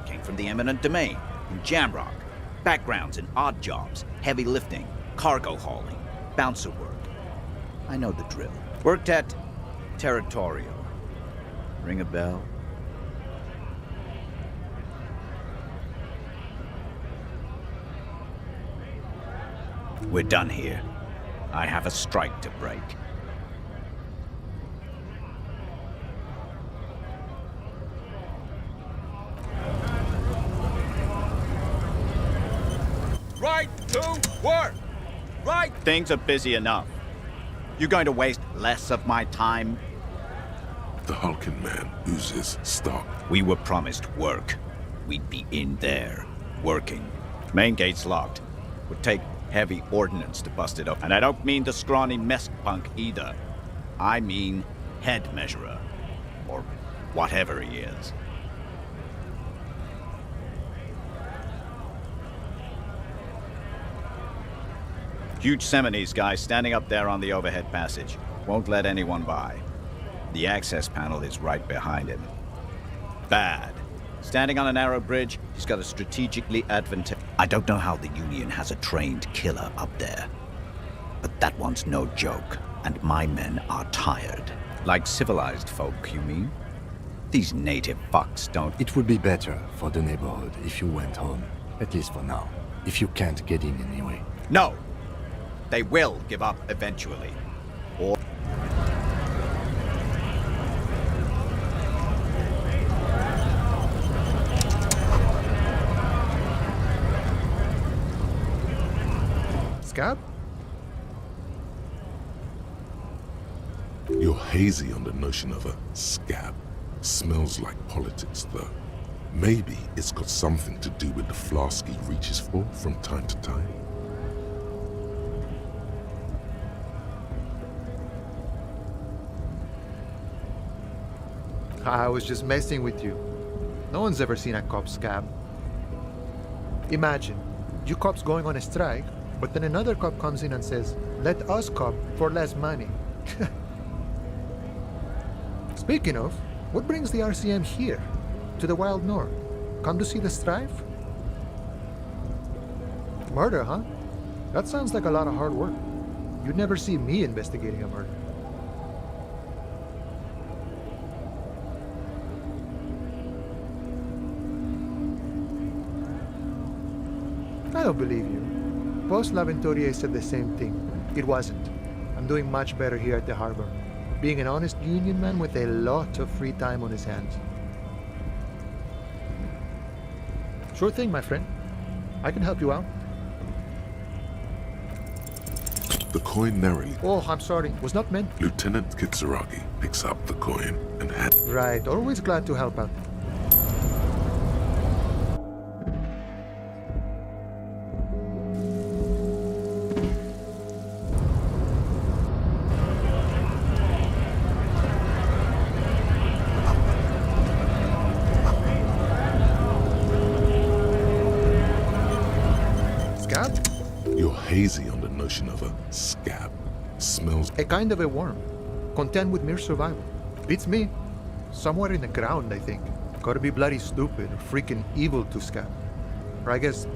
Came from the eminent domain, in Jamrock. Backgrounds in odd jobs, heavy lifting, cargo hauling, bouncer work. I know the drill. Worked at Territorial. Ring a bell? We're done here. I have a strike to break. Right to work! Right! Things are busy enough. You going to waste less of my time? The hulking man oozes stock. We were promised work. We'd be in there, working. Main gate's locked. Would take heavy ordnance to bust it up. And I don't mean the scrawny mess punk either. I mean head measurer. Or whatever he is. Huge Seminese guy standing up there on the overhead passage. Won't let anyone by. The access panel is right behind him. Bad. Standing on a narrow bridge, he's got a strategically advantageous... I don't know how the Union has a trained killer up there. But that one's no joke, and my men are tired. Like civilized folk, you mean? These native fucks don't... It would be better for the neighborhood if you went home. At least for now. If you can't get in anyway. No! They will give up eventually. Scab? You're hazy on the notion of a scab. Smells like politics, though. Maybe it's got something to do with the flask he reaches for from time to time. I was just messing with you. No one's ever seen a cop scab. Imagine, you cops going on a strike, but then another cop comes in and says, let us cop for less money. Speaking of, what brings the RCM here, to the Wild North? Come to see the strife? Murder, huh? That sounds like a lot of hard work. You'd never see me investigating a murder. I don't believe you. Post Laventorier said the same thing. It wasn't. I'm doing much better here at the harbor. Being an honest union man with a lot of free time on his hands. Sure thing, my friend. I can help you out. The coin narrowly. Oh, I'm sorry. Was not meant. Lieutenant Kitsuragi picks up the coin and Right. Always glad to help out. Hazy on the notion of a scab. Smells a kind of a worm, content with mere survival. Beats me. Somewhere in the ground, I think. Gotta be bloody stupid or freaking evil to scab. Or I guess,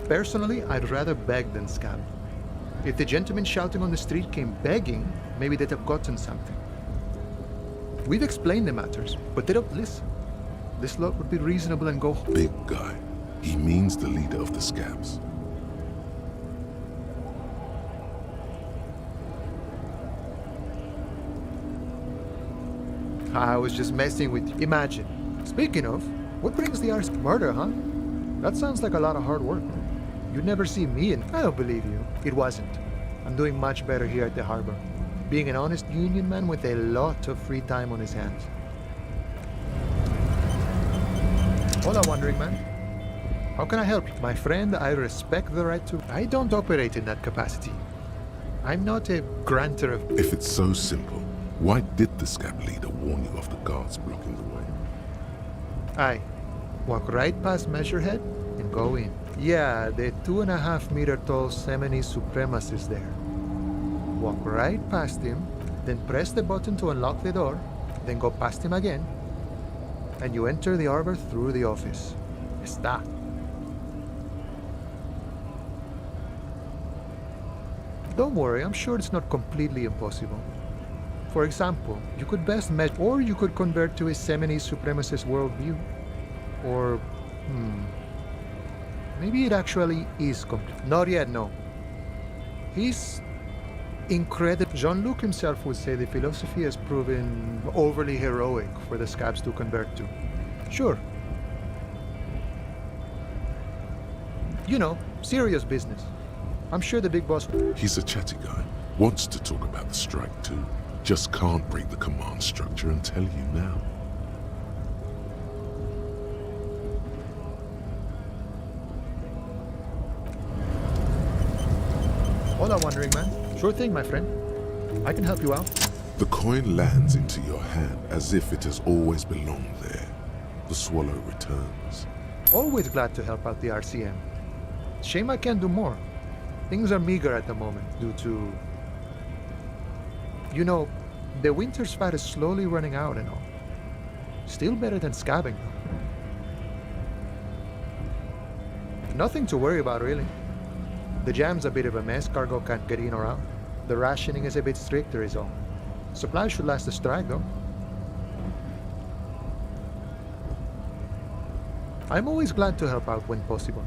personally, I'd rather beg than scab. If the gentleman shouting on the street came begging, maybe they'd have gotten something. We've explained the matters, but they don't listen. This lot would be reasonable and go home. Big guy. He means the leader of the scabs. I was just messing with you. Imagine. Speaking of, what brings the RC murder, huh? That sounds like a lot of hard work. You'd never see me in. I don't believe you. It wasn't. I'm doing much better here at the harbor. Being an honest union man with a lot of free time on his hands. Hola, wandering man. How can I help you? My friend, I respect the right to... I don't operate in that capacity. I'm not a grantor of... If it's so simple, why did the scab leader warn you of the guards blocking the way? Aye. Walk right past Measurehead and go in. Yeah, the 2.5-meter tall Semini supremacist there. Walk right past him, then press the button to unlock the door, then go past him again, and you enter the arbor through the office. Está. Don't worry, I'm sure it's not completely impossible. For example, you could best measure, or you could convert to a Semini supremacist worldview. Or, maybe it actually is complete. Not yet, no. He's incredible. Jean-Luc himself would say the philosophy has proven overly heroic for the scabs to convert to. Sure. You know, serious business. I'm sure the big boss... He's a chatty guy. Wants to talk about the strike too. Just can't break the command structure and tell you now. Hola, wandering man. Sure thing, my friend. I can help you out. The coin lands into your hand as if it has always belonged there. The swallow returns. Always glad to help out the RCM. Shame I can't do more. Things are meager at the moment due to... You know, the winter's fat is slowly running out and all. Still better than scabbing, though. Nothing to worry about, really. The jam's a bit of a mess, cargo can't get in or out. The rationing is a bit stricter is all. Supplies should last the strike, though. I'm always glad to help out when possible.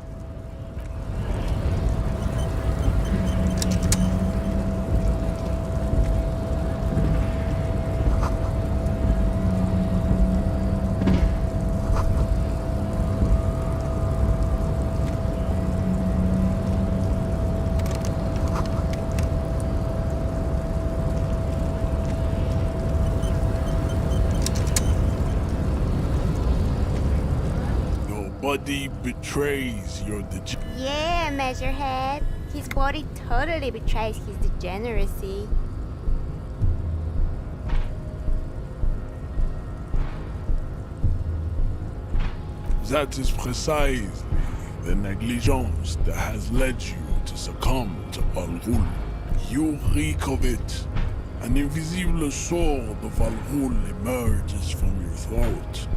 body betrays your Yeah, Measurehead. His body totally betrays his degeneracy. That is precisely the negligence that has led you to succumb to Al Ghul. You reek of it. An invisible sword of Al Ghul emerges from your throat.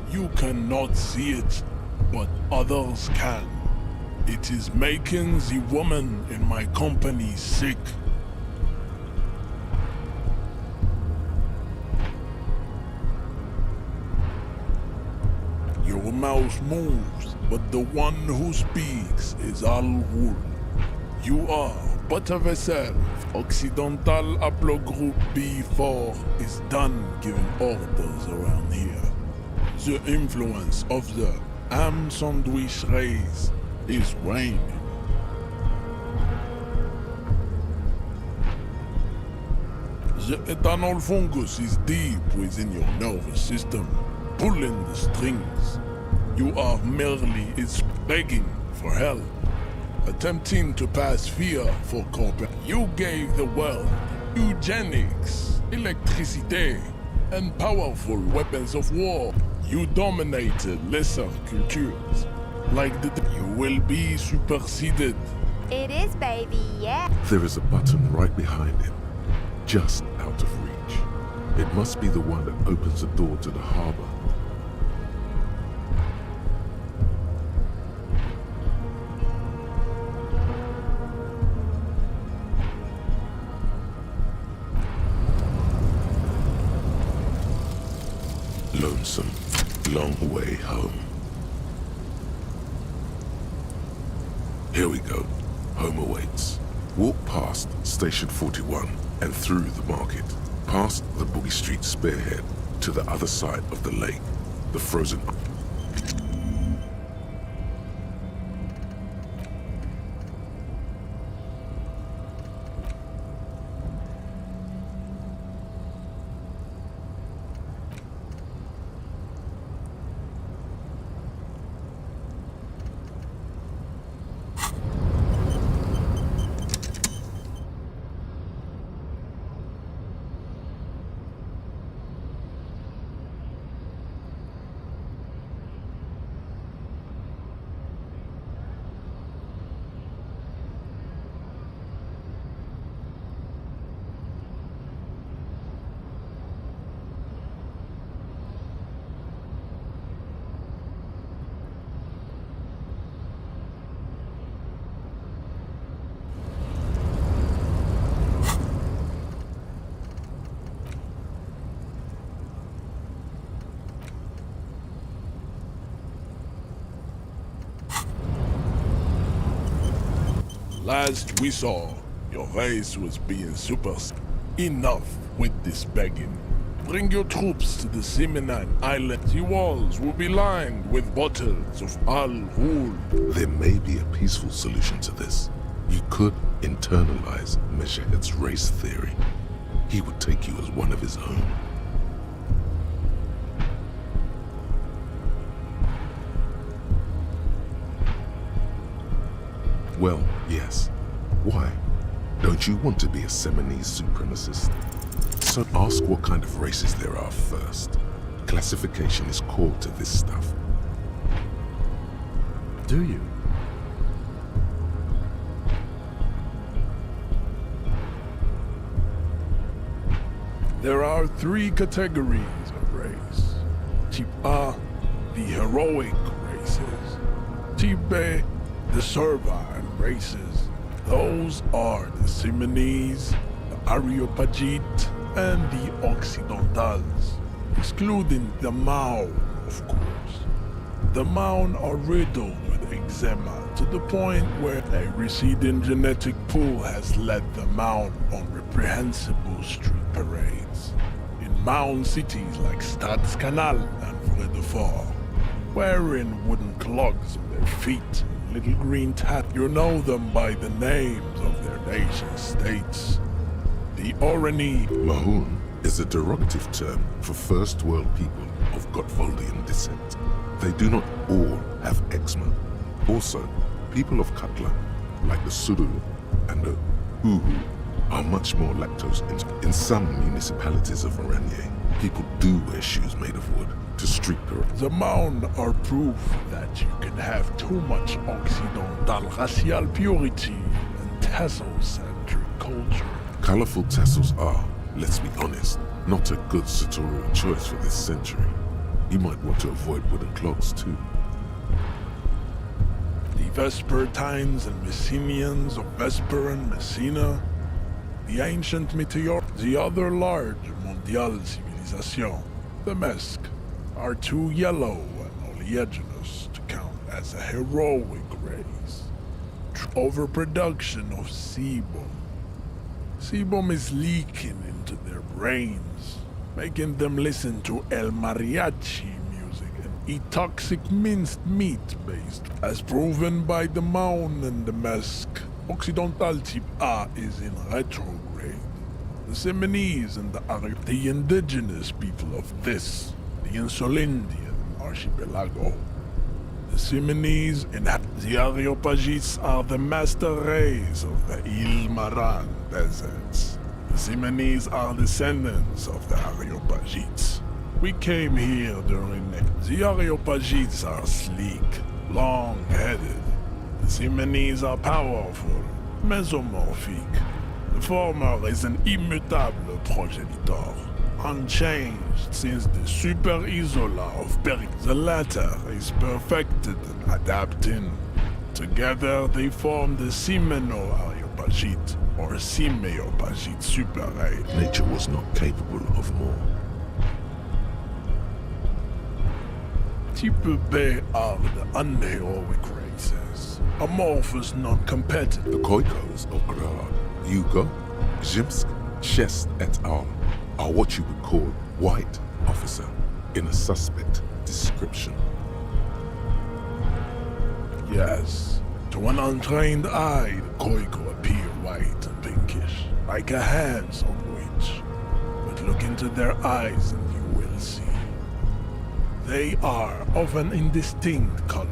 You cannot see it, but others can. It is making the woman in my company sick. Your mouth moves, but the one who speaks is Al Ghul. You are but a vessel. Occidental Haplogroup B4 is done giving orders around here. The influence of the ham sandwich race is waning. The ethanol fungus is deep within your nervous system, pulling the strings. You are merely begging for help, attempting to pass fear for corporate. You gave the world eugenics, electricity, and powerful weapons of war. You dominated lesser cultures. Like you will be superseded. It is, baby, yeah. There is a button right behind him, just out of reach. It must be the one that opens the door to the harbor. Lonesome, long way home. Here we go. Home awaits. Walk past Station 41 and through the market, past the Boogie Street spearhead to the other side of the lake, the frozen... Last we saw, your race was being super... Enough with this begging. Bring your troops to the Simenon Island. The walls will be lined with bottles of Al Ghul. There may be a peaceful solution to this. You could internalize Measurehead's race theory. He would take you as one of his own. Well, yes. Why? Don't you want to be a Seminese supremacist? So ask what kind of races there are first. Classification is core to this stuff. Do you? There are 3 categories of race. Type A, the heroic races. Type B, the servile races. Those are the Simonese, the Areopagite, and the Occidentals, excluding the Mao, of course. The Maun are riddled with eczema to the point where a receding genetic pool has led the Maun on reprehensible street parades. In Maun cities like Stadskanaal and Vredefort, wearing wooden clogs on their feet, little green tat. You know them by the names of their nation states. The Orani. Mahoon is a derogative term for first world people of Gotvoldian descent. They do not all have eczema. Also, people of Katla, like the Suru and the Uhu, are much more lactose intolerant. In some municipalities of Oranje, people do wear shoes made of wood to streak The Maun are proof that you can have too much Occidental racial purity and tassel-centric culture. Colorful tassels are, let's be honest, not a good sartorial choice for this century. You might want to avoid wooden clogs too. The Vespertines and Messenians of Vesper and Messina, the ancient meteor, the other large mondial civilization, the Mesk, are too yellow and oleaginous to count as a heroic race. Overproduction of sebum. Sebum is leaking into their brains, making them listen to El Mariachi music and eat toxic minced meat based, as proven by the Maun and the Mesk. Occidental type A is in retrograde. The Seminese and the indigenous people of this, the Insulindian archipelago. The Seminese and the Areopagites are the master race of the Ilmaran deserts. The Seminese are descendants of the Areopagites. We came here during the Areopagites are sleek, long-headed. The Seminese are powerful, mesomorphic. The former is an immutable progenitor, unchanged since the Super Isola of Peric. The latter is perfected and adapting. Together they form the Simeno-Areopagite or Simeopagite super-race. Nature was not capable of more. Type B are the unheroic races, amorphous, non-competitive. The Khoikos of Grad, Yugo, Zhimsk, Shest et al. Are what you would call white officer in a suspect description. Yes, to an untrained eye, the Khoiko appear white and pinkish, like a handsome witch. But look into their eyes and you will see. They are of an indistinct color,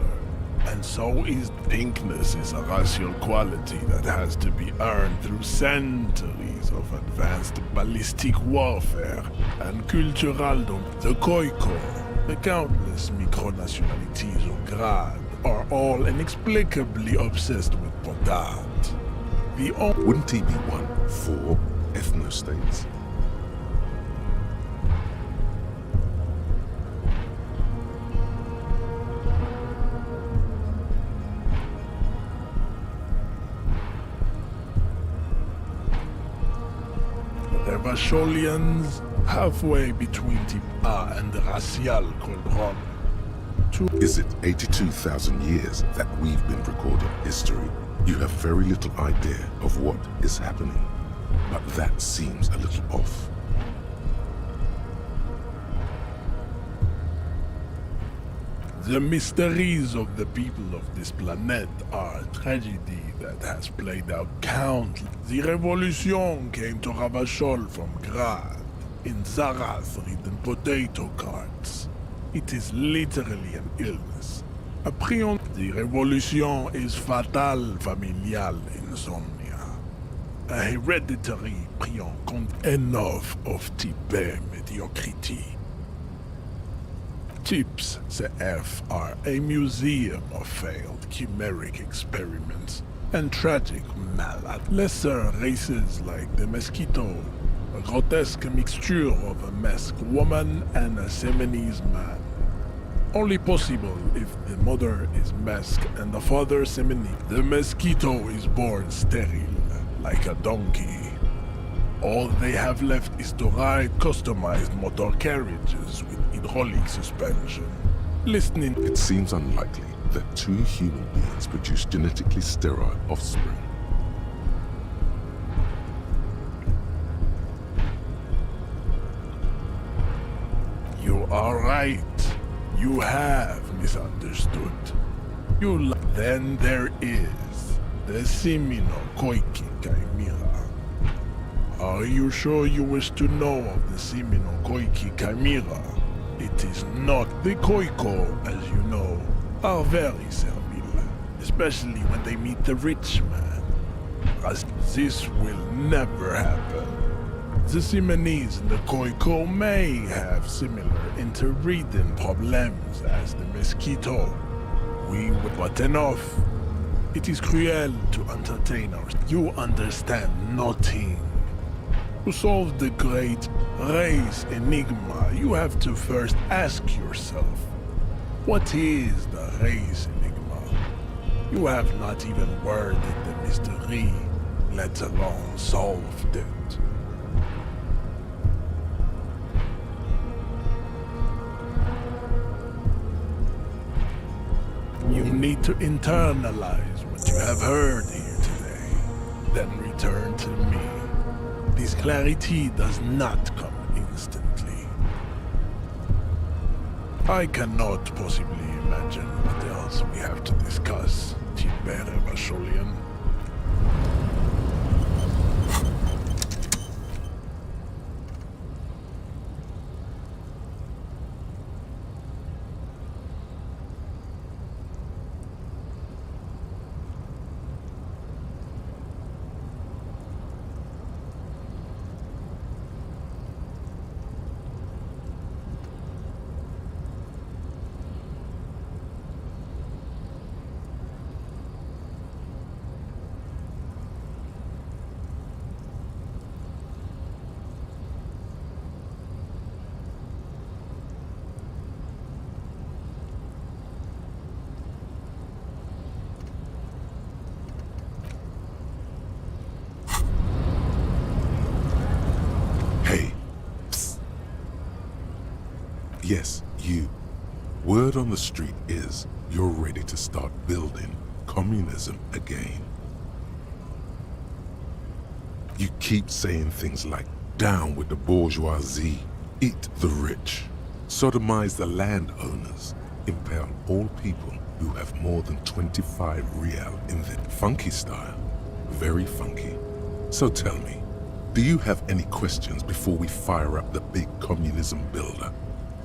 and so is pinkness is a racial quality that has to be earned through centuries of advanced ballistic warfare and cultural The Khoiko, the countless micronationalities of Grad, are all inexplicably obsessed with Pontat. Wouldn't he be one for ethnostates? The Vasholians, halfway between Type A and the Racial Coldron. Is it 82,000 years that we've been recording history? You have very little idea of what is happening, but that seems a little off. The mysteries of the people of this planet are a tragedy that has played out countless. The revolution came to Ravachol from Grad in Zarath-ridden potato carts. It is literally an illness. A prion. The revolution is fatal familial insomnia. A hereditary prion con enough of type mediocrity. Types CF are a museum of failed chimeric experiments and tragic malad. Lesser races like the Mosquito, a grotesque mixture of a Mesk woman and a Seminese man. Only possible if the mother is Mesk and the father Seminese. The Mosquito is born sterile, like a donkey. All they have left is to ride customized motor carriages with hydraulic suspension. Listening. It seems unlikely that two human beings produce genetically sterile offspring. You are right. You have misunderstood. Then there is the Simino Koiki Chimera. Are you sure you wish to know of the Simino Koiki Chimera? It is not. The Koiko, as you know, are very servile, especially when they meet the rich man. As this will never happen. The Simonese and the Koiko may have similar interbreeding problems as the mosquito. We would but enough. It is cruel to entertain us. You understand nothing. To solve the great race enigma, you have to first ask yourself, what is the race enigma? You have not even worded the mystery, let alone solved it. You need to internalize what you have heard here today, then return to me. This clarity does not come instantly. I cannot possibly imagine what else we have to discuss, Tibere Basholian. Yes, you. Word on the street is you're ready to start building communism again. You keep saying things like, down with the bourgeoisie, eat the rich, sodomize the landowners, impale all people who have more than 25 real in their funky style. Very funky. So tell me, do you have any questions before we fire up the big communism builder?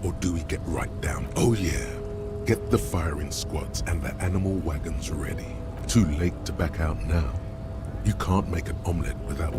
Or do we get right down? Oh yeah, get the firing squads and the animal wagons ready. Too late to back out now. You can't make an omelette without...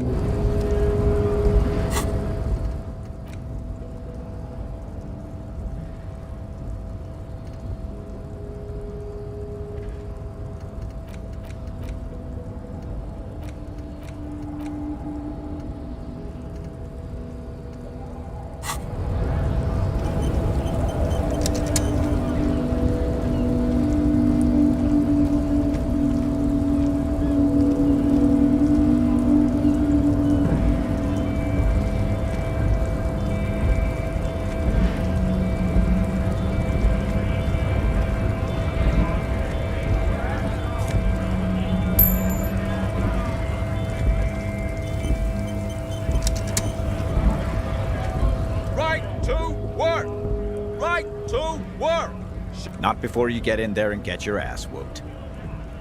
Not before you get in there and get your ass whooped.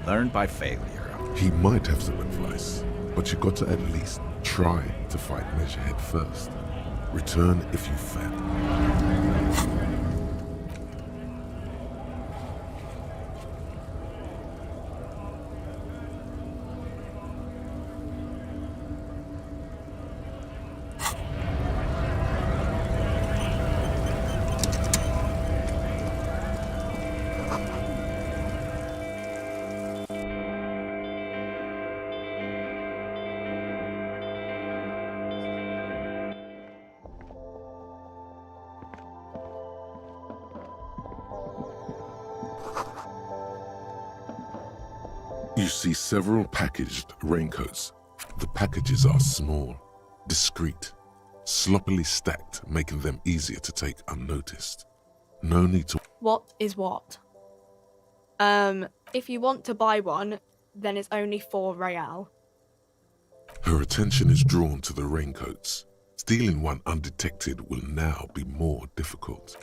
Learn by failure. He might have some advice, but you got to at least try to fight Measurehead first. Return if you fail. You see several packaged raincoats. The packages are small, discreet, sloppily stacked, making them easier to take unnoticed. No need to... What is what? If you want to buy one, then it's only 4 real. Her attention is drawn to the raincoats. Stealing one undetected will now be more difficult.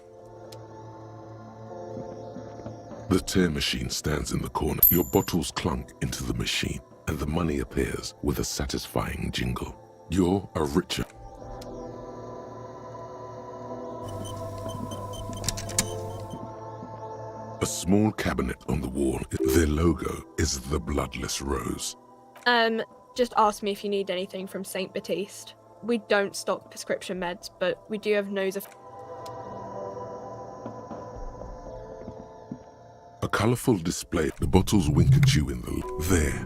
The tear machine stands in the corner. Your bottles clunk into the machine, and the money appears with a satisfying jingle. You're a richer. small cabinet on the wall. Their logo is the bloodless rose. Just ask me if you need anything from St. Baptiste. We don't stock prescription meds, but we do have A colourful display. The bottles wink at you there,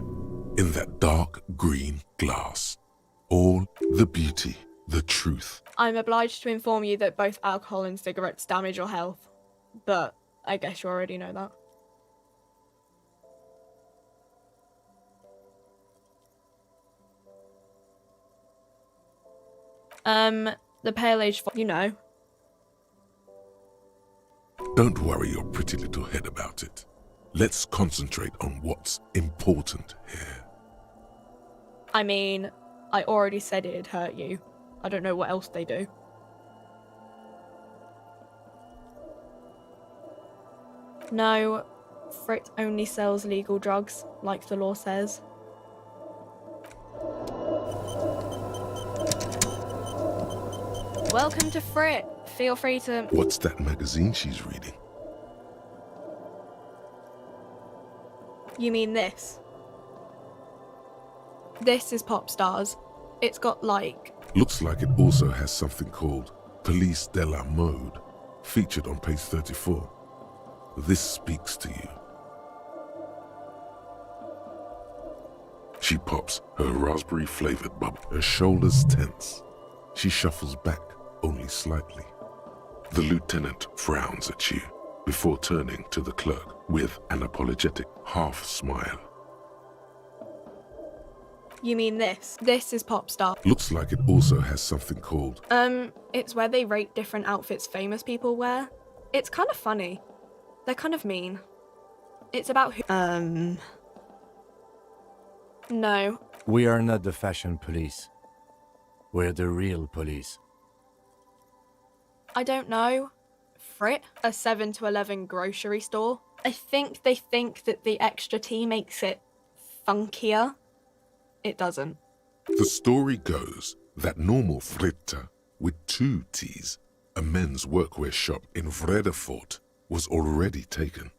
in that dark green glass. All the beauty, the truth. I'm obliged to inform you that both alcohol and cigarettes damage your health, but I guess you already know that. The pale age, you know. Don't worry your pretty little head about it. Let's concentrate on what's important here. I mean, I already said it'd hurt you. I don't know what else they do. No, Frit only sells legal drugs, like the law says. Welcome to Frit. Feel free to... What's that magazine she's reading? You mean this? This is Pop Stars. It's got like... Looks like it also has something called Police de la Mode, featured on page 34. This speaks to you. She pops her raspberry-flavored bubble, her shoulders tense. She shuffles back only slightly. The lieutenant frowns at you before turning to the clerk with an apologetic half-smile. You mean this? This is Pop Star. Looks like it also has something called... It's where they rate different outfits famous people wear. It's kind of funny. They're kind of mean. It's about who... No. We are not the fashion police. We're the real police. I don't know. Frit? A 7 to 11 grocery store? I think they think that the extra T makes it funkier. It doesn't. The story goes that normal Fritta, with 2 T's, a men's workwear shop in Vredefort, was already taken.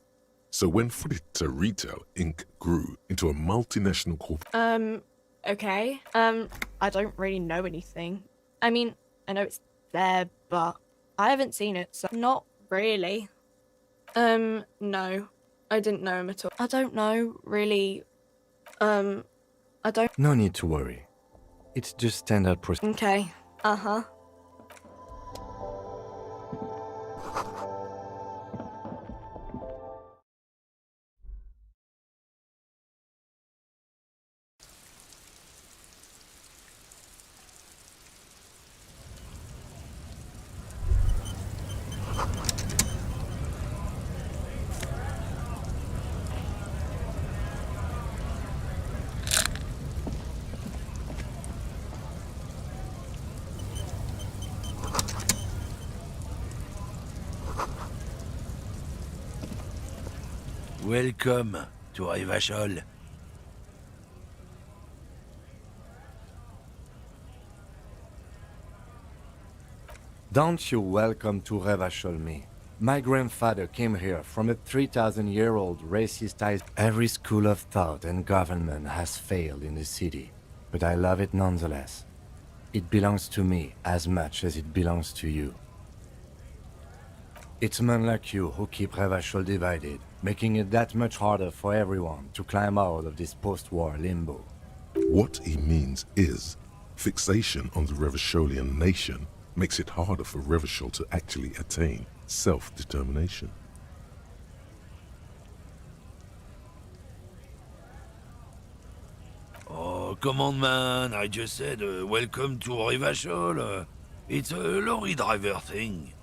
So when Fritta Retail Inc. grew into a multinational corporation... Okay. I don't really know anything. I mean, I know it's there, but I haven't seen it, so not really. No. I didn't know him at all. I don't know, really. I don't... No need to worry. It's just standard procedure. Okay. Uh-huh. Welcome to Revachol. Don't you welcome to Revachol me. My grandfather came here from a 3,000-year-old racist... Every school of thought and government has failed in the city, but I love it nonetheless. It belongs to me as much as it belongs to you. It's men like you who keep Revachol divided, making it that much harder for everyone to climb out of this post-war limbo. What he means is, fixation on the Revacholian nation makes it harder for Revachol to actually attain self-determination. Oh, come on, man. I just said, welcome to Revachol. It's a lorry driver thing.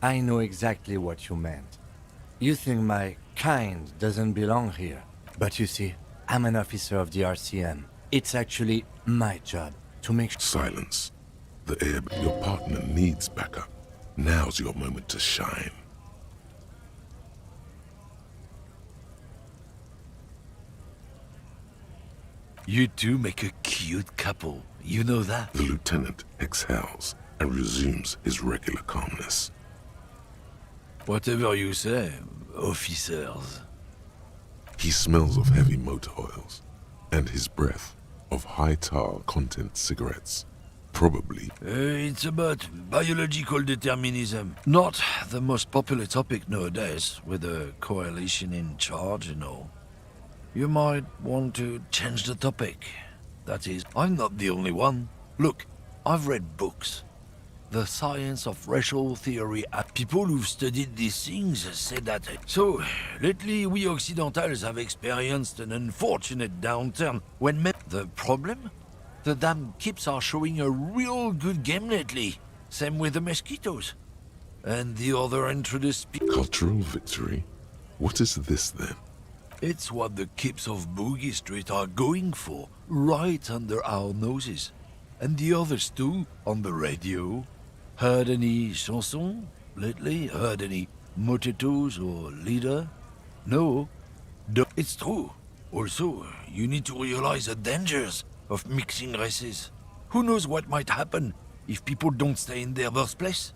I know exactly what you meant. You think my kind doesn't belong here. But you see, I'm an officer of the RCM. It's actually my job to make sure... Silence. Your partner needs backup. Now's your moment to shine. You two make a cute couple. You know that? The lieutenant exhales. and resumes his regular calmness. Whatever you say, officers. He smells of heavy motor oils, and his breath of high tar content cigarettes. Probably. It's about biological determinism. Not the most popular topic nowadays, with the coalition in charge and all. You might want to change the topic. That is, I'm not the only one. Look, I've read books. The science of racial theory. People who've studied these things say that. So, lately we Occidentals have experienced an unfortunate downturn when the problem? The damn kips are showing a real good game lately. Same with the mosquitoes. And the other introduced... Cultural victory? What is this then? It's what the kips of Boogie Street are going for, right under our noses. And the others too, on the radio. Heard any chansons lately? Heard any motetos or leader? No? It's true. Also, you need to realize the dangers of mixing races. Who knows what might happen if people don't stay in their birthplace?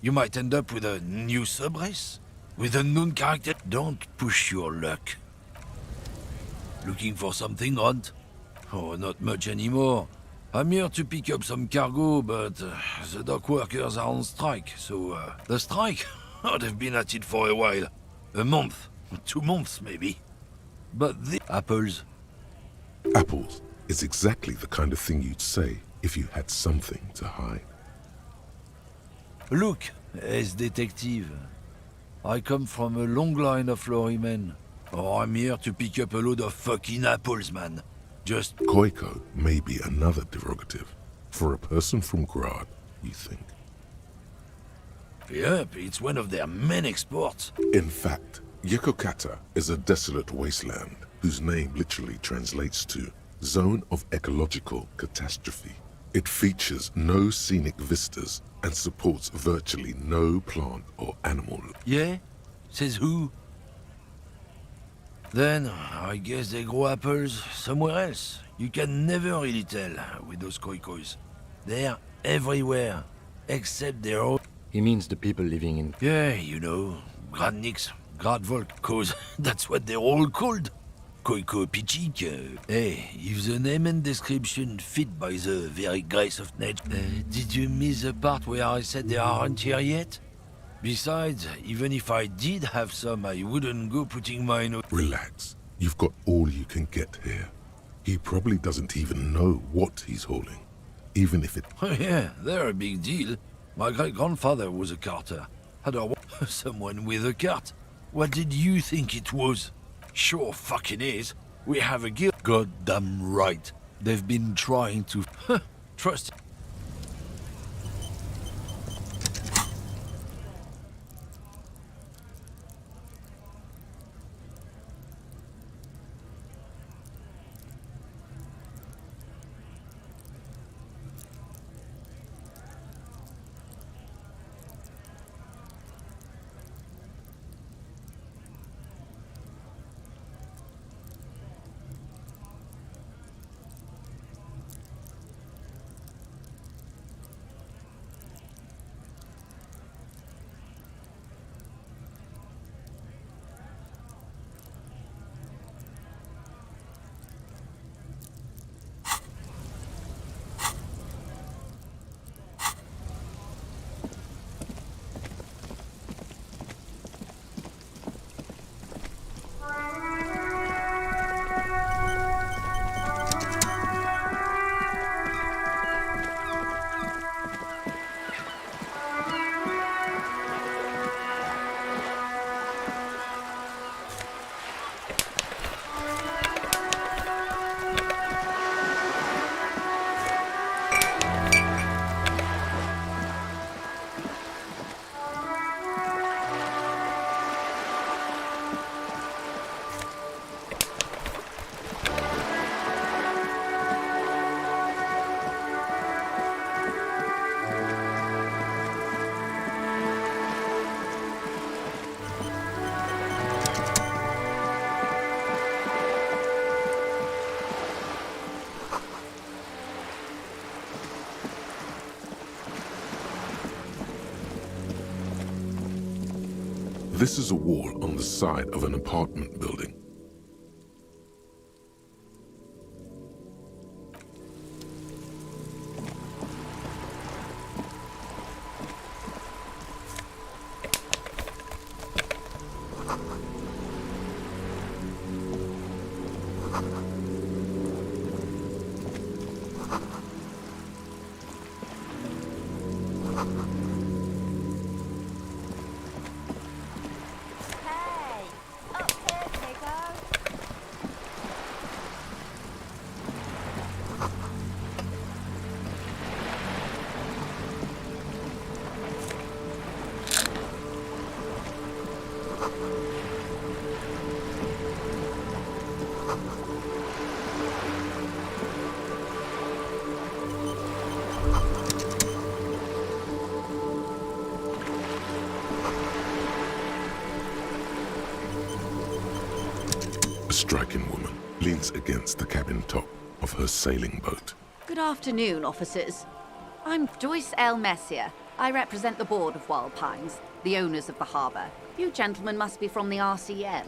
You might end up with a new sub-race, with a known character. Don't push your luck. Looking for something odd? Oh, not much anymore. I'm here to pick up some cargo, but the dock workers are on strike, so the strike? Oh, they've been at it for a while. A month, 2 months maybe. But the apples. Apples is exactly the kind of thing you'd say if you had something to hide. Look, as detective, I come from a long line of lorrymen. Oh, I'm here to pick up a load of fucking apples, man. Just... Koiko may be another derogative. For a person from Grad, you think? Yep, it's one of their main exports. In fact, Yekokata is a desolate wasteland whose name literally translates to Zone of Ecological Catastrophe. It features no scenic vistas and supports virtually no plant or animal. Yeah? Says who? Then, I guess they grow apples somewhere else. You can never really tell with those koikos. They're everywhere, except their own... He means the people living in... Yeah, you know, Gradniks, Gradvolk, cause that's what they're all called. Koiko Pichik. Hey, if the name and description fit by the very grace of nature... did you miss the part where I said they aren't here yet? Besides, even if I did have some, I wouldn't go putting mine... Relax. You've got all you can get here. He probably doesn't even know what he's hauling. Even if it... Oh yeah, they're a big deal. My great-grandfather was a carter. Had a... someone with a cart. What did you think it was? Sure fucking is. We have a guild. Goddamn right. They've been trying to... trust... This is a wall on the side of an apartment building. A striking woman leans against the cabin top of her sailing boat. Good afternoon, officers. I'm Joyce L. Messier. I represent the board of Wild Pines, the owners of the harbour. You gentlemen must be from the RCN.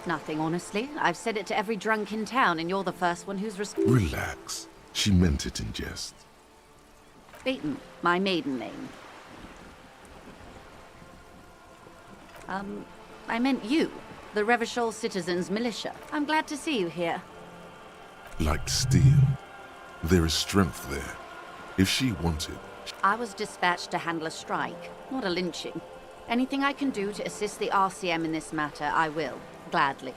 Nothing, honestly. I've said it to every drunk in town, and you're the first one who's Relax. She meant it in jest. Beaton, my maiden name. I meant you, the Revachol Citizens Militia. I'm glad to see you here. Like steel. There is strength there. If she wanted... I was dispatched to handle a strike, not a lynching. Anything I can do to assist the RCM in this matter, I will. Gladly.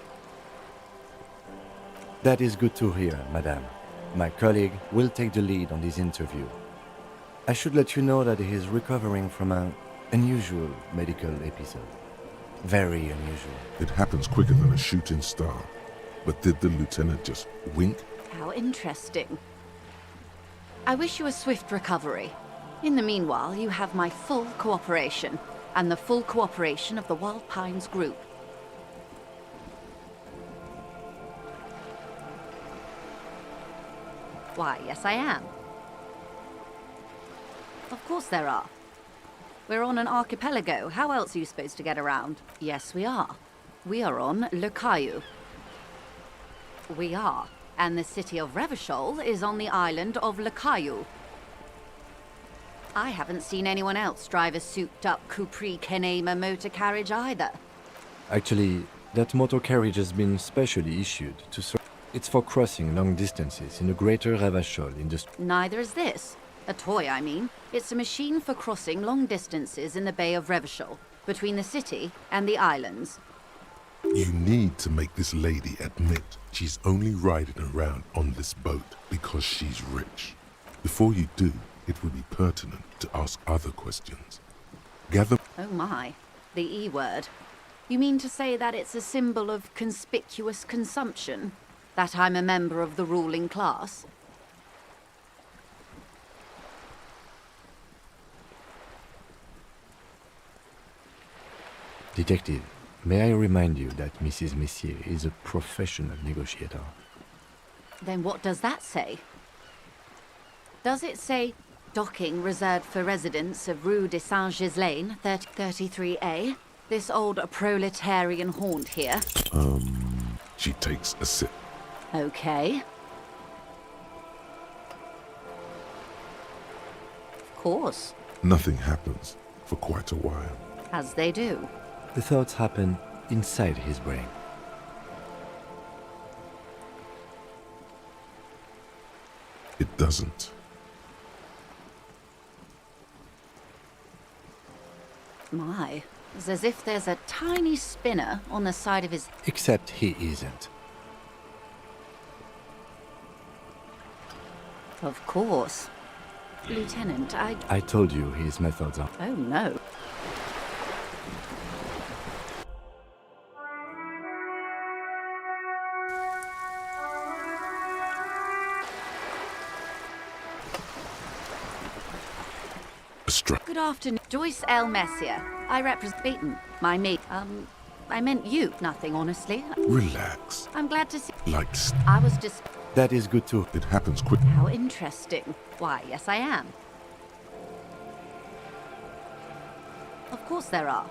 That is good to hear, madame. My colleague will take the lead on this interview. I should let you know that he is recovering from an unusual medical episode. Very unusual. It happens quicker than a shooting star. But did the lieutenant just wink? How interesting. I wish you a swift recovery. In the meanwhile, you have my full cooperation, and the full cooperation of the Wild Pines group. Why, yes I am. Of course there are. We're on an archipelago. How else are you supposed to get around? Yes, we are. We are on Le Caillou. We are. And the city of Revachol is on the island of Le Caillou. I haven't seen anyone else drive a souped-up Capri Kenema motor carriage either. Actually, that motor carriage has been specially issued to serve. It's for crossing long distances in the greater Revachol industry. Neither is this. A toy, I mean. It's a machine for crossing long distances in the Bay of Revachol, between the city and the islands. You need to make this lady admit she's only riding around on this boat because she's rich. Before you do, it would be pertinent to ask other questions. Gather... Oh my, the E word. You mean to say that it's a symbol of conspicuous consumption? That I'm a member of the ruling class? Detective, may I remind you that Mrs. Messier is a professional negotiator? Then what does that say? Does it say docking reserved for residents of Rue de Saint-Ghislain, 33A? This old proletarian haunt here? She takes a sip. Okay. Of course. Nothing happens for quite a while. As they do. The thoughts happen inside his brain. It doesn't. My, it's as if there's a tiny spinner on the side of his... Except he isn't. Of course. Lieutenant, I told you his methods are... Oh no. Good afternoon, Joyce L. Messier. I represent Beaton, my mate. I meant you. Nothing, honestly. Relax. I'm glad to see... Like... I was just... That is good too. It happens quick. How interesting. Why, yes I am. Of course there are.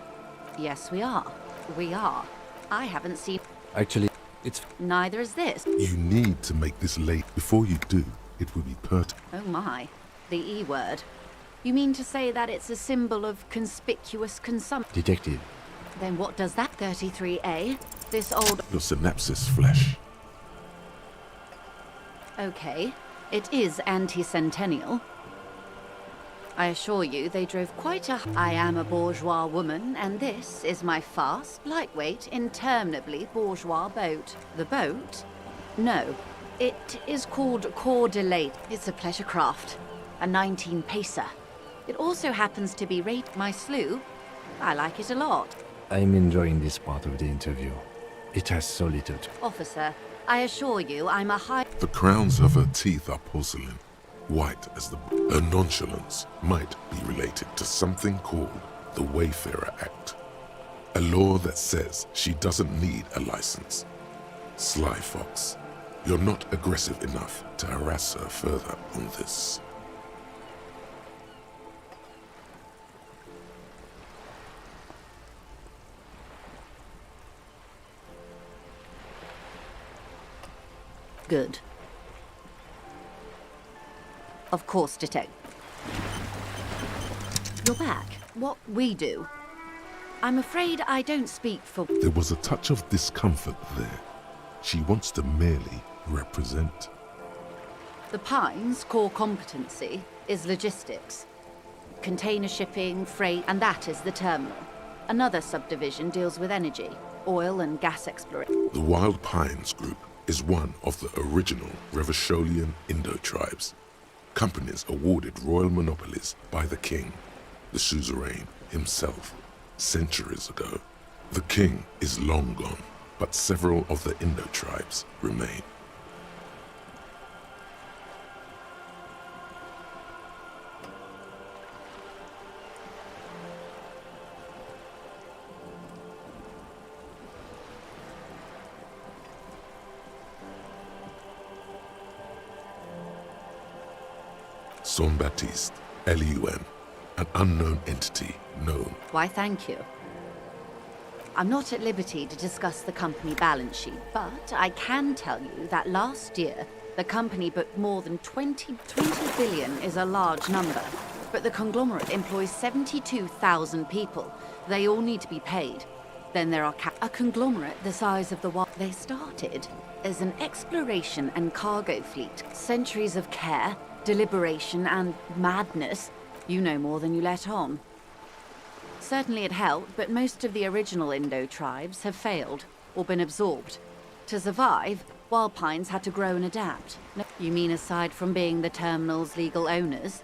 Yes, we are. We are. I haven't seen... Actually, it's... Neither is this. You need to make this late. Before you do, it will be pertinent. Oh my. The E word. You mean to say that it's a symbol of conspicuous consumption? Detective. Then what does that 33A? This old... Your synapses flesh. Okay. It is anti-centennial. I assure you, they drove quite a... I am a bourgeois woman, and this is my fast, lightweight, interminably bourgeois boat. The boat? No. It is called Corps de Lait. It's a pleasure craft. A 19-pacer. It also happens to be my sloop. I like it a lot. I'm enjoying this part of the interview. It has so little to... Officer, I assure you, I'm a high... The crowns of her teeth are porcelain, white as the... Her nonchalance might be related to something called the Wayfarer Act, a law that says she doesn't need a license. Sly Fox, you're not aggressive enough to harass her further on this. Good. Of course, Detective. You're back. What we do. I'm afraid I don't speak for... There was a touch of discomfort there. She wants to merely represent. The Pines' core competency is logistics. Container shipping, freight, and that is the terminal. Another subdivision deals with energy, oil and gas exploration. The Wild Pines Group is one of the original Revacholian Indo-tribes. Companies awarded royal monopolies by the king, the suzerain himself, centuries ago. The king is long gone, but several of the Indo-tribes remain. Saint-Baptiste, Elysium, an unknown entity known. Why, thank you. I'm not at liberty to discuss the company balance sheet, but I can tell you that last year, the company booked more than 20 billion is a large number, but the conglomerate employs 72,000 people. They all need to be paid. Then there are a conglomerate the size of the one they started as an exploration and cargo fleet. Centuries of care, deliberation, and madness. You know more than you let on. Certainly it helped, but most of the original Indo tribes have failed or been absorbed. To survive, Wild Pines had to grow and adapt. You mean aside from being the terminal's legal owners,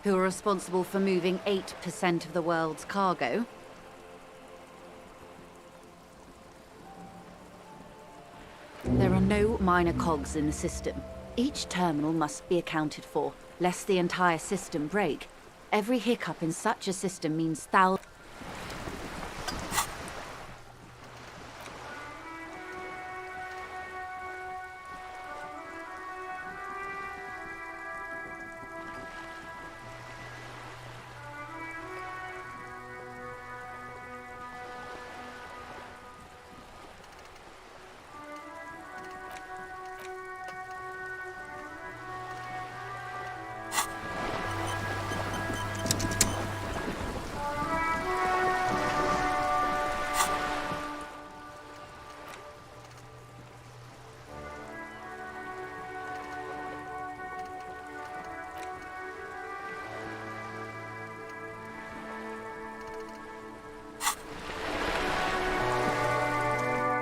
who are responsible for moving 8% of the world's cargo? There are no minor cogs in the system. Each terminal must be accounted for, lest the entire system break. Every hiccup in such a system means thousands...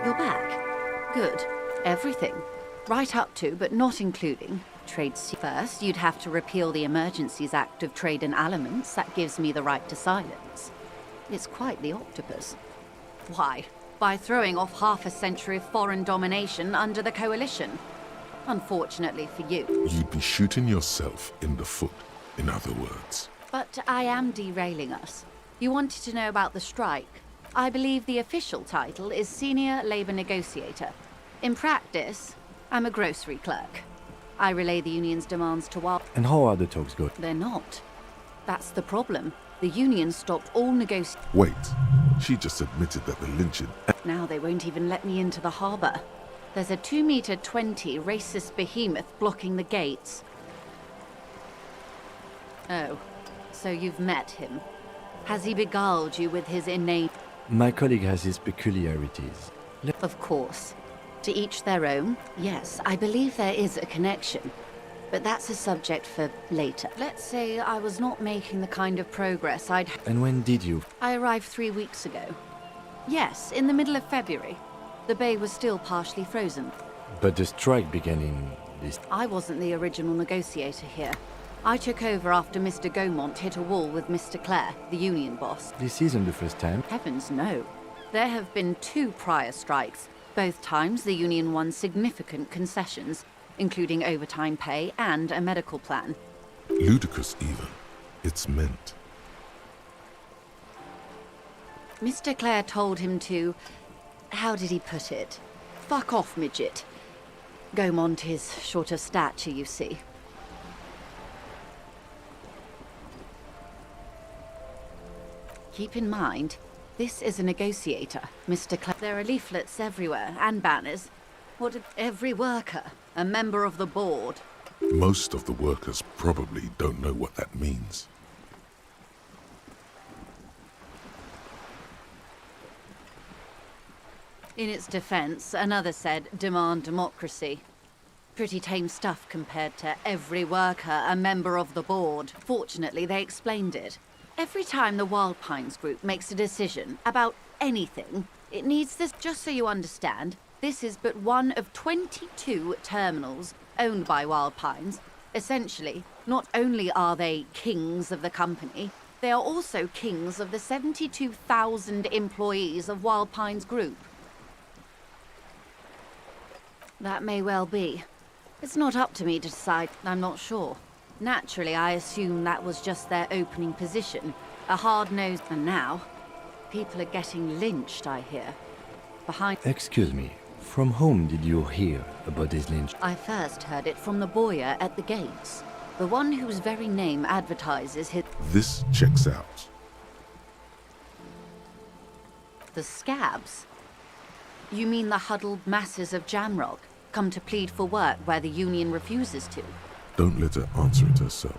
You're back. Good. Everything. Right up to, but not including, trade. First, you'd have to repeal the Emergencies Act of Trade in Elements that gives me the right to silence. It's quite the octopus. Why? By throwing off half a century of foreign domination under the coalition. Unfortunately for you. You'd be shooting yourself in the foot, in other words. But I am derailing us. You wanted to know about the strike. I believe the official title is Senior Labour Negotiator. In practice, I'm a grocery clerk. I relay the union's demands to Wild... And how are the talks going? They're not. That's the problem. The union stopped all negotiations. Wait, she just admitted that the lynching... Now they won't even let me into the harbour. There's a 2-meter 20 racist behemoth blocking the gates. Oh, so you've met him. Has he beguiled you with his innate... My colleague has his peculiarities. Of course. To each their own. Yes, I believe there is a connection. But that's a subject for later. Let's say I was not making the kind of progress I'd... And when did you? I arrived 3 weeks ago. Yes, in the middle of February. The bay was still partially frozen. But the strike began in this... I wasn't the original negotiator here. I took over after Mr. Gaumont hit a wall with Mr. Clare, the union boss. This isn't the first time. Heavens, no. There have been 2 prior strikes. Both times the union won significant concessions, including overtime pay and a medical plan. Ludicrous, even. It's meant. Mr. Clare told him to... How did he put it? Fuck off, midget. Gaumont is short of stature, you see. Keep in mind, this is a negotiator, Mr. Clare. There are leaflets everywhere, and banners. What did every worker, a member of the board? Most of the workers probably don't know what that means. In its defense, another said, demand democracy. Pretty tame stuff compared to every worker, a member of the board. Fortunately, they explained it. Every time the Wild Pines group makes a decision about anything, it needs this. Just so you understand, this is but one of 22 terminals owned by Wild Pines. Essentially, not only are they kings of the company, they are also kings of the 72,000 employees of Wild Pines Group. That may well be. It's not up to me to decide. I'm not sure. Naturally, I assume that was just their opening position. A hard-nosed... And now, people are getting lynched, I hear. Behind... Excuse me. From whom did you hear about this lynch? I first heard it from the bowyer at the gates. The one whose very name advertises his... This checks out. The scabs? You mean the huddled masses of Jamrock, come to plead for work where the union refuses to? Don't let her answer it herself.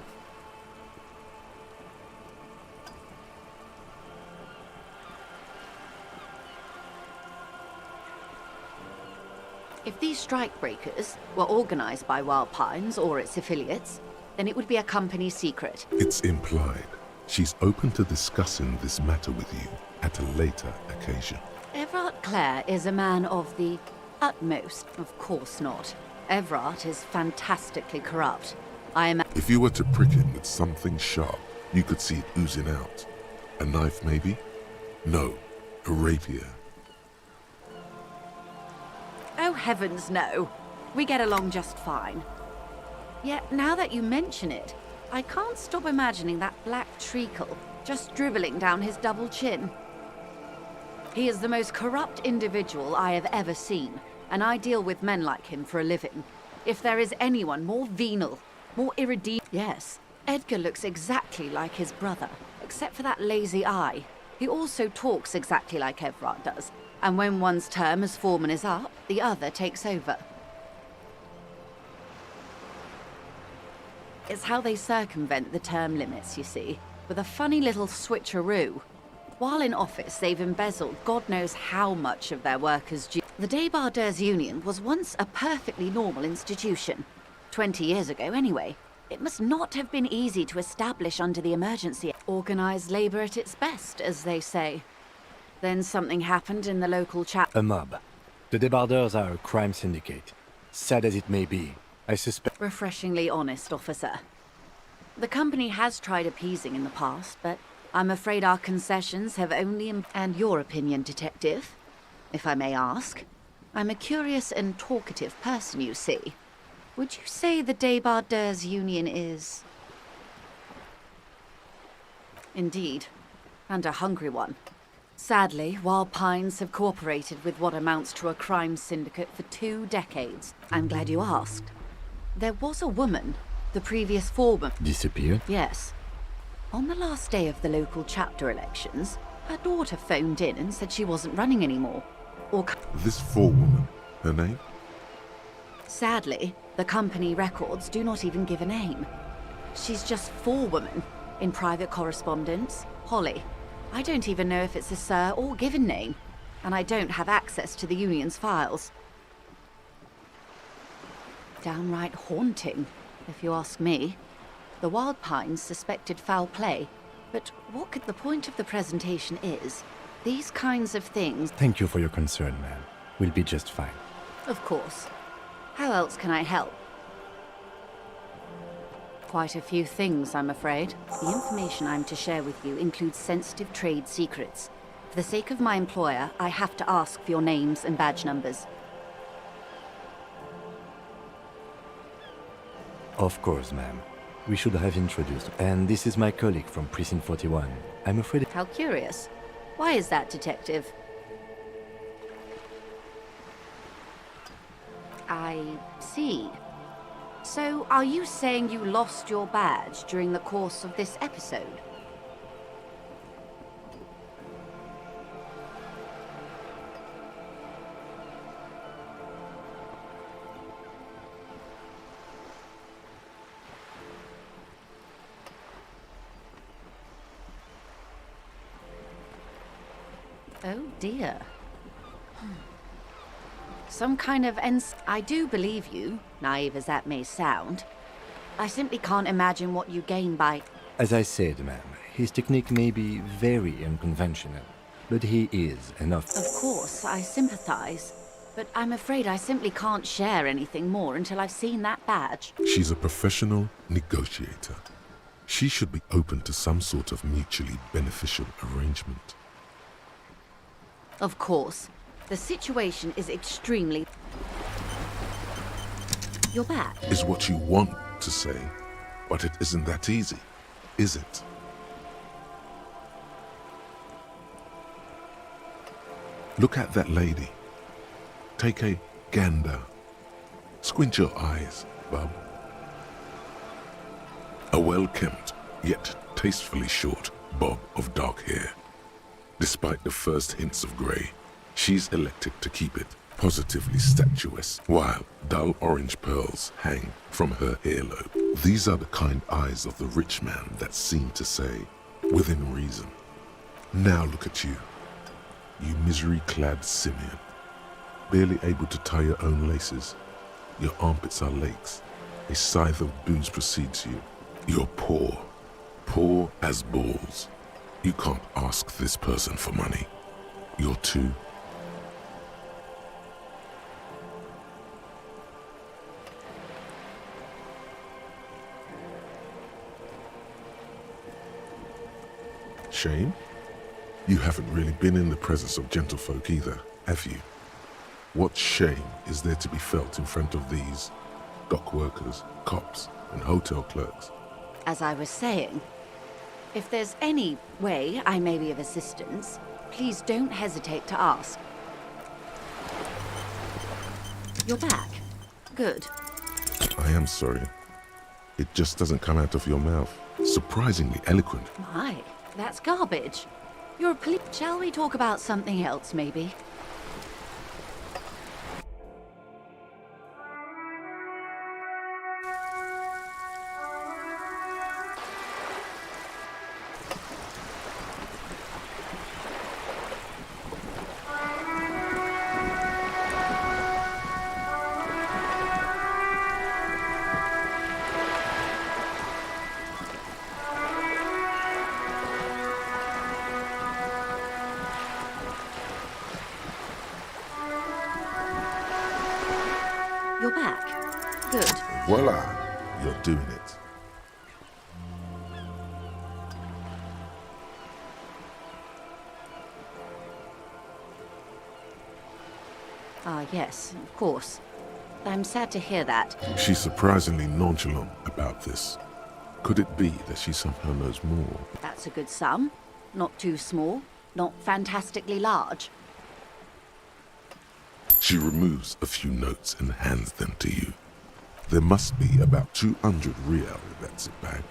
If these strikebreakers were organized by Wild Pines or its affiliates, then it would be a company secret. It's implied. She's open to discussing this matter with you at a later occasion. Everard Clare is a man of the utmost. Of course not. Everard is fantastically corrupt. If you were to prick him with something sharp, you could see it oozing out. A knife, maybe? No, a rapier. Oh, heavens, no. We get along just fine. Yet, now that you mention it, I can't stop imagining that black treacle just dribbling down his double chin. He is the most corrupt individual I have ever seen, and I deal with men like him for a living. If there is anyone more venal, more irredeemable... Yes, Edgar looks exactly like his brother, except for that lazy eye. He also talks exactly like Everard does, and when one's term as foreman is up, the other takes over. It's how they circumvent the term limits, you see, with a funny little switcheroo. While in office, they've embezzled God knows how much of their workers' due. The Débardeurs Union was once a perfectly normal institution. 20 years ago, anyway. It must not have been easy to establish under the emergency. Organized labor at its best, as they say. Then something happened in the local A mob. The Débardeurs are a crime syndicate. Sad as it may be, I suspect... Refreshingly honest, officer. The company has tried appeasing in the past, but I'm afraid our concessions have only... And your opinion, detective, if I may ask. I'm a curious and talkative person, you see. Would you say the Débardeurs Union is... Indeed. And a hungry one. Sadly, Wild Pines have cooperated with what amounts to a crime syndicate for 2 decades. I'm glad you asked. There was a woman, the previous foreman. Disappeared? Yes. On the last day of the local chapter elections, her daughter phoned in and said she wasn't running anymore. This forewoman, her name? Sadly, the company records do not even give a name. She's just forewoman in private correspondence, Holly. I don't even know if it's a sir or given name, and I don't have access to the union's files. Downright haunting, if you ask me. The Wild Pines suspected foul play, but what could the point of the presentation is, these kinds of things... Thank you for your concern, ma'am. We'll be just fine. Of course. How else can I help? Quite a few things, I'm afraid. The information I'm to share with you includes sensitive trade secrets. For the sake of my employer, I have to ask for your names and badge numbers. Of course, ma'am. We should have introduced. And this is my colleague from Precinct 41. I'm afraid... How curious. Why is that, Detective? I see. So, are you saying you lost your badge during the course of this episode? Oh dear. Some kind of I do believe you, naive as that may sound. I simply can't imagine what you gain by... As I said, ma'am, his technique may be very unconventional, but he is enough. Of course, I sympathize. But I'm afraid I simply can't share anything more until I've seen that badge. She's a professional negotiator. She should be open to some sort of mutually beneficial arrangement. Of course. The situation is extremely... You're back. Is what you want to say, but it isn't that easy, is it? Look at that lady. Take a gander. Squint your eyes, bub. A well-kempt, yet tastefully short bob of dark hair. Despite the first hints of grey, she's elected to keep it positively statuesque, while dull orange pearls hang from her earlobe. These are the kind eyes of the rich man that seem to say, within reason, now look at you, you misery-clad simian, barely able to tie your own laces. Your armpits are lakes. A scythe of booze precedes you. You're poor, poor as balls. You can't ask this person for money. You're too... Shame? You haven't really been in the presence of gentlefolk either, have you? What shame is there to be felt in front of these dock workers, cops, and hotel clerks? As I was saying, if there's any way I may be of assistance, please don't hesitate to ask. You're back. Good. I am sorry. It just doesn't come out of your mouth. Surprisingly eloquent. My, that's garbage. You're a police. Shall we talk about something else, maybe? You're back. Good. Voila! You're doing it. Ah, yes, of course. I'm sad to hear that. She's surprisingly nonchalant about this. Could it be that she somehow knows more? That's a good sum. Not too small. Not fantastically large. She removes a few notes and hands them to you. There must be about 200 real in that zip bag,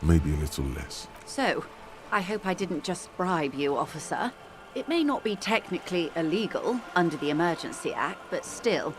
maybe a little less. So, I hope I didn't just bribe you, officer. It may not be technically illegal under the Emergency Act, but still.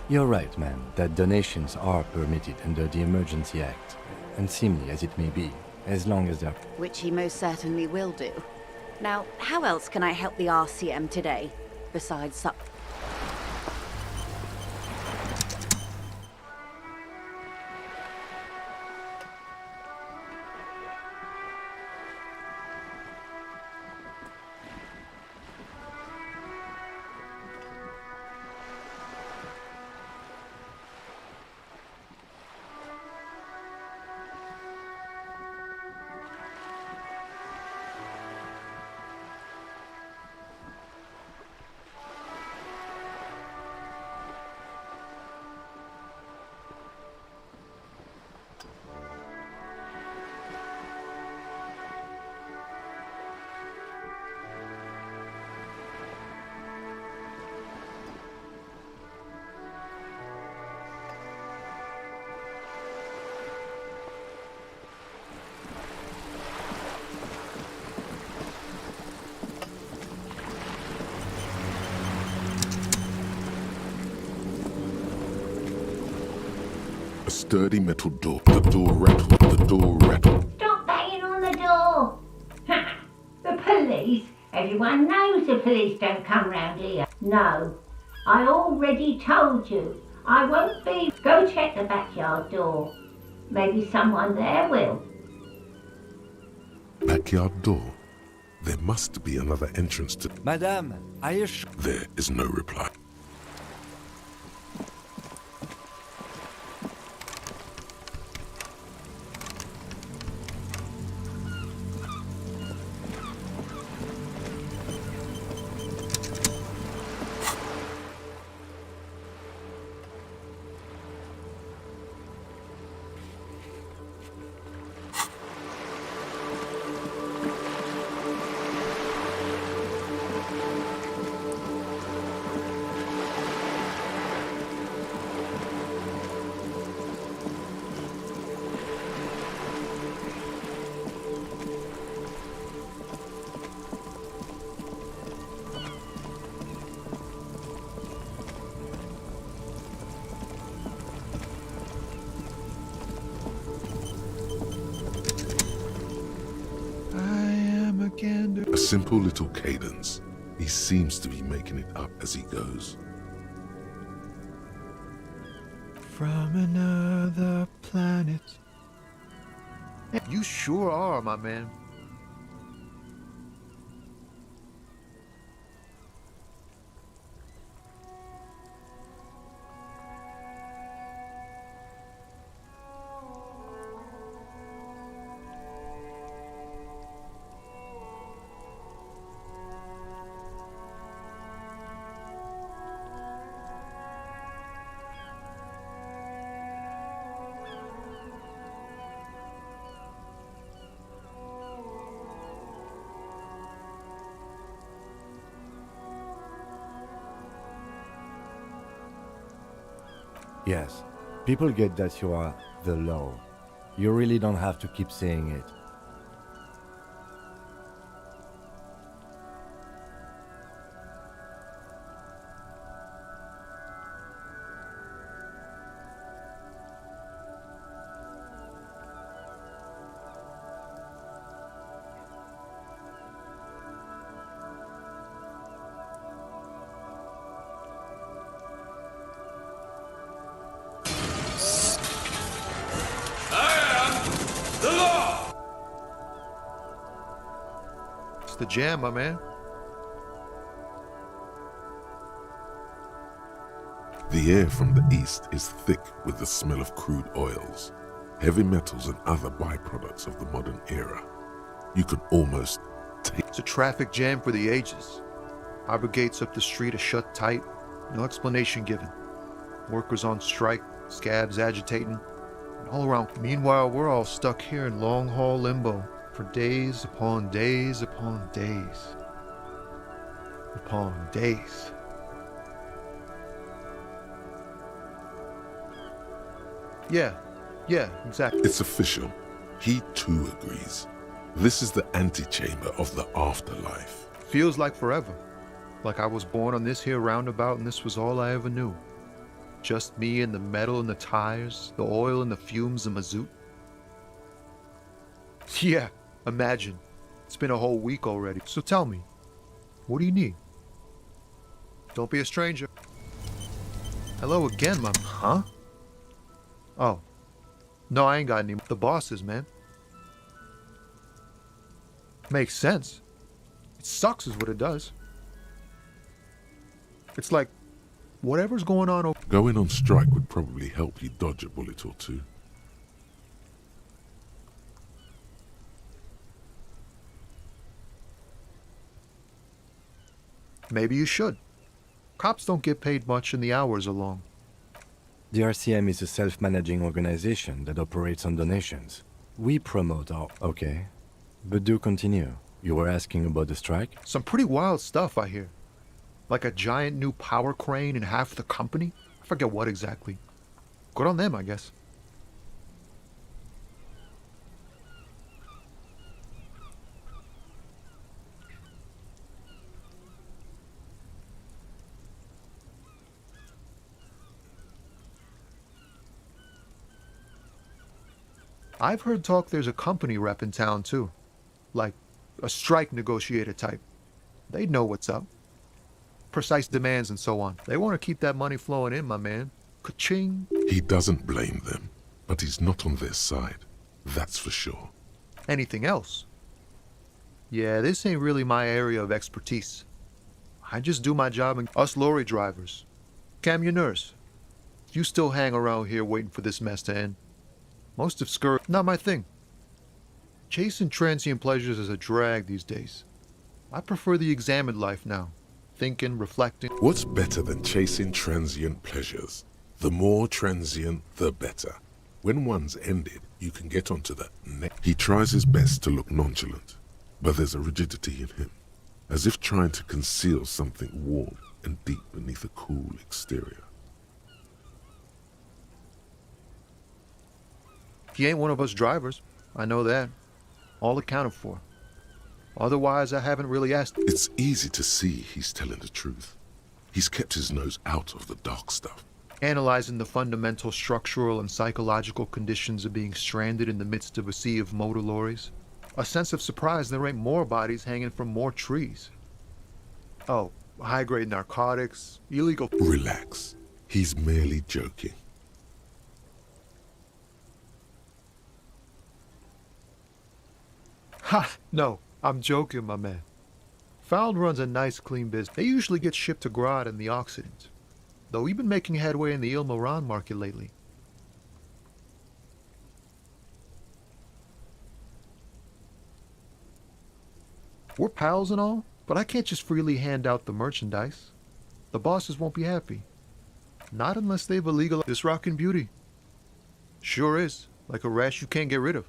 You're right, ma'am, that donations are permitted under the Emergency Act, unseemly as it may be, as long as they're... Which he most certainly will do. Now, how else can I help the RCM today, besides sup... A sturdy metal door. The door rattled. The door rattled. Stop banging on the door! The police? Everyone knows the police don't come round here. No, I already told you. I won't be. Go check the backyard door. Maybe someone there will. Backyard door. There must be another entrance to... Madame, I assure... There is no reply. A simple little cadence. He seems to be making it up as he goes. From another planet. You sure are, my man. Yes, people get that you are the law. You really don't have to keep saying it. It's the jam, my man. The air from the east is thick with the smell of crude oils, heavy metals and other byproducts of the modern era. You can almost taste... It's a traffic jam for the ages. Harbor gates up the street are shut tight, no explanation given. Workers on strike, scabs agitating, and all around. Meanwhile, we're all stuck here in long-haul limbo for days upon days upon days upon days. Yeah, exactly. It's official. He too agrees. This is the antechamber of the afterlife. Feels like forever. Like I was born on this here roundabout and this was all I ever knew. Just me and the metal and the tires, the oil and the fumes and mazout. Yeah, imagine. It's been a whole week already. So tell me, what do you need? Don't be a stranger. Hello again, Mom. Huh? Oh. No, I ain't got any. The bosses, man. Makes sense. It sucks is what it does. It's like, whatever's going on over... Going on strike would probably help you dodge a bullet or two. Maybe you should. Cops don't get paid much and the hours are long. The RCM is a self-managing organization that operates on donations. We promote our... Okay. But do continue. You were asking about the strike? Some pretty wild stuff, I hear. Like a giant new power crane in half the company? I forget what exactly. Good on them, I guess. I've heard talk there's a company rep in town too. Like a strike negotiator type. They'd know what's up. Precise demands and so on. They want to keep that money flowing in, my man. Ka-ching. He doesn't blame them, but he's not on their side. That's for sure. Anything else? Yeah, this ain't really my area of expertise. I just do my job and us lorry drivers. Camionneurs. You still hang around here waiting for this mess to end. Most have scurried. Not my thing. Chasing transient pleasures is a drag these days. I prefer the examined life now. Thinking, reflecting. What's better than chasing transient pleasures? The more transient, the better. When one's ended, you can get onto the next. He tries his best to look nonchalant, but there's a rigidity in him, as if trying to conceal something warm and deep beneath a cool exterior. He ain't one of us drivers. I know that. All accounted for. Otherwise, I haven't really asked. It's easy to see he's telling the truth. He's kept his nose out of the dark stuff. Analyzing the fundamental structural and psychological conditions of being stranded in the midst of a sea of motor lorries. A sense of surprise there ain't more bodies hanging from more trees. Oh, high-grade narcotics, illegal... Relax. He's merely joking. Ha! No, I'm joking, my man. Found runs a nice, clean business. They usually get shipped to Grad and the Occident. Though we've been making headway in the Il-Moran market lately. We're pals and all, but I can't just freely hand out the merchandise. The bosses won't be happy. Not unless they've illegalized this rockin' beauty. Sure is, like a rash you can't get rid of.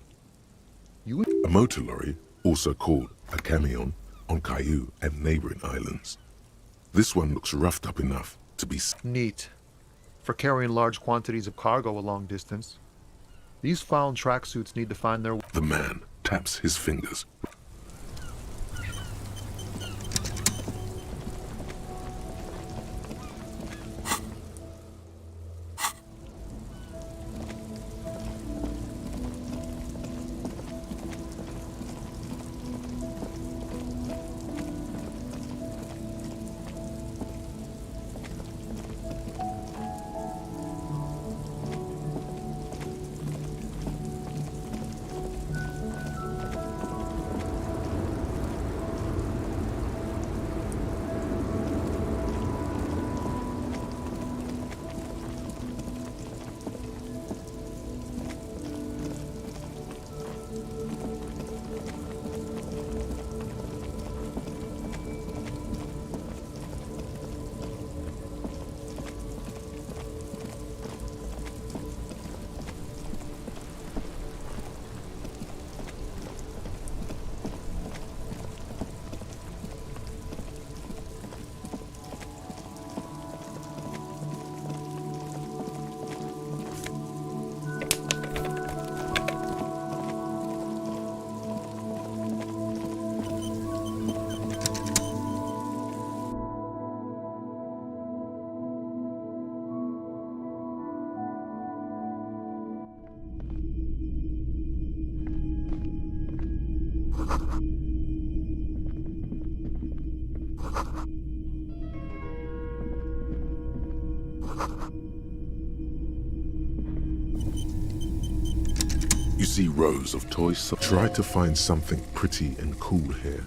A motor lorry, also called a camion, on Caillou and neighboring islands. This one looks roughed up enough to be neat for carrying large quantities of cargo a long distance. These found tracksuits need to find their... The man taps his fingers. You see rows of toys. Try to find something pretty and cool here.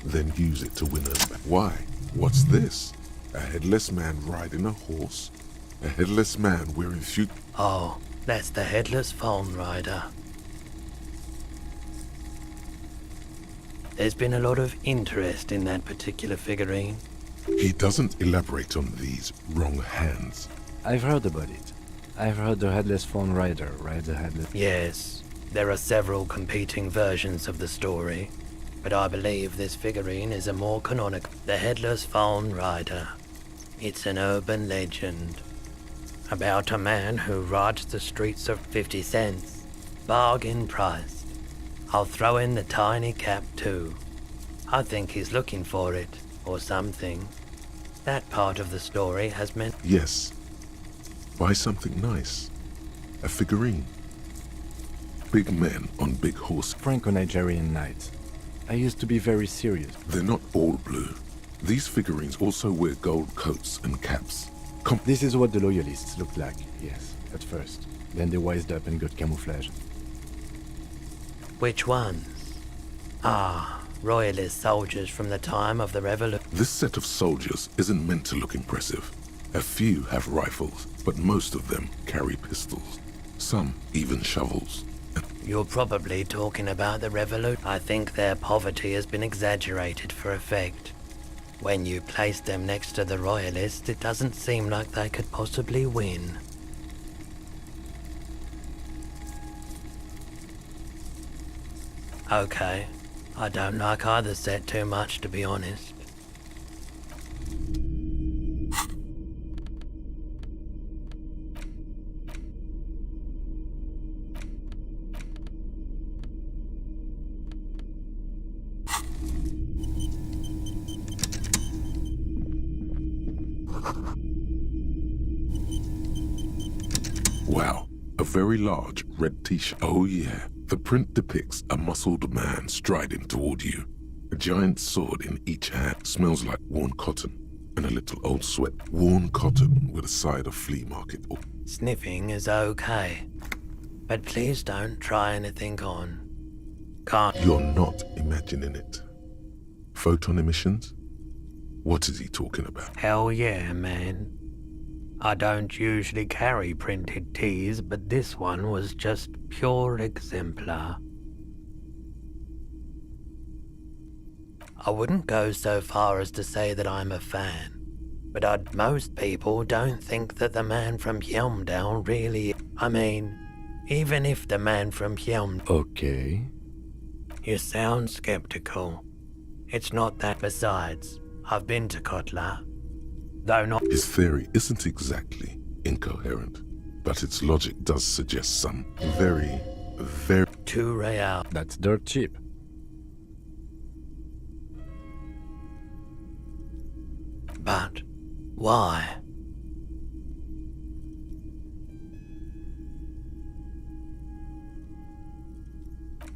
Then use it to win us back. Why? What's this? A headless man riding a horse? A headless man wearing Oh, that's the headless phone rider. There's been a lot of interest in that particular figurine. He doesn't elaborate on these wrong hands. I've heard about it. I've heard the headless phone rider rides a headless... Yes, there are several competing versions of the story, but I believe this figurine is a more canonical. The headless phone rider. It's an urban legend about a man who rides the streets of 50 cents, bargain priced. I'll throw in the tiny cap too. I think he's looking for it, or something. That part of the story has meant... Yes. Buy something nice. A figurine. Big men on big horses. Franco-Nigerian knights. I used to be very serious. They're not all blue. These figurines also wear gold coats and caps. This is what the loyalists looked like, yes, at first. Then they wised up and got camouflage. Which ones? Ah, royalist soldiers from the time of the revolution. This set of soldiers isn't meant to look impressive. A few have rifles, but most of them carry pistols. Some even shovels. You're probably talking about the revolution. I think their poverty has been exaggerated for effect. When you place them next to the royalists, it doesn't seem like they could possibly win. Okay, I don't like either set too much, to be honest. Wow, a very large red t-shirt. Oh yeah, the print depicts a muscled man striding toward you. A giant sword in each hand. Smells like worn cotton and a little old sweat. Worn cotton with a side of flea market. Sniffing is okay, but please don't try anything on. Can't. You're not imagining it. Photon emissions? What is he talking about? Hell yeah, man. I don't usually carry printed tees, but this one was just pure exemplar. I wouldn't go so far as to say that I'm a fan, but most people don't think that the man from Yelmdown really... I mean, even if the man from Yelm... Okay. You sound skeptical. It's not that. Besides, I've been to Kotla. Though not... His theory isn't exactly incoherent, but its logic does suggest some very... 2 real. That's dirt cheap. But why?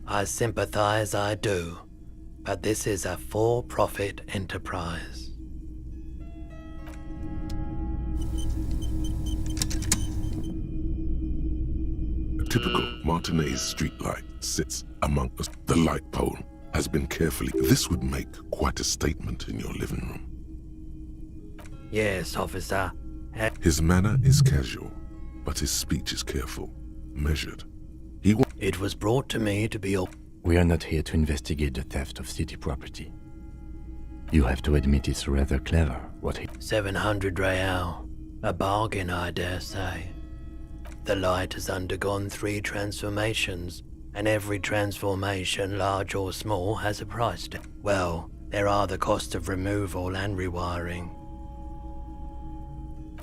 I sympathize, I do, but this is a for-profit enterprise. A typical Martinez streetlight sits among us. The light pole has been carefully... This would make quite a statement in your living room. Yes, officer. His manner is casual, but his speech is careful, measured. It was brought to me to be... We are not here to investigate the theft of city property. You have to admit it's rather clever, what he... 700 real. A bargain, I dare say. The light has undergone 3 transformations, and every transformation, large or small, has a price tag. Well, there are the costs of removal and rewiring.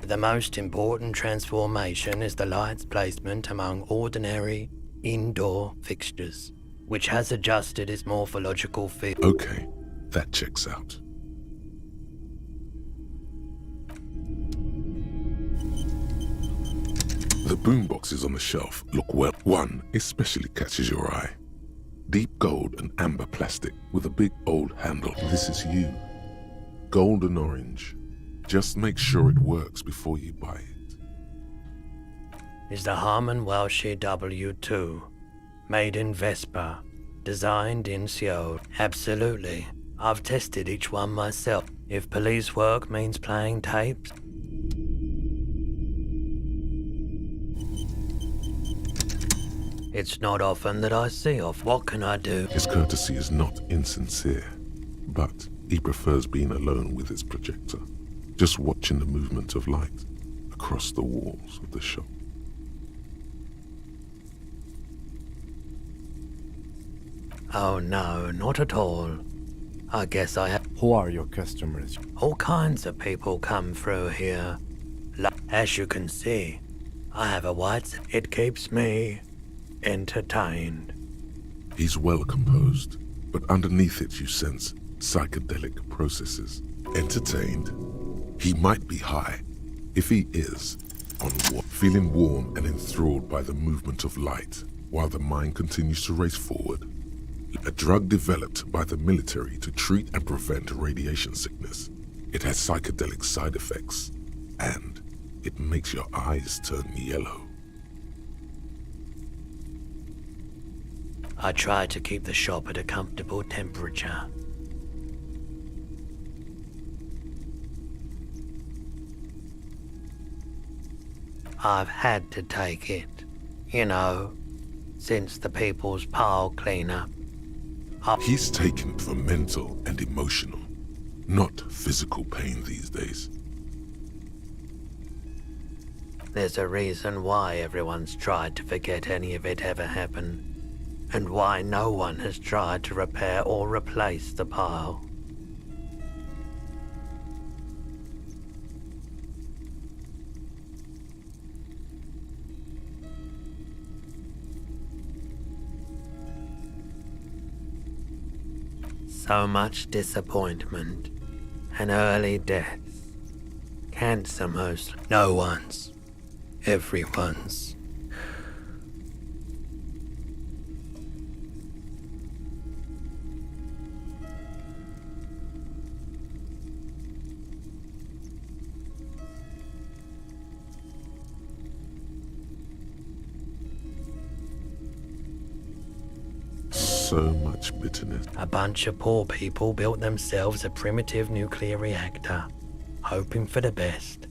The most important transformation is the light's placement among ordinary indoor fixtures, which has adjusted its morphological field. Okay, that checks out. The boomboxes on the shelf look well. One especially catches your eye. Deep gold and amber plastic with a big old handle. This is you. Golden orange. Just make sure it works before you buy it. Is the Harman Welshie W2. Made in Vespa. Designed in Seoul. Absolutely. I've tested each one myself. If police work means playing tapes. It's not often that I see off. What can I do? His courtesy is not insincere, but he prefers being alone with his projector, just watching the movement of light across the walls of the shop. Oh no, not at all. I guess I have... Who are your customers? All kinds of people come through here. As you can see, I have a white... It keeps me entertained. He's well composed, but underneath it you sense psychedelic processes. Entertained? He might be high. If he is, on what? Feeling warm and enthralled by the movement of light, while the mind continues to race forward. A drug developed by the military to treat and prevent radiation sickness. It has psychedelic side effects, and it makes your eyes turn yellow. I try to keep the shop at a comfortable temperature. I've had to take it, you know, since the People's Pile cleanup. He's taken for mental and emotional, not physical pain these days. There's a reason why everyone's tried to forget any of it ever happened, and why no one has tried to repair or replace the pile. So much disappointment, and early deaths. Cancer most. No one's. Everyone's. So much bitterness. A bunch of poor people built themselves a primitive nuclear reactor, hoping for the best.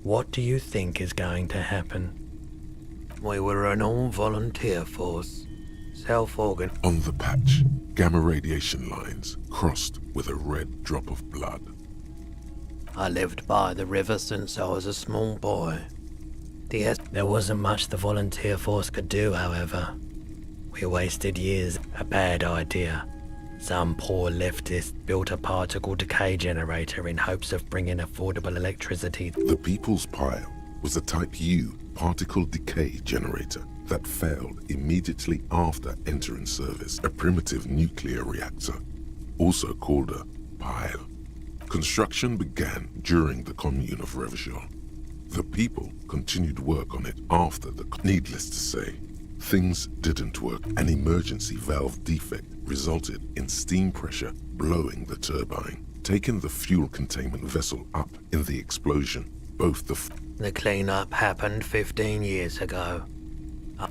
What do you think is going to happen? We were an all-volunteer force, self-organ. On the patch, gamma radiation lines crossed with a red drop of blood. I lived by the river since I was a small boy. There wasn't much the volunteer force could do, however. We wasted years. A bad idea. Some poor leftist built a particle decay generator in hopes of bringing affordable electricity. The People's Pile was a Type U particle decay generator that failed immediately after entering service. A primitive nuclear reactor, also called a pile. Construction began during the Commune of Revachol. The people continued work on it after the... Needless to say, things didn't work. An emergency valve defect resulted in steam pressure blowing the turbine, taking the fuel containment vessel up in the explosion. Both the cleanup happened 15 years ago,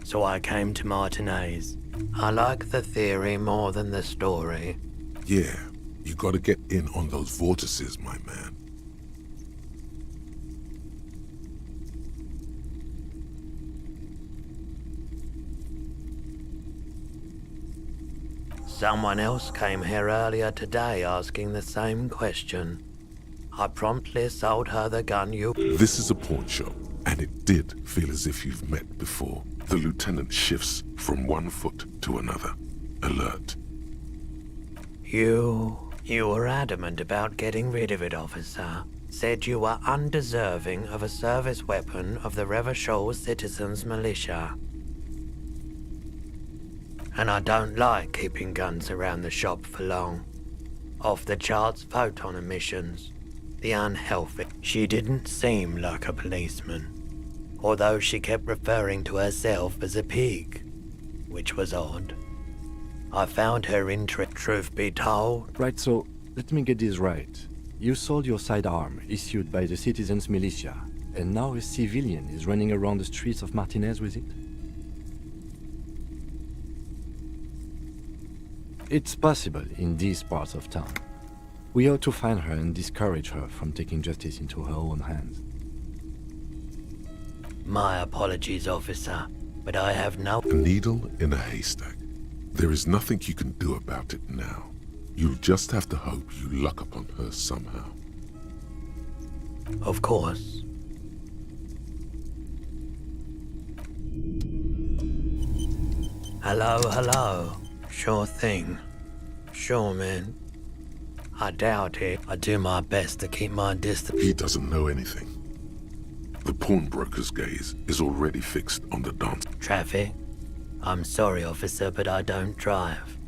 so I came to Martinez. I like the theory more than the story. Yeah, you gotta get in on those vortices, my man. Someone else came here earlier today asking the same question. I promptly sold her the gun you... This is a pawn shop, and it did feel as if you've met before. The lieutenant shifts from one foot to another, alert. You were adamant about getting rid of it, officer. Said you were undeserving of a service weapon of the Revachol Citizens Militia. And I don't like keeping guns around the shop for long. Off the charts photon emissions. The unhealthy. She didn't seem like a policeman, although she kept referring to herself as a pig, which was odd. I found her interest, truth be told. Right, so let me get this right. You sold your sidearm, issued by the citizens' militia, and now a civilian is running around the streets of Martinez with it? It's possible in these parts of town. We ought to find her and discourage her from taking justice into her own hands. My apologies, officer, but I have no... A needle in a haystack. There is nothing you can do about it now. You'll just have to hope you luck upon her somehow. Of course. Hello. Sure thing. Sure, man. I doubt it. I do my best to keep my distance. He doesn't know anything. The pawnbroker's gaze is already fixed on the dance. Traffic? I'm sorry, officer, but I don't drive.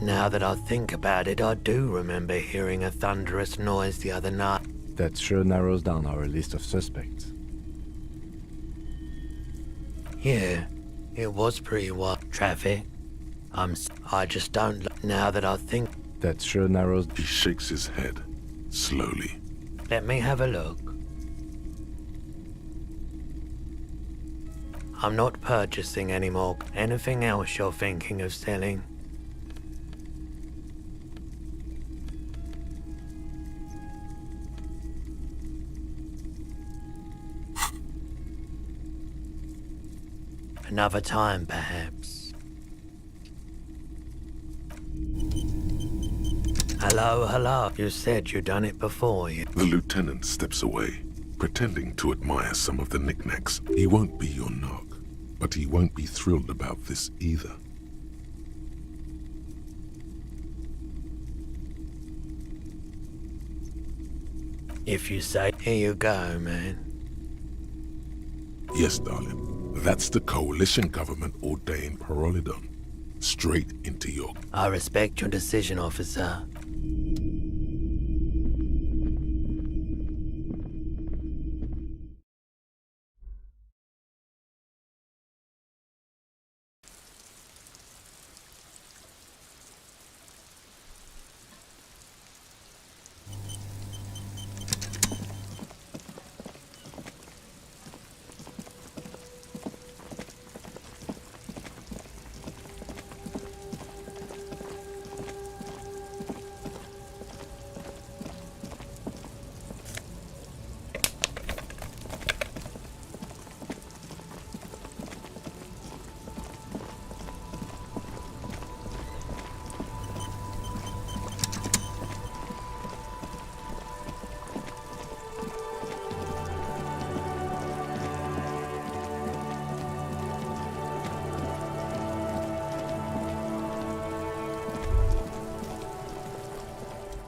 Now that I think about it, I do remember hearing a thunderous noise the other night. That sure narrows down our list of suspects. Yeah, it was pretty wild. Traffic? I just don't... Now that I think... That sure narrows... He shakes his head, slowly. Let me have a look. I'm not purchasing anymore. Anything else you're thinking of selling? Another time, perhaps. Hello. You said you'd done it before. The lieutenant steps away, pretending to admire some of the knickknacks. He won't be your knock, but he won't be thrilled about this either. If you say, here you go, man. Yes, darling. That's the coalition government ordained Parolidon. Straight into your... I respect your decision, officer.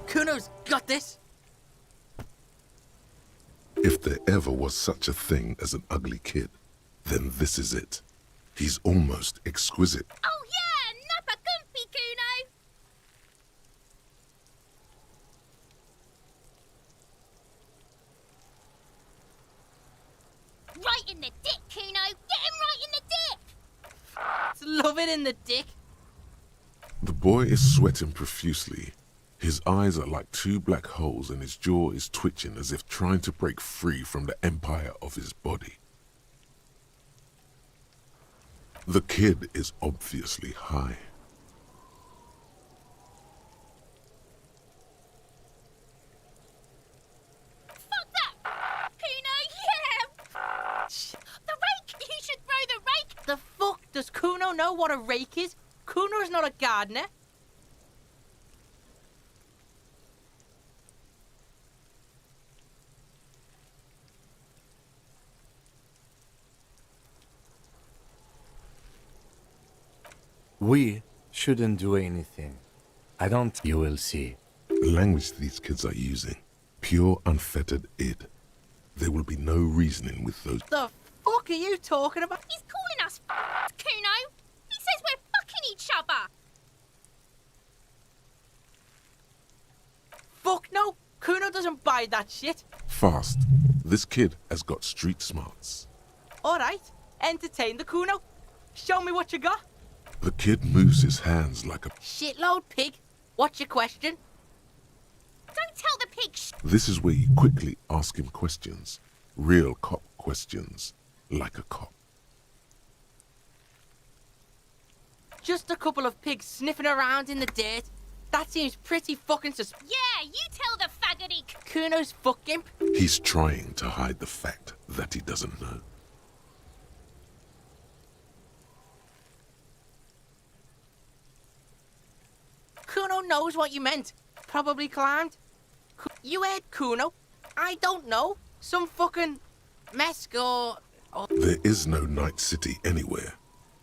Kuno's got this! If there ever was such a thing as an ugly kid, then this is it. He's almost exquisite. Oh yeah, Nappa Gumpy, Kuno! Right in the dick, Kuno! Get him right in the dick! Love it in the dick! The boy is sweating profusely. His eyes are like two black holes and his jaw is twitching as if trying to break free from the empire of his body. The kid is obviously high. Fuck that! Kuno, yeah! The rake! You should throw the rake! The fuck? Does Kuno know what a rake is? Kuno's not a gardener. We shouldn't do anything. I don't... You will see. The language these kids are using, pure unfettered id. There will be no reasoning with those... The fuck are you talking about? He's calling us Kuno! He says we're fucking each other! Fuck no! Kuno doesn't buy that shit. Fast. This kid has got street smarts. Alright, entertain the Kuno. Show me what you got. The kid moves his hands like a... Shitload pig. What's your question? Don't tell the pig This is where you quickly ask him questions. Real cop questions. Like a cop. Just a couple of pigs sniffing around in the dirt. That seems pretty fucking Yeah, you tell the faggoty... Kuno's fuck imp. He's trying to hide the fact that he doesn't know. Kuno knows what you meant. Probably climbed. You heard Kuno. I don't know. Some fucking Mesk or... There is no Night City anywhere.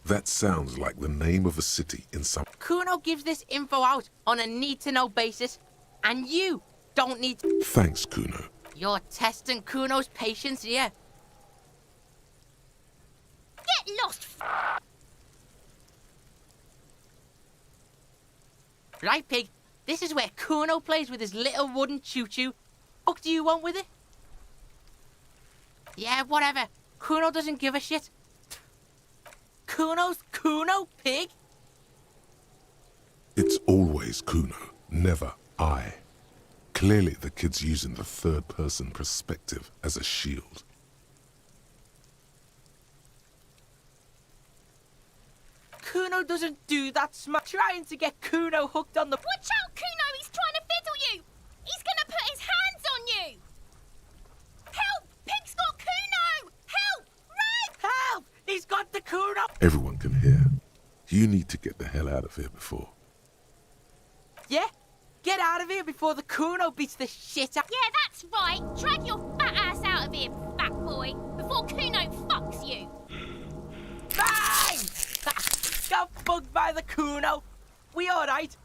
That sounds like the name of a city in some... Kuno gives this info out on a need-to-know basis, and you don't need to... Thanks, Kuno. You're testing Kuno's patience here. Get lost! Right, pig. This is where Kuno plays with his little wooden choo-choo. What do you want with it? Yeah, whatever. Kuno doesn't give a shit. Kuno's Kuno, pig? It's always Kuno, never I. Clearly the kid's using the third-person perspective as a shield. Kuno doesn't do that trying to get Kuno hooked on the... Watch out, Kuno! He's trying to fiddle you! He's gonna put his hands on you! Help! Pig's got Kuno! Help! Run! Help! He's got the Kuno! Everyone can hear. You need to get the hell out of here before. Yeah? Get out of here before the Kuno beats the shit out... Yeah, that's right! Drag your fat ass out of here, fat boy, before Kuno fucks you! Bang! Got bugged by the Kuno. We alright?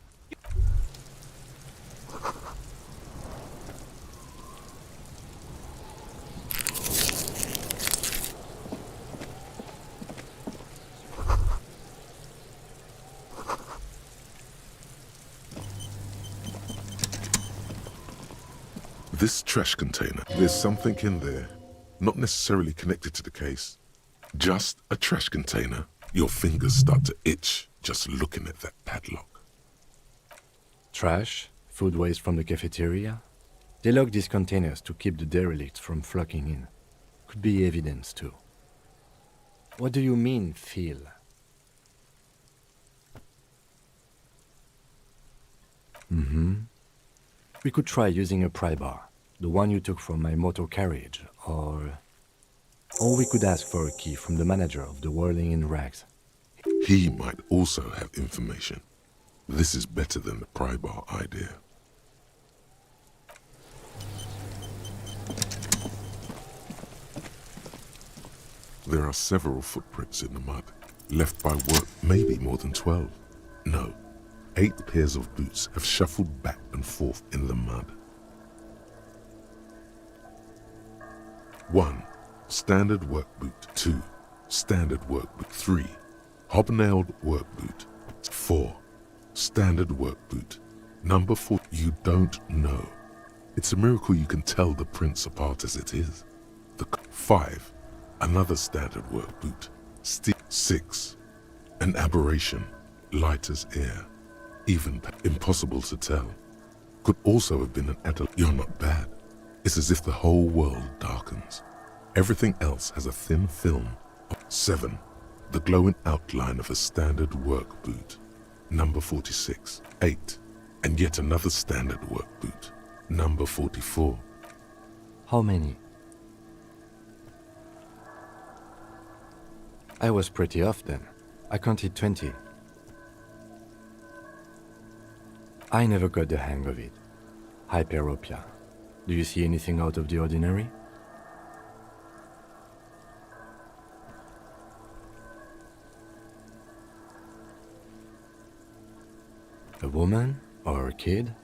This trash container, there's something in there, not necessarily connected to the case. Just a trash container. Your fingers start to itch just looking at that padlock. Trash, food waste from the cafeteria. They lock these containers to keep the derelicts from flocking in. Could be evidence too. What do you mean, feel? We could try using a pry bar, the one you took from my motor carriage, or we could ask for a key from the manager of the Whirling in Rags. He might also have information. This is better than the pry bar idea. There are several footprints in the mud, left by work, maybe more than 12. No, 8 pairs of boots have shuffled back and forth in the mud. 1. Standard work boot. 2. Standard work boot. 3. Hobnailed work boot. 4. Standard work boot. Number 4. You don't know. It's a miracle you can tell the prints apart as it is. 5. Another standard work boot. 6. An aberration. Light as air. Even impossible to tell. Could also have been an adult. You're not bad. It's as if the whole world darkens. Everything else has a thin film. 7. The glowing outline of a standard work boot. Number 46. 8. And yet another standard work boot. Number 44. How many? I was pretty off then. I counted 20. I never got the hang of it. Hyperopia. Do you see anything out of the ordinary? A woman or a kid?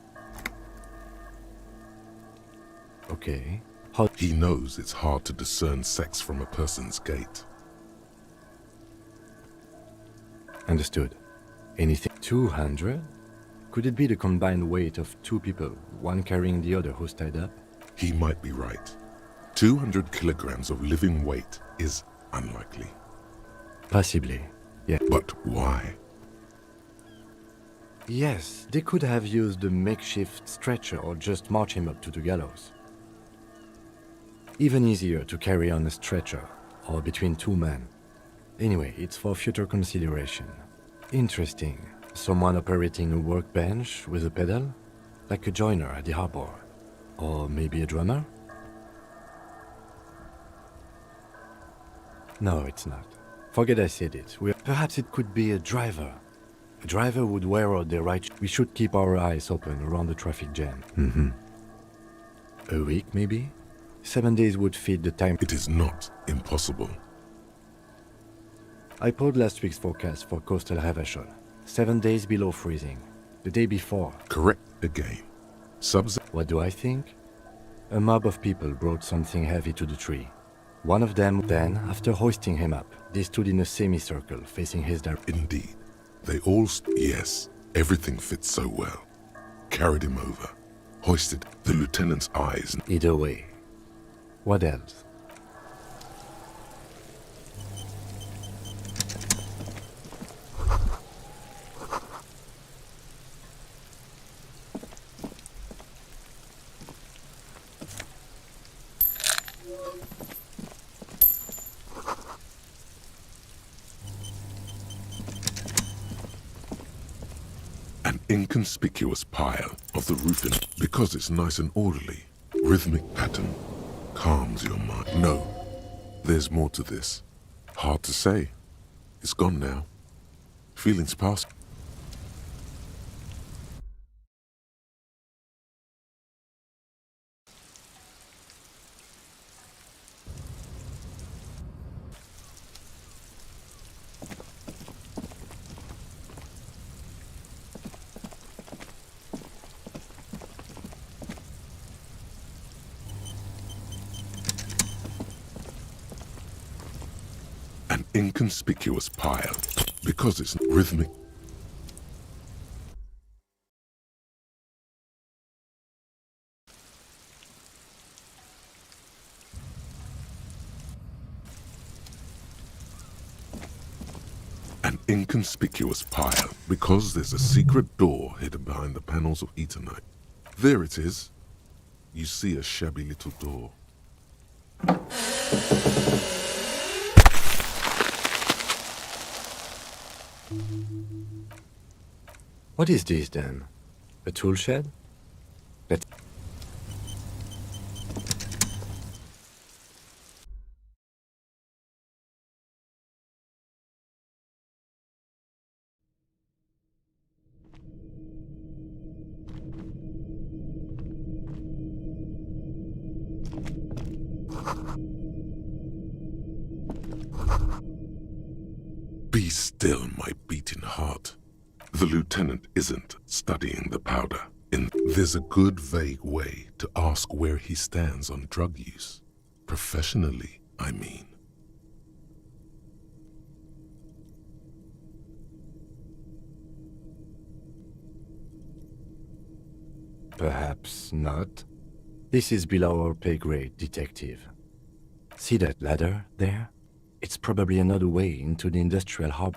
Okay. He knows it's hard to discern sex from a person's gait. Understood. Anything? 200? Could it be the combined weight of 2 people, one carrying the other who's tied up? He might be right. 200 kilograms of living weight is unlikely. Possibly, yeah. But why? Yes, they could have used a makeshift stretcher or just march him up to the gallows. Even easier to carry on a stretcher, or between two men. Anyway, it's for future consideration. Interesting. Someone operating a workbench with a pedal? Like a joiner at the harbor. Or maybe a drummer? No, it's not. Forget I said it. Perhaps it could be a driver. A driver would wear out their right. We should keep our eyes open around the traffic jam. A week, maybe? 7 days would fit the time. It is not impossible. I pulled last week's forecast for coastal Havashol. 7 days below freezing. The day before. Correct again. What do I think? A mob of people brought something heavy to the tree. One of them, then, after hoisting him up, they stood in a semicircle facing his direction. Indeed. They all yes, everything fits so well. Carried him over. Hoisted the lieutenant's eyes. Either way. What else? An inconspicuous pile of the roofing because it's nice and orderly. Rhythmic pattern calms your mind. No, there's more to this. Hard to say. It's gone now. Feelings past. An inconspicuous pile because it's rhythmic. An inconspicuous pile because there's a secret door hidden behind the panels of Eternite. There it is. You see a shabby little door. What is this then? A tool shed? Let's... Be still, my beating heart. The lieutenant isn't studying the powder. There's a good vague way to ask where he stands on drug use. Professionally, I mean. Perhaps not. This is below our pay grade, detective. See that ladder there? It's probably another way into the industrial hub.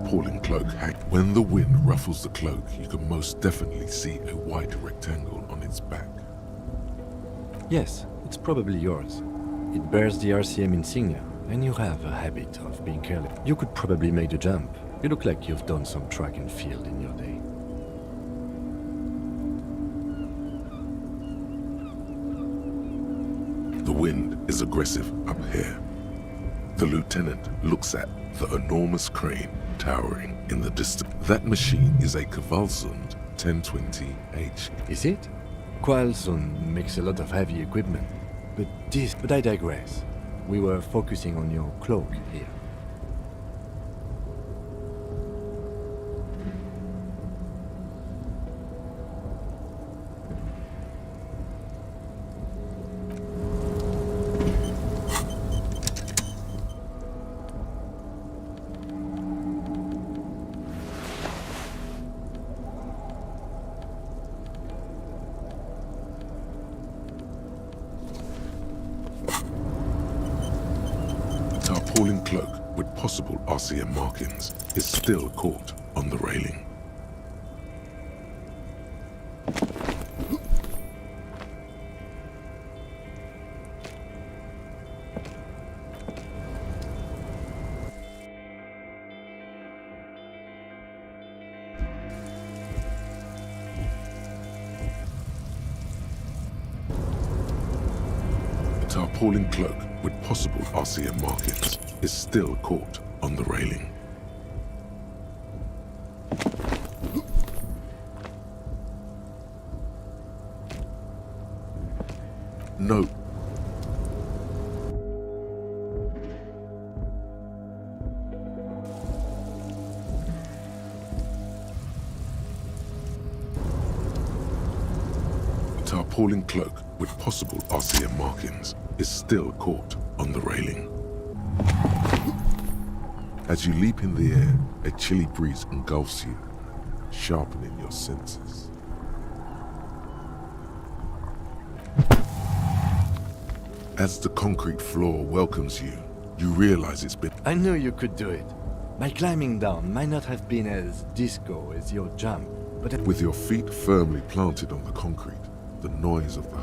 tarpaulin cloak hang. When the wind ruffles the cloak, you can most definitely see a white rectangle on its back. Yes, it's probably yours. It bears the RCM insignia, and you have a habit of being careless. You could probably make the jump. You look like you've done some track and field in your day. The wind is aggressive up here. The lieutenant looks at the enormous crane towering in the distance. That machine is a Kvalsund 1020H. Is it? Kvalsund makes a lot of heavy equipment. But I digress. We were focusing on your cloak here. Tarpaulin cloak with possible RCM markings is still caught on the railing. The tarpaulin cloak with possible RCM markings is still caught on the railing. Note. The tarpaulin cloak with possible RCM markings is still caught on the railing. As you leap in the air, a chilly breeze engulfs you, sharpening your senses. As the concrete floor welcomes you, you realize it's been... I knew you could do it. My climbing down might not have been as disco as your jump, but... With your feet firmly planted on the concrete, the noise of the...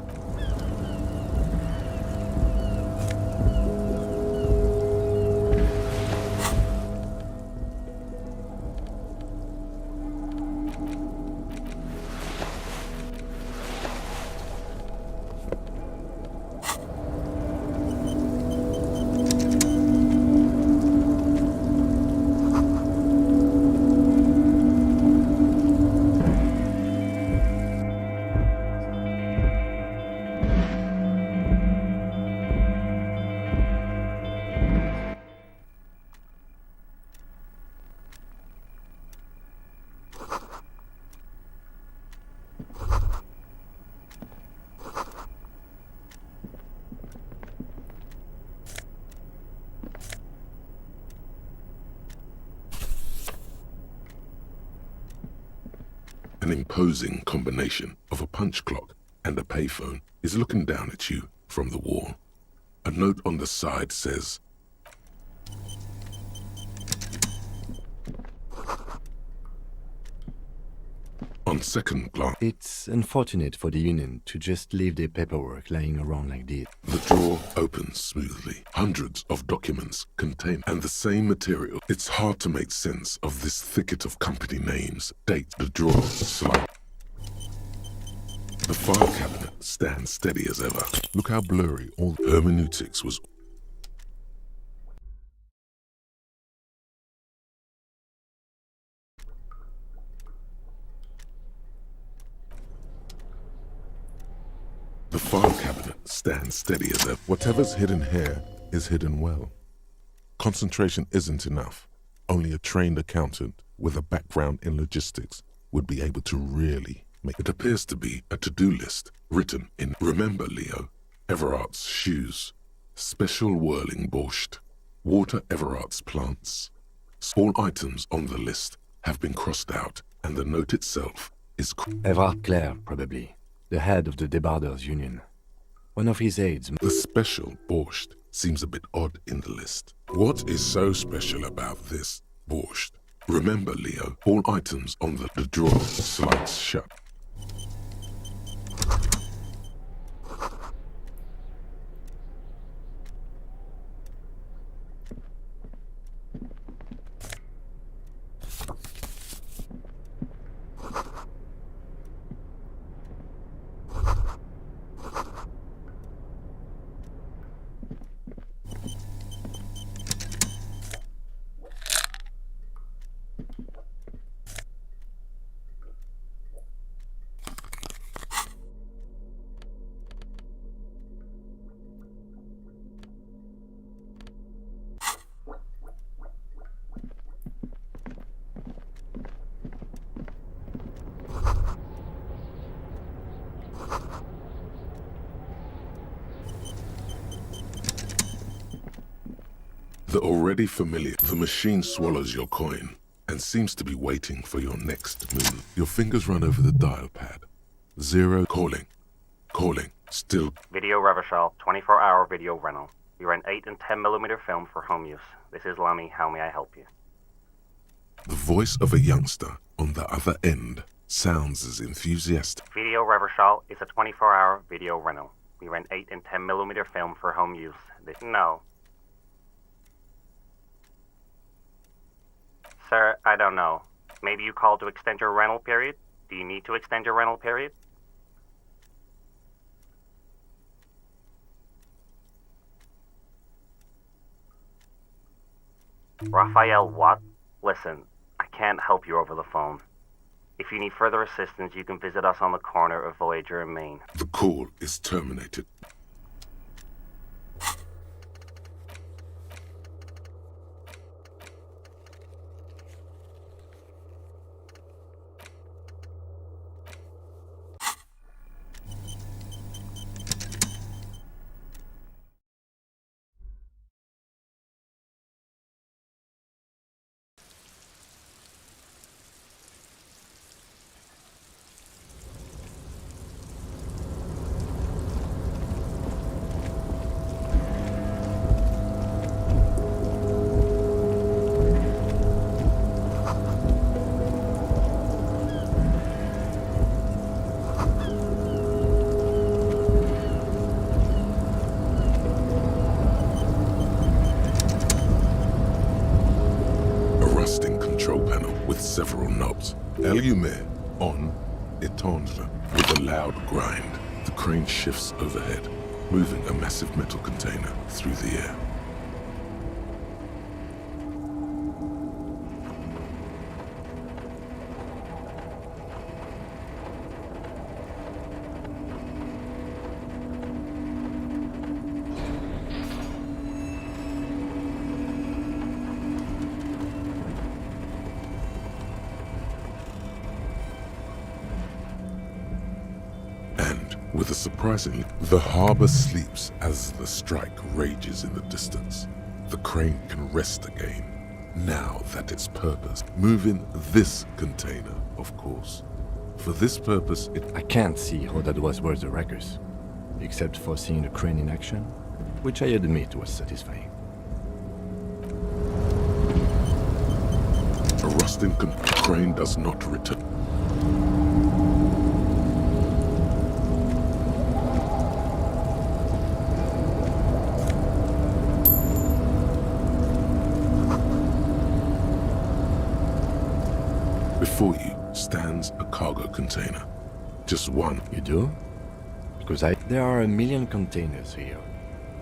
An imposing combination of a punch clock and a payphone is looking down at you from the wall. A note on the side says, on second glance, it's unfortunate for the Union to just leave their paperwork lying around like this. The drawer opens smoothly. Hundreds of documents contain and the same material. It's hard to make sense of this thicket of company names. Dates. The drawer slide. The file cabinet stands steady as ever. Look how blurry all the hermeneutics was. The file cabinet stands steady as ever. Whatever's hidden here is hidden well. Concentration isn't enough. Only a trained accountant with a background in logistics would be able to really make it. Appears to be a to-do list written in, remember Leo, Everard's shoes, special whirling borscht, water Everard's plants. All items on the list have been crossed out and the note itself is... Everard Clare, probably. The head of the Debarders Union. One of his aides. The special borscht seems a bit odd in the list. What is so special about this borscht? Remember, Leo, all items on the drawer slides shut. Already familiar, the machine swallows your coin and seems to be waiting for your next move. Your fingers run over the dial pad. 0 calling. Calling. Still. Video Reversal, 24-hour video rental. We rent 8 and 10mm film for home use. This is Lammy. How may I help you? The voice of a youngster on the other end sounds as enthusiastic. Video Reversal is a 24-hour video rental. We rent 8 and 10mm film for home use. No. Sir, I don't know. Maybe you called to extend your rental period? Do you need to extend your rental period? Raphael, what? Listen, I can't help you over the phone. If you need further assistance, you can visit us on the corner of Voyager and Main. The call is terminated. Several knobs. Elysium on, étendre. With a loud grind, the crane shifts overhead, moving a massive metal container through the air. With a surprisingly, the harbor sleeps as the strike rages in the distance. The crane can rest again, now that its purpose, moving this container, of course. For this purpose, I can't see how that was worth the ruckus, except for seeing the crane in action, which I admit was satisfying. A rusting crane does not return. Before you stands a cargo container. Just one. You do? Because there are a million containers here.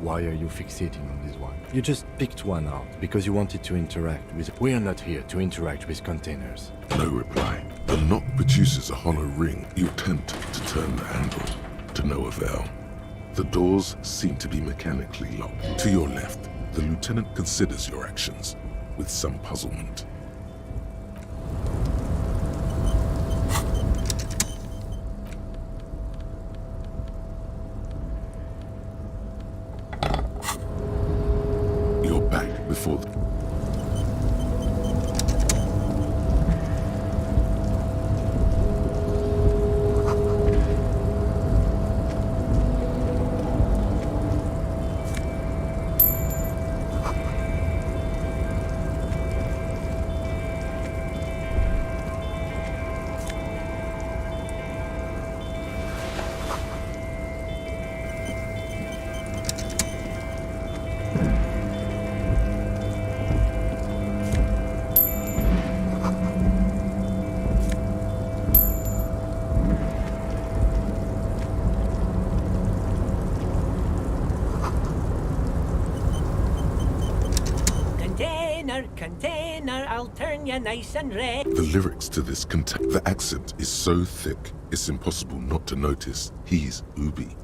Why are you fixating on this one? You just picked one out because you wanted to interact with... We are not here to interact with containers. No reply. The knock produces a hollow ring. You attempt to turn the handle, to no avail. The doors seem to be mechanically locked. To your left, the lieutenant considers your actions with some puzzlement. Before container, I'll turn you nice and red. The lyrics to this the accent is so thick, it's impossible not to notice he's Ubi,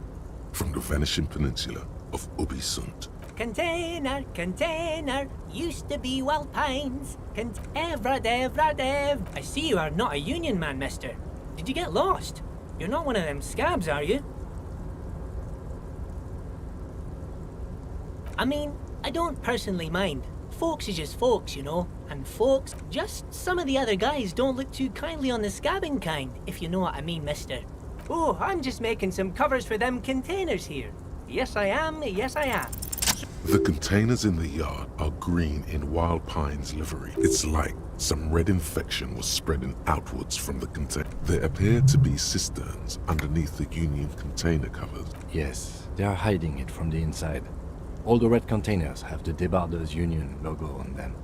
from the vanishing peninsula of Ubisund. Container, container, used to be Wild Pines. Evrad. I see you are not a union man, mister. Did you get lost? You're not one of them scabs, are you? I mean, I don't personally mind. Folks is just folks, you know. And folks, just some of the other guys don't look too kindly on the scabbing kind, if you know what I mean, mister. Oh, I'm just making some covers for them containers here. Yes, I am. Yes, I am. The containers in the yard are green in Wild Pine's livery. It's like some red infection was spreading outwards from the container. There appear to be cisterns underneath the Union container covers. Yes, they are hiding it from the inside. All the red containers have the Debarders Union logo on them.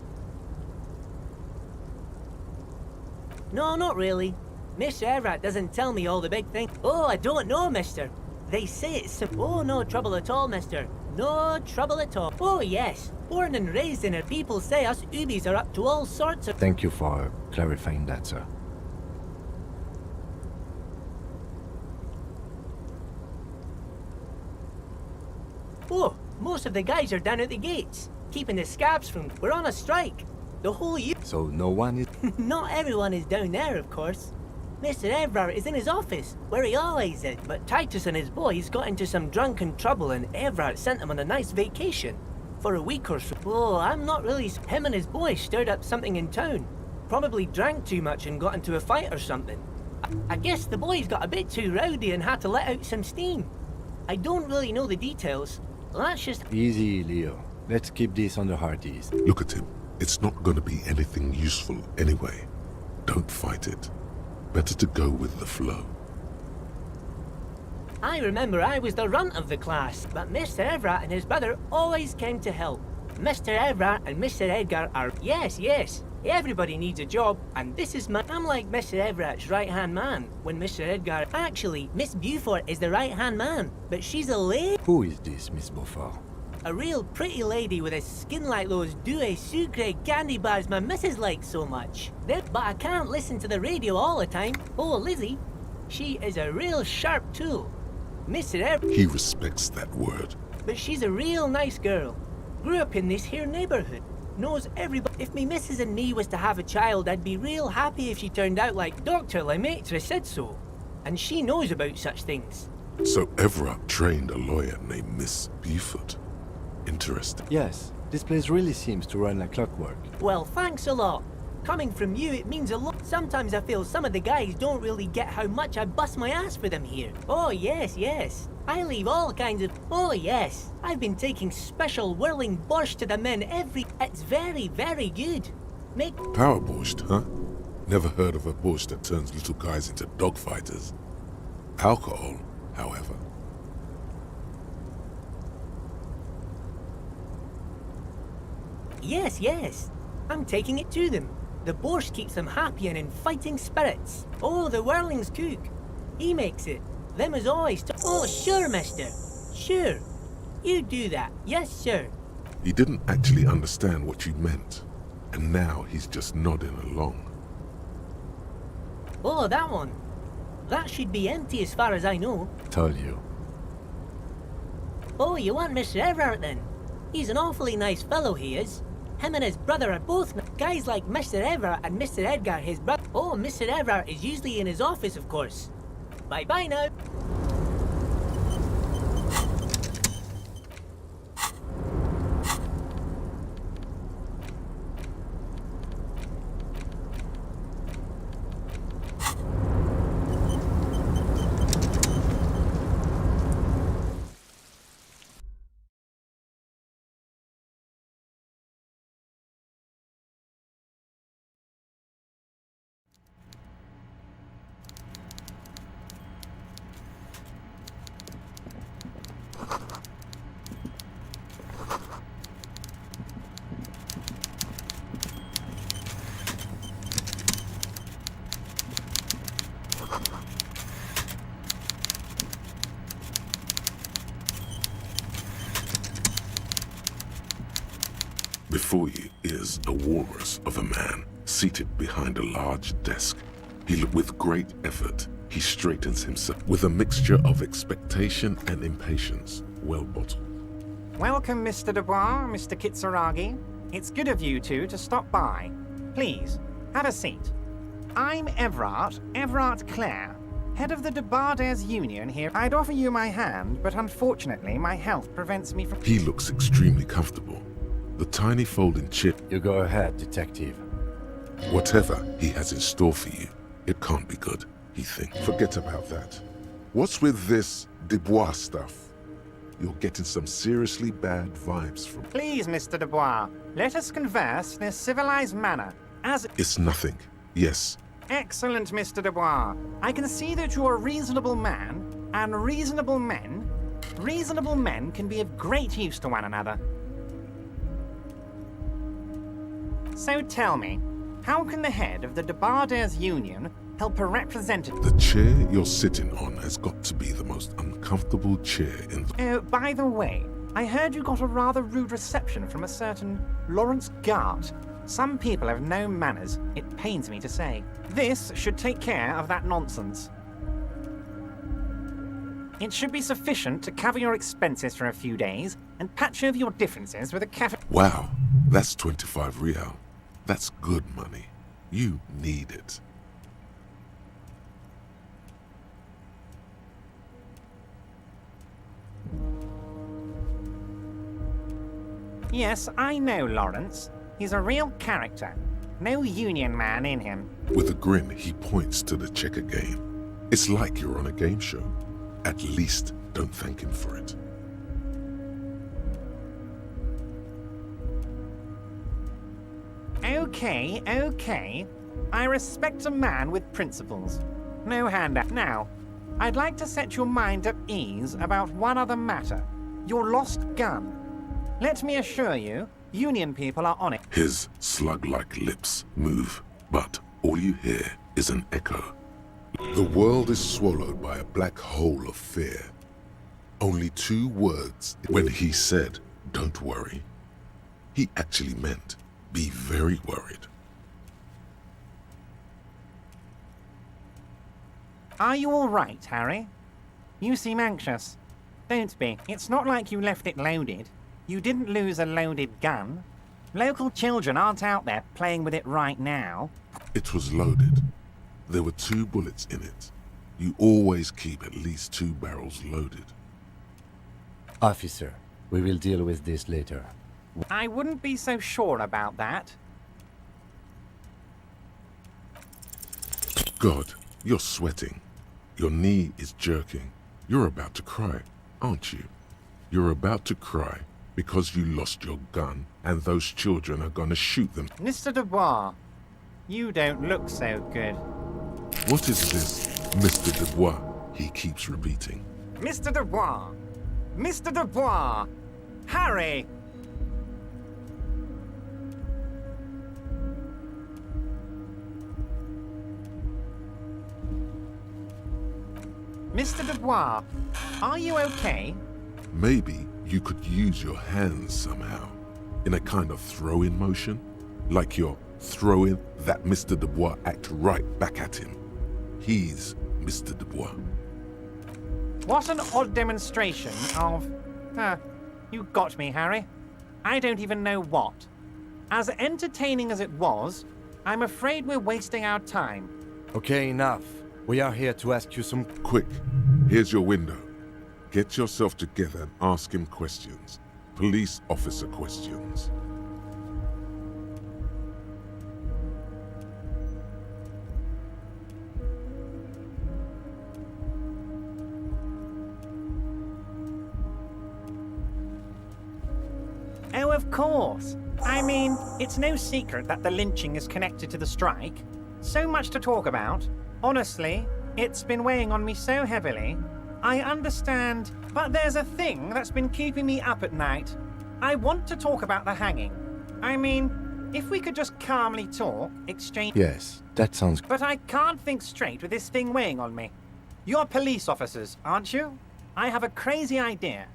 No, not really. Mr. Everett doesn't tell me all the big things. Oh, I don't know, mister. They say it's some... Oh, no trouble at all, mister. No trouble at all. Oh, yes. Born and raised in it, people say us Ubis are up to all sorts of... Thank you for clarifying that, sir. Oh, most of the guys are down at the gates, keeping the scabs from... We're on a strike. The whole So no one is... Not everyone is down there, of course. Mr. Everard is in his office, where he always is. But Titus and his boys got into some drunken trouble and Everard sent them on a nice vacation. For a week or so. Oh, I'm not really... Him and his boys stirred up something in town. Probably drank too much and got into a fight or something. I guess the boys got a bit too rowdy and had to let out some steam. I don't really know the details. That's just... Easy, Leo. Let's keep this on the heart ease. Look at him. It's not going to be anything useful anyway. Don't fight it. Better to go with the flow. I remember I was the runt of the class, but Mr. Everett and his brother always came to help. Mr. Everett and Mr. Edgar are... Yes. Everybody needs a job, and this is my... I'm like Mr. Everett's right-hand man, when Mr. Edgar... Actually, Miss Beaufort is the right-hand man, but she's a lady. Who is this, Miss Beaufort? A real pretty lady with a skin like those Douai Sucre candy bars my missus likes so much. But I can't listen to the radio all the time. Oh, Lizzie, she is a real sharp tool. Mr. Everett... He respects that word. But she's a real nice girl. Grew up in this here neighborhood. Knows everybody. If me missus and me was to have a child, I'd be real happy if she turned out like Dr. Lemaitre said so. And she knows about such things. So Everett trained a lawyer named Miss Beaufort. Interesting. Yes, this place really seems to run like clockwork. Well, thanks a lot. Coming from you, it means a lot. Sometimes I feel some of the guys don't really get how much I bust my ass for them here. Oh, yes. I leave all kinds of... Oh, yes. I've been taking special whirling borscht to the men every... It's very, very good. Power borscht, huh? Never heard of a borscht that turns little guys into dogfighters. Alcohol, however. Yes. I'm taking it to them. The borscht keeps them happy and in fighting spirits. Oh, the whirling's cook. He makes it. Them is always... Oh, sure, mister. Sure. You do that. Yes, sir. He didn't actually understand what you meant. And now he's just nodding along. Oh, that one. That should be empty as far as I know. Told you. Oh, you want Mr. Everett then? He's an awfully nice fellow, he is. Him and his brother are both guys like Mr. Everett and Mr. Edgar, his brother. Oh, Mr. Everett is usually in his office, of course. Bye-bye now. Before you is a walrus of a man seated behind a large desk. With great effort, he straightens himself with a mixture of expectation and impatience, well bottled. Welcome, Mr. Dubois, Mr. Kitsuragi. It's good of you two to stop by. Please, have a seat. I'm Everard Clare, head of the Debarders Union here. I'd offer you my hand, but unfortunately my health prevents me from... He looks extremely comfortable. The tiny folding chair... You go ahead, detective. Whatever he has in store for you, it can't be good, he thinks. Forget about that. What's with this Dubois stuff? You're getting some seriously bad vibes from... Please, Mr. Dubois, let us converse in a civilized manner, as... It's nothing. Yes. Excellent, Mr. Dubois. I can see that you're a reasonable man, and reasonable men can be of great use to one another. So tell me, how can the head of the Debarders Union help a representative... The chair you're sitting on has got to be the most uncomfortable chair in the... Oh, by the way, I heard you got a rather rude reception from a certain Lawrence Gart. Some people have no manners, it pains me to say. This should take care of that nonsense. It should be sufficient to cover your expenses for a few days and patch over your differences with a cafe... Wow, that's 25 real. That's good money. You need it. Yes, I know Lawrence. He's a real character. No union man in him. With a grin, he points to the checker game. It's like you're on a game show. At least don't thank him for it. Okay. I respect a man with principles. No handout. Now, I'd like to set your mind at ease about one other matter. Your lost gun. Let me assure you, Union people are on it. His slug-like lips move, but all you hear is an echo. The world is swallowed by a black hole of fear. Only 2 words. When he said, "Don't worry," he actually meant, be very worried. Are you all right, Harry? You seem anxious. Don't be. It's not like you left it loaded. You didn't lose a loaded gun. Local children aren't out there playing with it right now. It was loaded. There were 2 bullets in it. You always keep at least 2 barrels loaded. Officer, we will deal with this later. I wouldn't be so sure about that. God, you're sweating. Your knee is jerking. You're about to cry, aren't you? You're about to cry because you lost your gun and those children are gonna shoot them. Mr. Dubois, you don't look so good. What is this, Mr. Dubois? He keeps repeating. Mr. Dubois! Mr. Dubois! Harry! Mr. Dubois, are you okay? Maybe you could use your hands somehow, in a kind of throw-in motion, like you're throwing that Mr. Dubois act right back at him. He's Mr. Dubois. What an odd demonstration of... you got me, Harry. I don't even know what. As entertaining as it was, I'm afraid we're wasting our time. Okay, enough. We are here to ask you some... Quick, here's your window. Get yourself together and ask him questions. Police officer questions. Oh, of course. I mean, it's no secret that the lynching is connected to the strike. So much to talk about. Honestly, it's been weighing on me so heavily. I understand, but there's a thing that's been keeping me up at night. I want to talk about the hanging. I mean, if we could just calmly talk, exchange... Yes, that sounds... But I can't think straight with this thing weighing on me. You're police officers, aren't you? I have a crazy idea.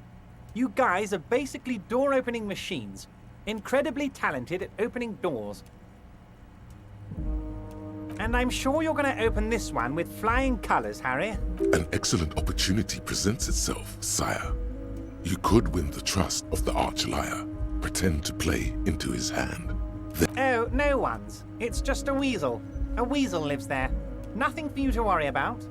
You guys are basically door-opening machines. Incredibly talented at opening doors. And I'm sure you're going to open this one with flying colours, Harry. An excellent opportunity presents itself, sire. You could win the trust of the arch-liar, pretend to play into his hand. Oh, no one's. It's just a weasel. A weasel lives there. Nothing for you to worry about.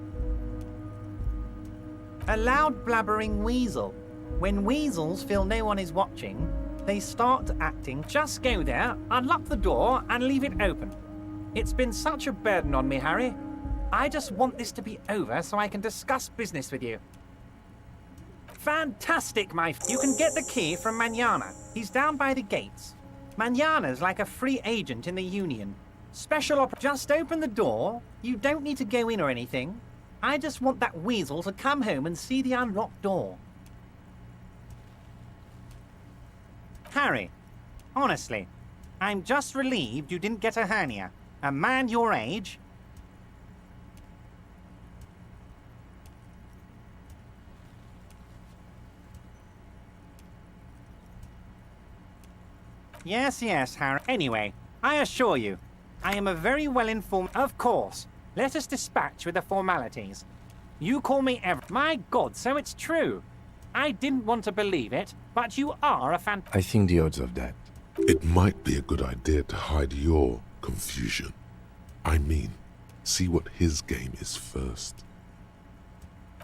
A loud blabbering weasel. When weasels feel no one is watching, they start acting. Just go there, unlock the door, and leave it open. It's been such a burden on me, Harry. I just want this to be over so I can discuss business with you. Fantastic, You can get the key from Manana. He's down by the gates. Manana's like a free agent in the Union. Just open the door. You don't need to go in or anything. I just want that weasel to come home and see the unlocked door. Harry, honestly, I'm just relieved you didn't get a hernia. A man your age... Yes, Harry. Anyway, I assure you, I am a very well-informed... Of course. Let us dispatch with the formalities. You call me My God, so it's true. I didn't want to believe it, but you are a I think the odds of that. It might be a good idea to hide your confusion. I mean, see what his game is first.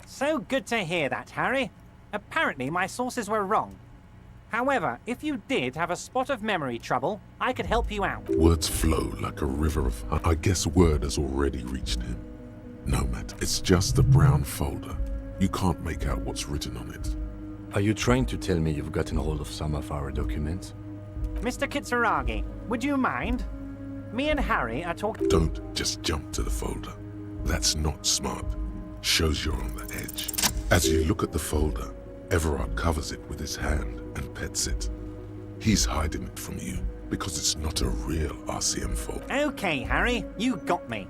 So good to hear that, Harry. Apparently my sources were wrong. However, if you did have a spot of memory trouble, I could help you out. Words flow like a river of... I guess word has already reached him. No matter, it's just a brown folder. You can't make out what's written on it. Are you trying to tell me you've gotten hold of some of our documents? Mr. Kitsuragi, would you mind? Me and Harry are talking... Don't just jump to the folder. That's not smart. Shows you're on the edge. As you look at the folder, Everard covers it with his hand and pets it. He's hiding it from you because it's not a real RCM folder. Okay, Harry, you got me.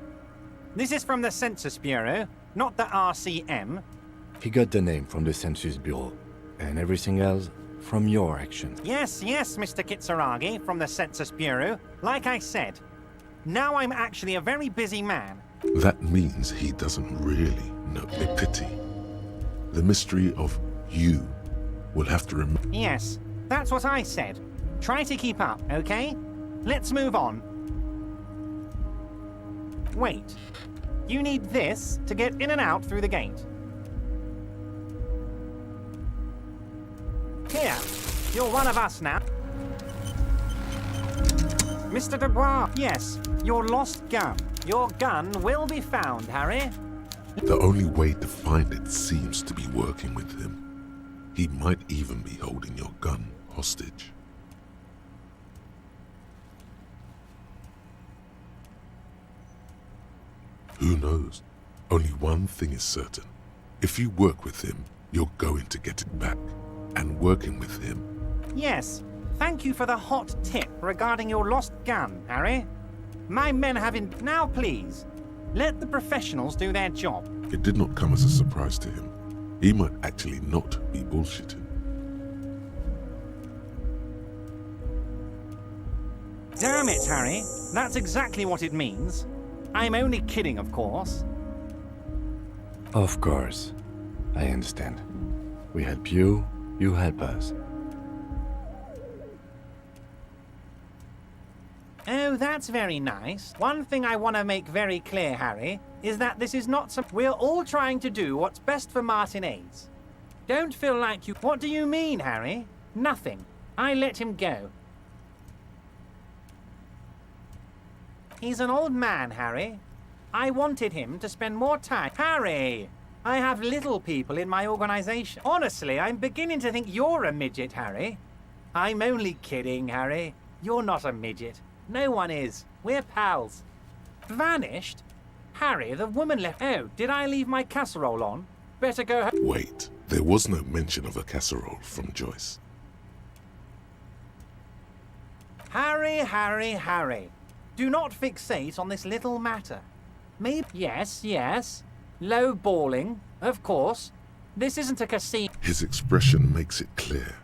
This is from the Census Bureau, not the RCM. He got the name from the Census Bureau, and everything else from your actions. Yes, Mr. Kitsuragi, from the Census Bureau. Like I said, now I'm actually a very busy man. That means he doesn't really know. A pity. The mystery of you will have to remember. Yes, that's what I said. Try to keep up, okay? Let's move on. Wait. You need this to get in and out through the gate. Here, you're one of us now. Mr. Dubois, yes, your lost gun. Your gun will be found, Harry. The only way to find it seems to be working with him. He might even be holding your gun hostage. Who knows? Only one thing is certain. If you work with him, you're going to get it back. And working with him... Yes, thank you for the hot tip regarding your lost gun, Harry. My men have in... Now, please, let the professionals do their job. It did not come as a surprise to him. He might actually not be bullshitting. Damn it, Harry. That's exactly what it means. I'm only kidding, of course. Of course. I understand. We help you, you help us. Oh, that's very nice. One thing I want to make very clear, Harry, is that this is not some... We're all trying to do what's best for Martinez. Don't feel like you... What do you mean, Harry? Nothing. I let him go. He's an old man, Harry. I wanted him to spend more time... Harry! I have little people in my organization. Honestly, I'm beginning to think you're a midget, Harry. I'm only kidding, Harry. You're not a midget. No one is. We're pals. Vanished? Harry, the woman left... Oh, did I leave my casserole on? Better go home. Wait, there was no mention of a casserole from Joyce. Harry, Harry, Harry. Do not fixate on this little matter. Maybe... Yes. Low balling, of course. This isn't a casino. His expression makes it clear.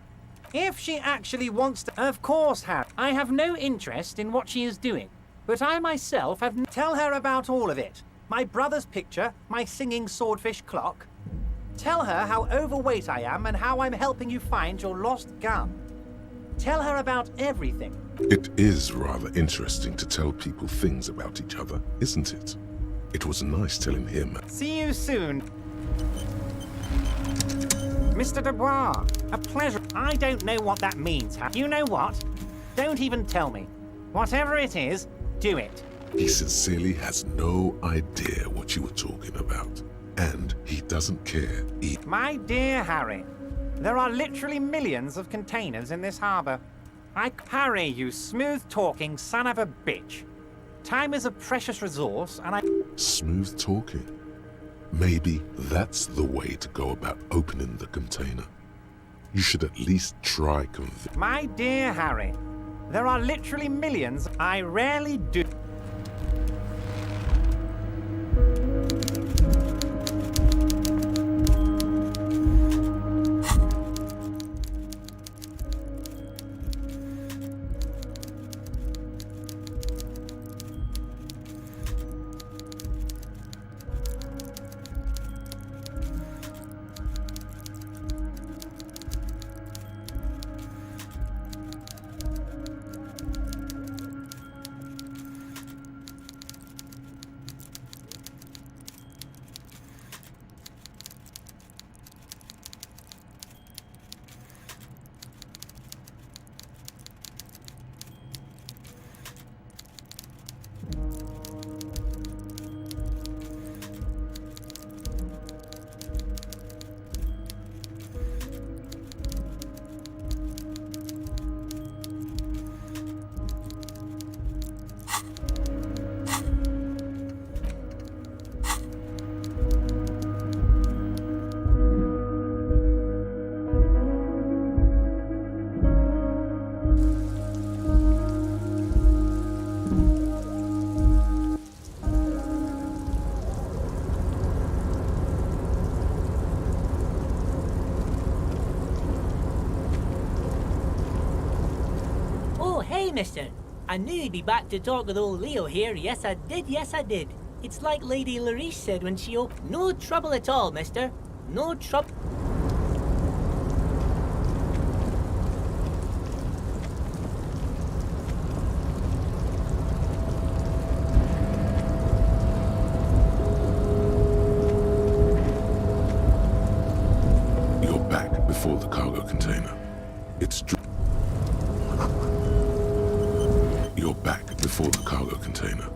If she actually wants to... Of course, Harry. I have no interest in what she is doing. But I myself have... Tell her about all of it. My brother's picture, my singing swordfish clock. Tell her how overweight I am and how I'm helping you find your lost gun. Tell her about everything. It is rather interesting to tell people things about each other, isn't it? It was nice telling him. See you soon. Mr. Dubois, a pleasure. I don't know what that means. You know what? Don't even tell me. Whatever it is, do it. He sincerely has no idea what you were talking about. And he doesn't care either. My dear Harry, there are literally millions of containers in this harbor. Harry, you smooth-talking son of a bitch. Time is a precious resource, and I... Smooth talking? Maybe that's the way to go about opening the container. You should at least try convince... My dear Harry, there are literally millions. I rarely do... Mister. I knew you'd be back to talk with old Leo here. Yes, I did. Yes, I did. It's like Lady Larice said when she opened. No trouble at all, mister. No trouble. You're back before the cargo container. It's true. You're back before the cargo container.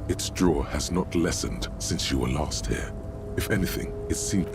Its draw has not lessened since you were last here. If anything, it seems...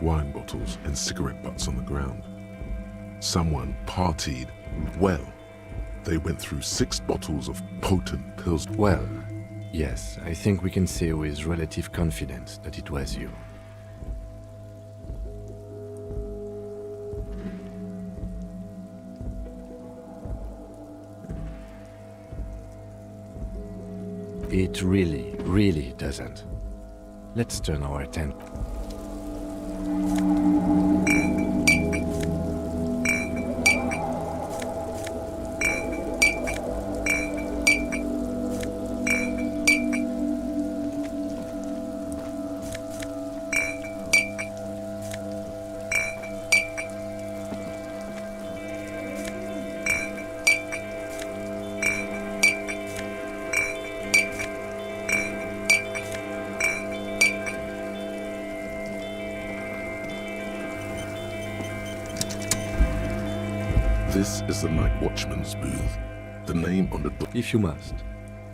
wine bottles and cigarette butts on the ground. Someone partied well. They went through 6 bottles of potent pills. Well, yes, I think we can say with relative confidence that it was you. It really doesn't. Let's turn our attention. This is the night watchman's booth. The name on the door. If you must.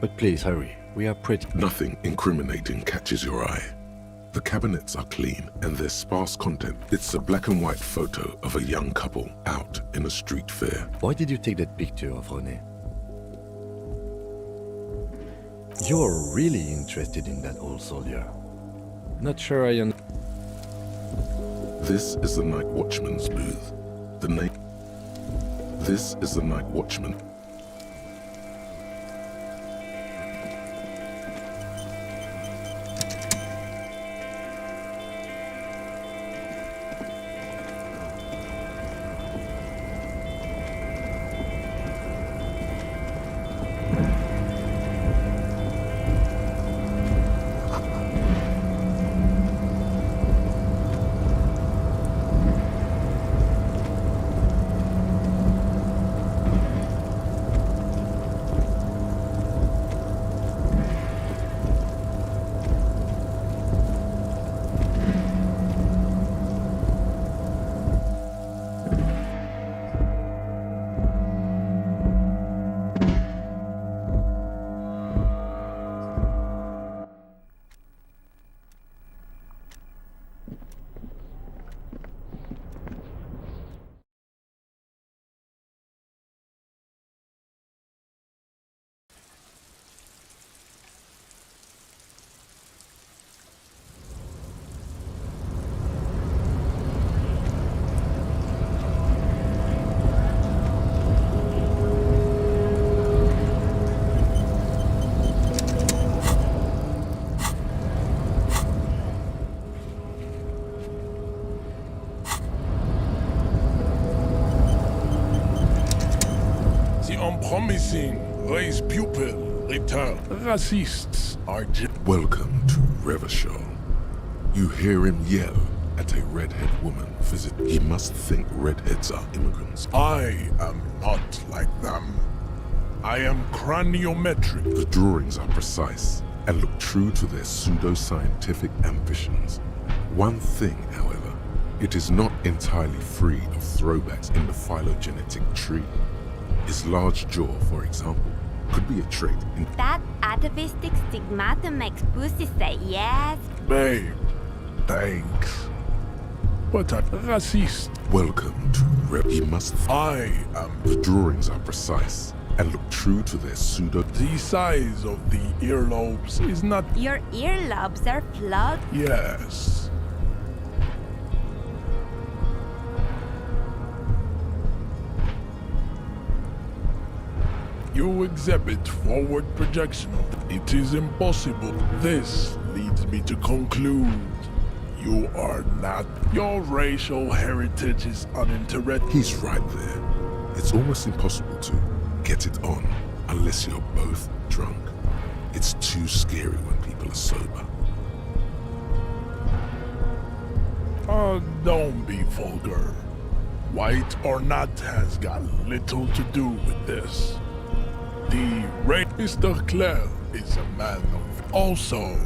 But please hurry. We are pretty... Nothing incriminating catches your eye. The cabinets are clean and there's sparse content. It's a black and white photo of a young couple out in a street fair. Why did you take that picture of René? You're really interested in that old soldier. Not sure I This is the night watchman's booth. This is the night watchman. Promising, raise pupil, return. Racists are Welcome to Revachol. You hear him yell at a redhead woman visit. He must think redheads are immigrants. I am not like them. I am craniometric. The drawings are precise and look true to their pseudo-scientific ambitions. One thing, however, it is not entirely free of throwbacks in the phylogenetic tree. His large jaw, for example, could be a trait in... That atavistic stigmata makes pussy say yes. Babe, thanks. But a racist. Welcome to He must... I am... The drawings are precise and look true to their pseudo... The size of the earlobes is not... Your earlobes are plugged? Yes. You exhibit forward projection. It is impossible. This leads me to conclude you are not. Your racial heritage is uninteresting. He's right there. It's almost impossible to get it on unless you're both drunk. It's too scary when people are sober. Don't be vulgar. White or not has got little to do with this. The Mr. Claire is a man of... Also,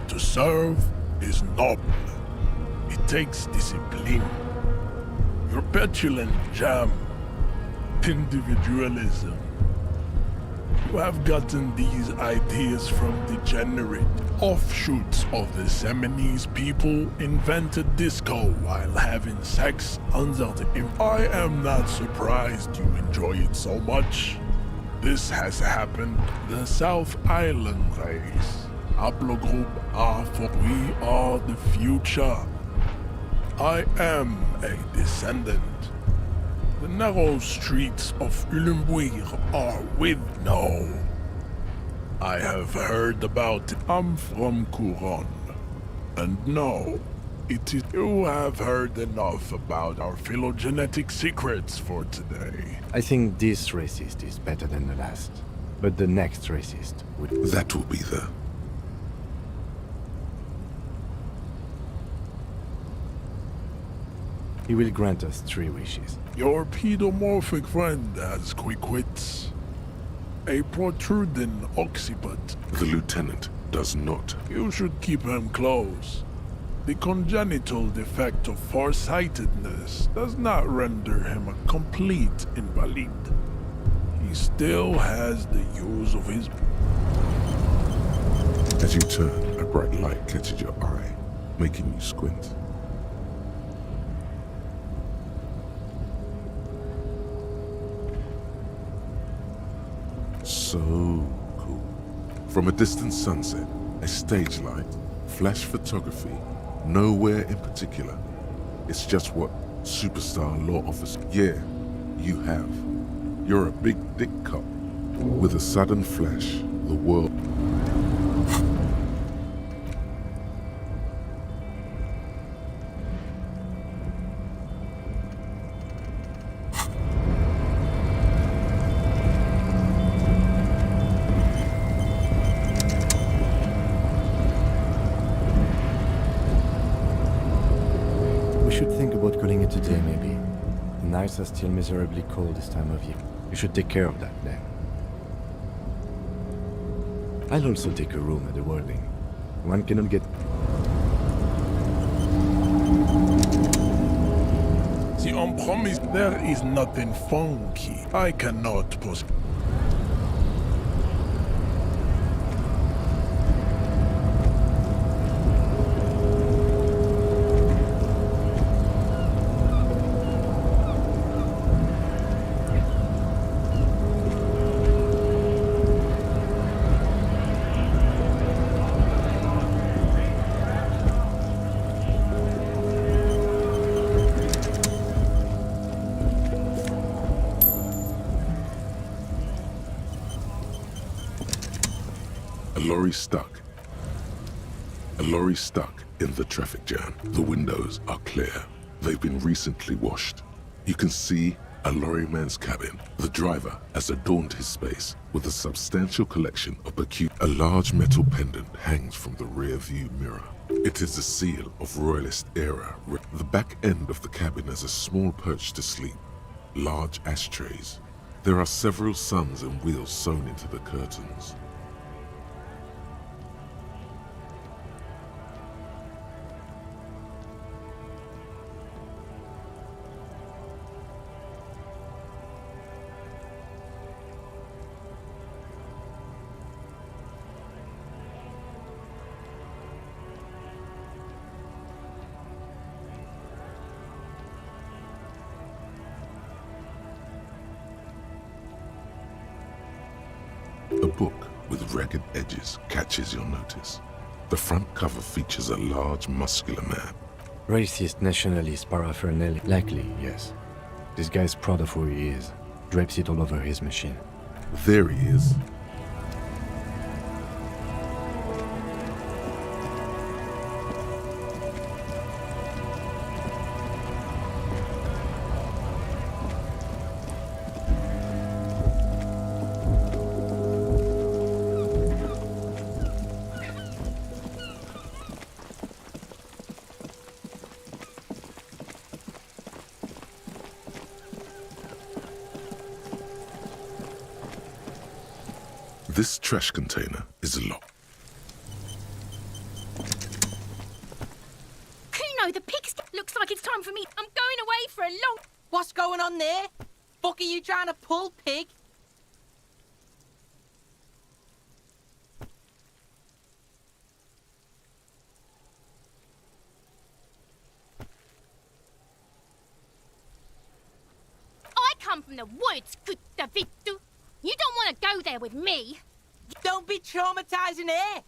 to serve is noble. It takes discipline. Your petulant jam, individualism. You have gotten these ideas from degenerate offshoots of the Seminese people invented disco while having sex under the... I am not surprised you enjoy it so much. This has happened. The South Island race. Haplogroup A4. We are the future. I am a descendant. The narrow streets of Ulembuir are with no. I have heard about it. I'm from Couronne. And no, it is... You have heard enough about our phylogenetic secrets for today. I think this racist is better than the last. But the next racist would... That will be the... He will grant us 3 wishes. Your pedomorphic friend has quick wits. A protruding occiput. The lieutenant does not. You should keep him close. The congenital defect of farsightedness does not render him a complete invalid. He still has the use of his... As you turn, a bright light catches your eye. making you squint. So cool. From a distant sunset, a stage light, flash photography, nowhere in particular. It's just what superstar law officer. Yeah, you have. You're a big dick cop. With a sudden flash, the world. We should think about calling it a day, maybe. The nights are still miserably cold this time of year. You should take care of that then. I'll also take a room at the Whirling. One cannot get... The promise there is nothing funky. I cannot post. A lorry stuck in the traffic jam. The windows are clear. They've been recently washed. You can see a lorryman's cabin. The driver has adorned his space with a substantial collection of a large metal pendant hangs from the rear view mirror. It is a seal of Royalist era. The back end of the cabin has a small perch to sleep, large ashtrays. There are several suns and wheels sewn into the curtains. A book with ragged edges catches your notice. The front cover features a large, muscular man. Racist, nationalist paraphernalia. Likely, yes. This guy's proud of who he is. Drapes it all over his machine. There he is. This trash container is locked. Kuno, the pig's... Looks like it's time for me. I'm going away for a long... What's going on there? Fuck are you trying to pull, pig? I come from the woods, good Davidu. You don't want to go there with me. Don't be traumatizing here.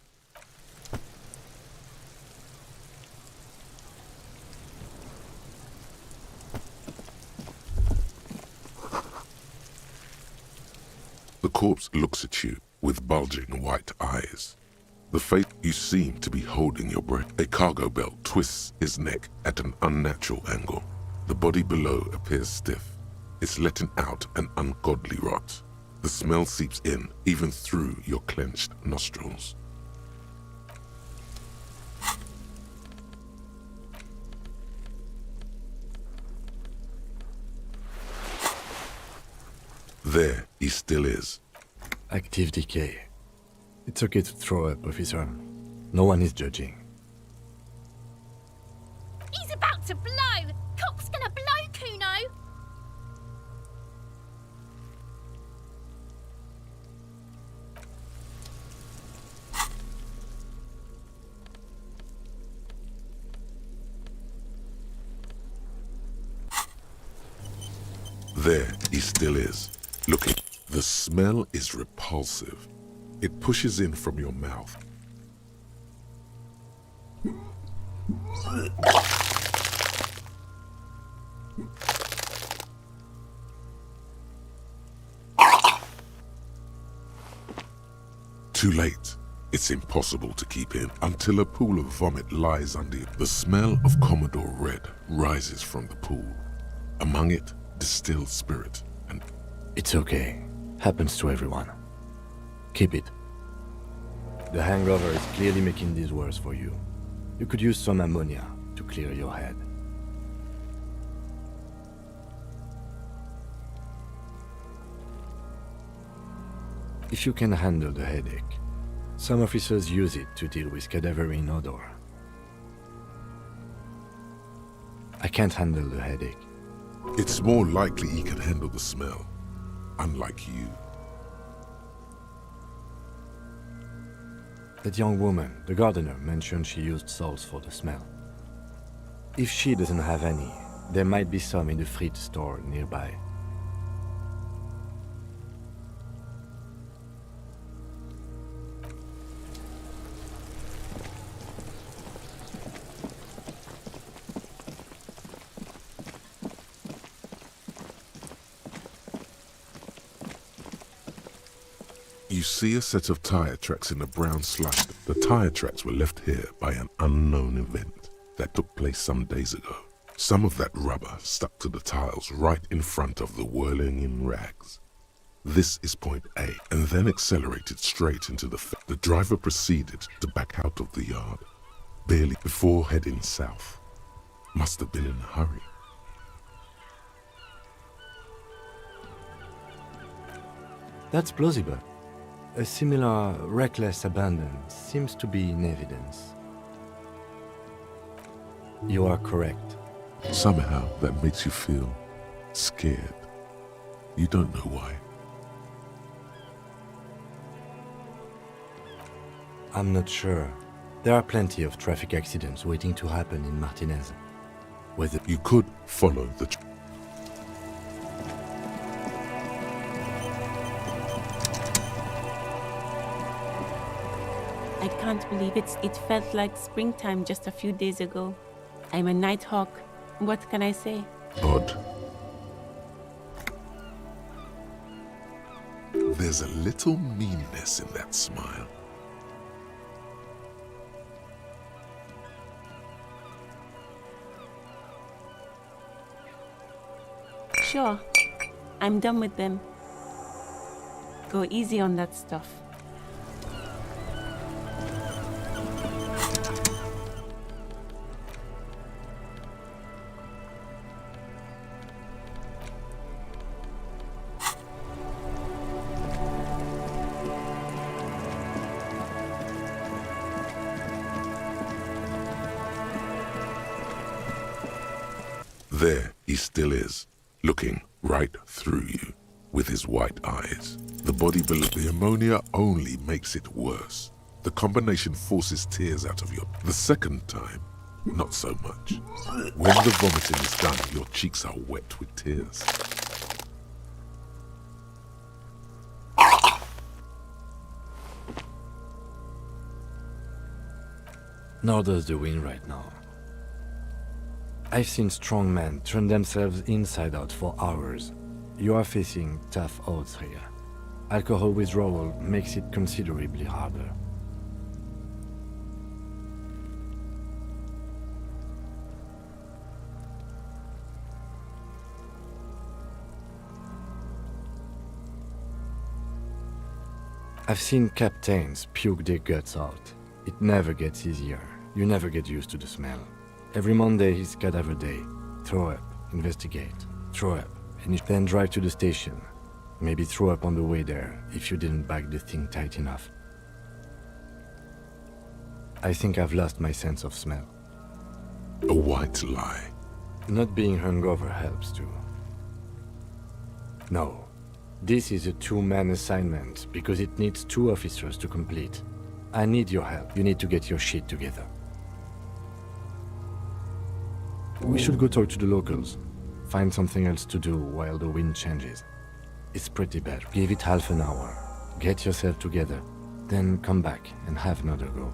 The corpse looks at you with bulging white eyes. The fate you seem to be holding your breath. A cargo belt twists his neck at an unnatural angle. The body below appears stiff. It's letting out an ungodly rot. The smell seeps in, even through your clenched nostrils. There he still is. Active decay. It's okay to throw up, officer. No one is judging. He's about to blow. Cock's gonna blow, Kuno. There he still is, looking. The smell is repulsive. It pushes in from your mouth. Too late. It's impossible to keep in until a pool of vomit lies under you. The smell of Commodore Red rises from the pool. Among it, distilled spirit and... It's okay. Happens to everyone. Keep it. The hangover is clearly making this worse for you. You could use some ammonia to clear your head. If you can handle the headache, some officers use it to deal with cadaverine odor. I can't handle the headache. It's more likely he can handle the smell, unlike you. That young woman, the gardener, mentioned she used salts for the smell. If she doesn't have any, there might be some in the fruit store nearby. You see a set of tire tracks in the brown slush. The tire tracks were left here by an unknown event that took place some days ago. Some of that rubber stuck to the tiles right in front of the whirling in rags. This is point A, and then accelerated straight into the driver proceeded to back out of the yard, barely before heading south. Must have been in a hurry. That's plausible. A similar reckless abandon seems to be in evidence. You are correct. Somehow that makes you feel scared. You don't know why. I'm not sure. There are plenty of traffic accidents waiting to happen in Martinez. Whether you could follow the I can't believe it felt like springtime just a few days ago. I'm a nighthawk. What can I say? Odd. There's a little meanness in that smile. Sure, I'm done with them. Go easy on that stuff. There he still is, looking right through you with his white eyes. The body below the ammonia only makes it worse. The combination forces tears out of your... The second time, not so much. When the vomiting is done, your cheeks are wet with tears. Nor does the wind right now. I've seen strong men turn themselves inside out for hours. You are facing tough odds here. Alcohol withdrawal makes it considerably harder. I've seen captains puke their guts out. It never gets easier. You never get used to the smell. Every Monday is cadaver day. Throw up, investigate, throw up, and then drive to the station. Maybe throw up on the way there if you didn't bag the thing tight enough. I think I've lost my sense of smell. A white lie. Not being hungover helps too. No. This is a two-man assignment because it needs 2 officers to complete. I need your help. You need to get your shit together. We should go talk to the locals. Find something else to do while the wind changes. It's pretty bad. Give it half an hour. Get yourself together. Then come back and have another go.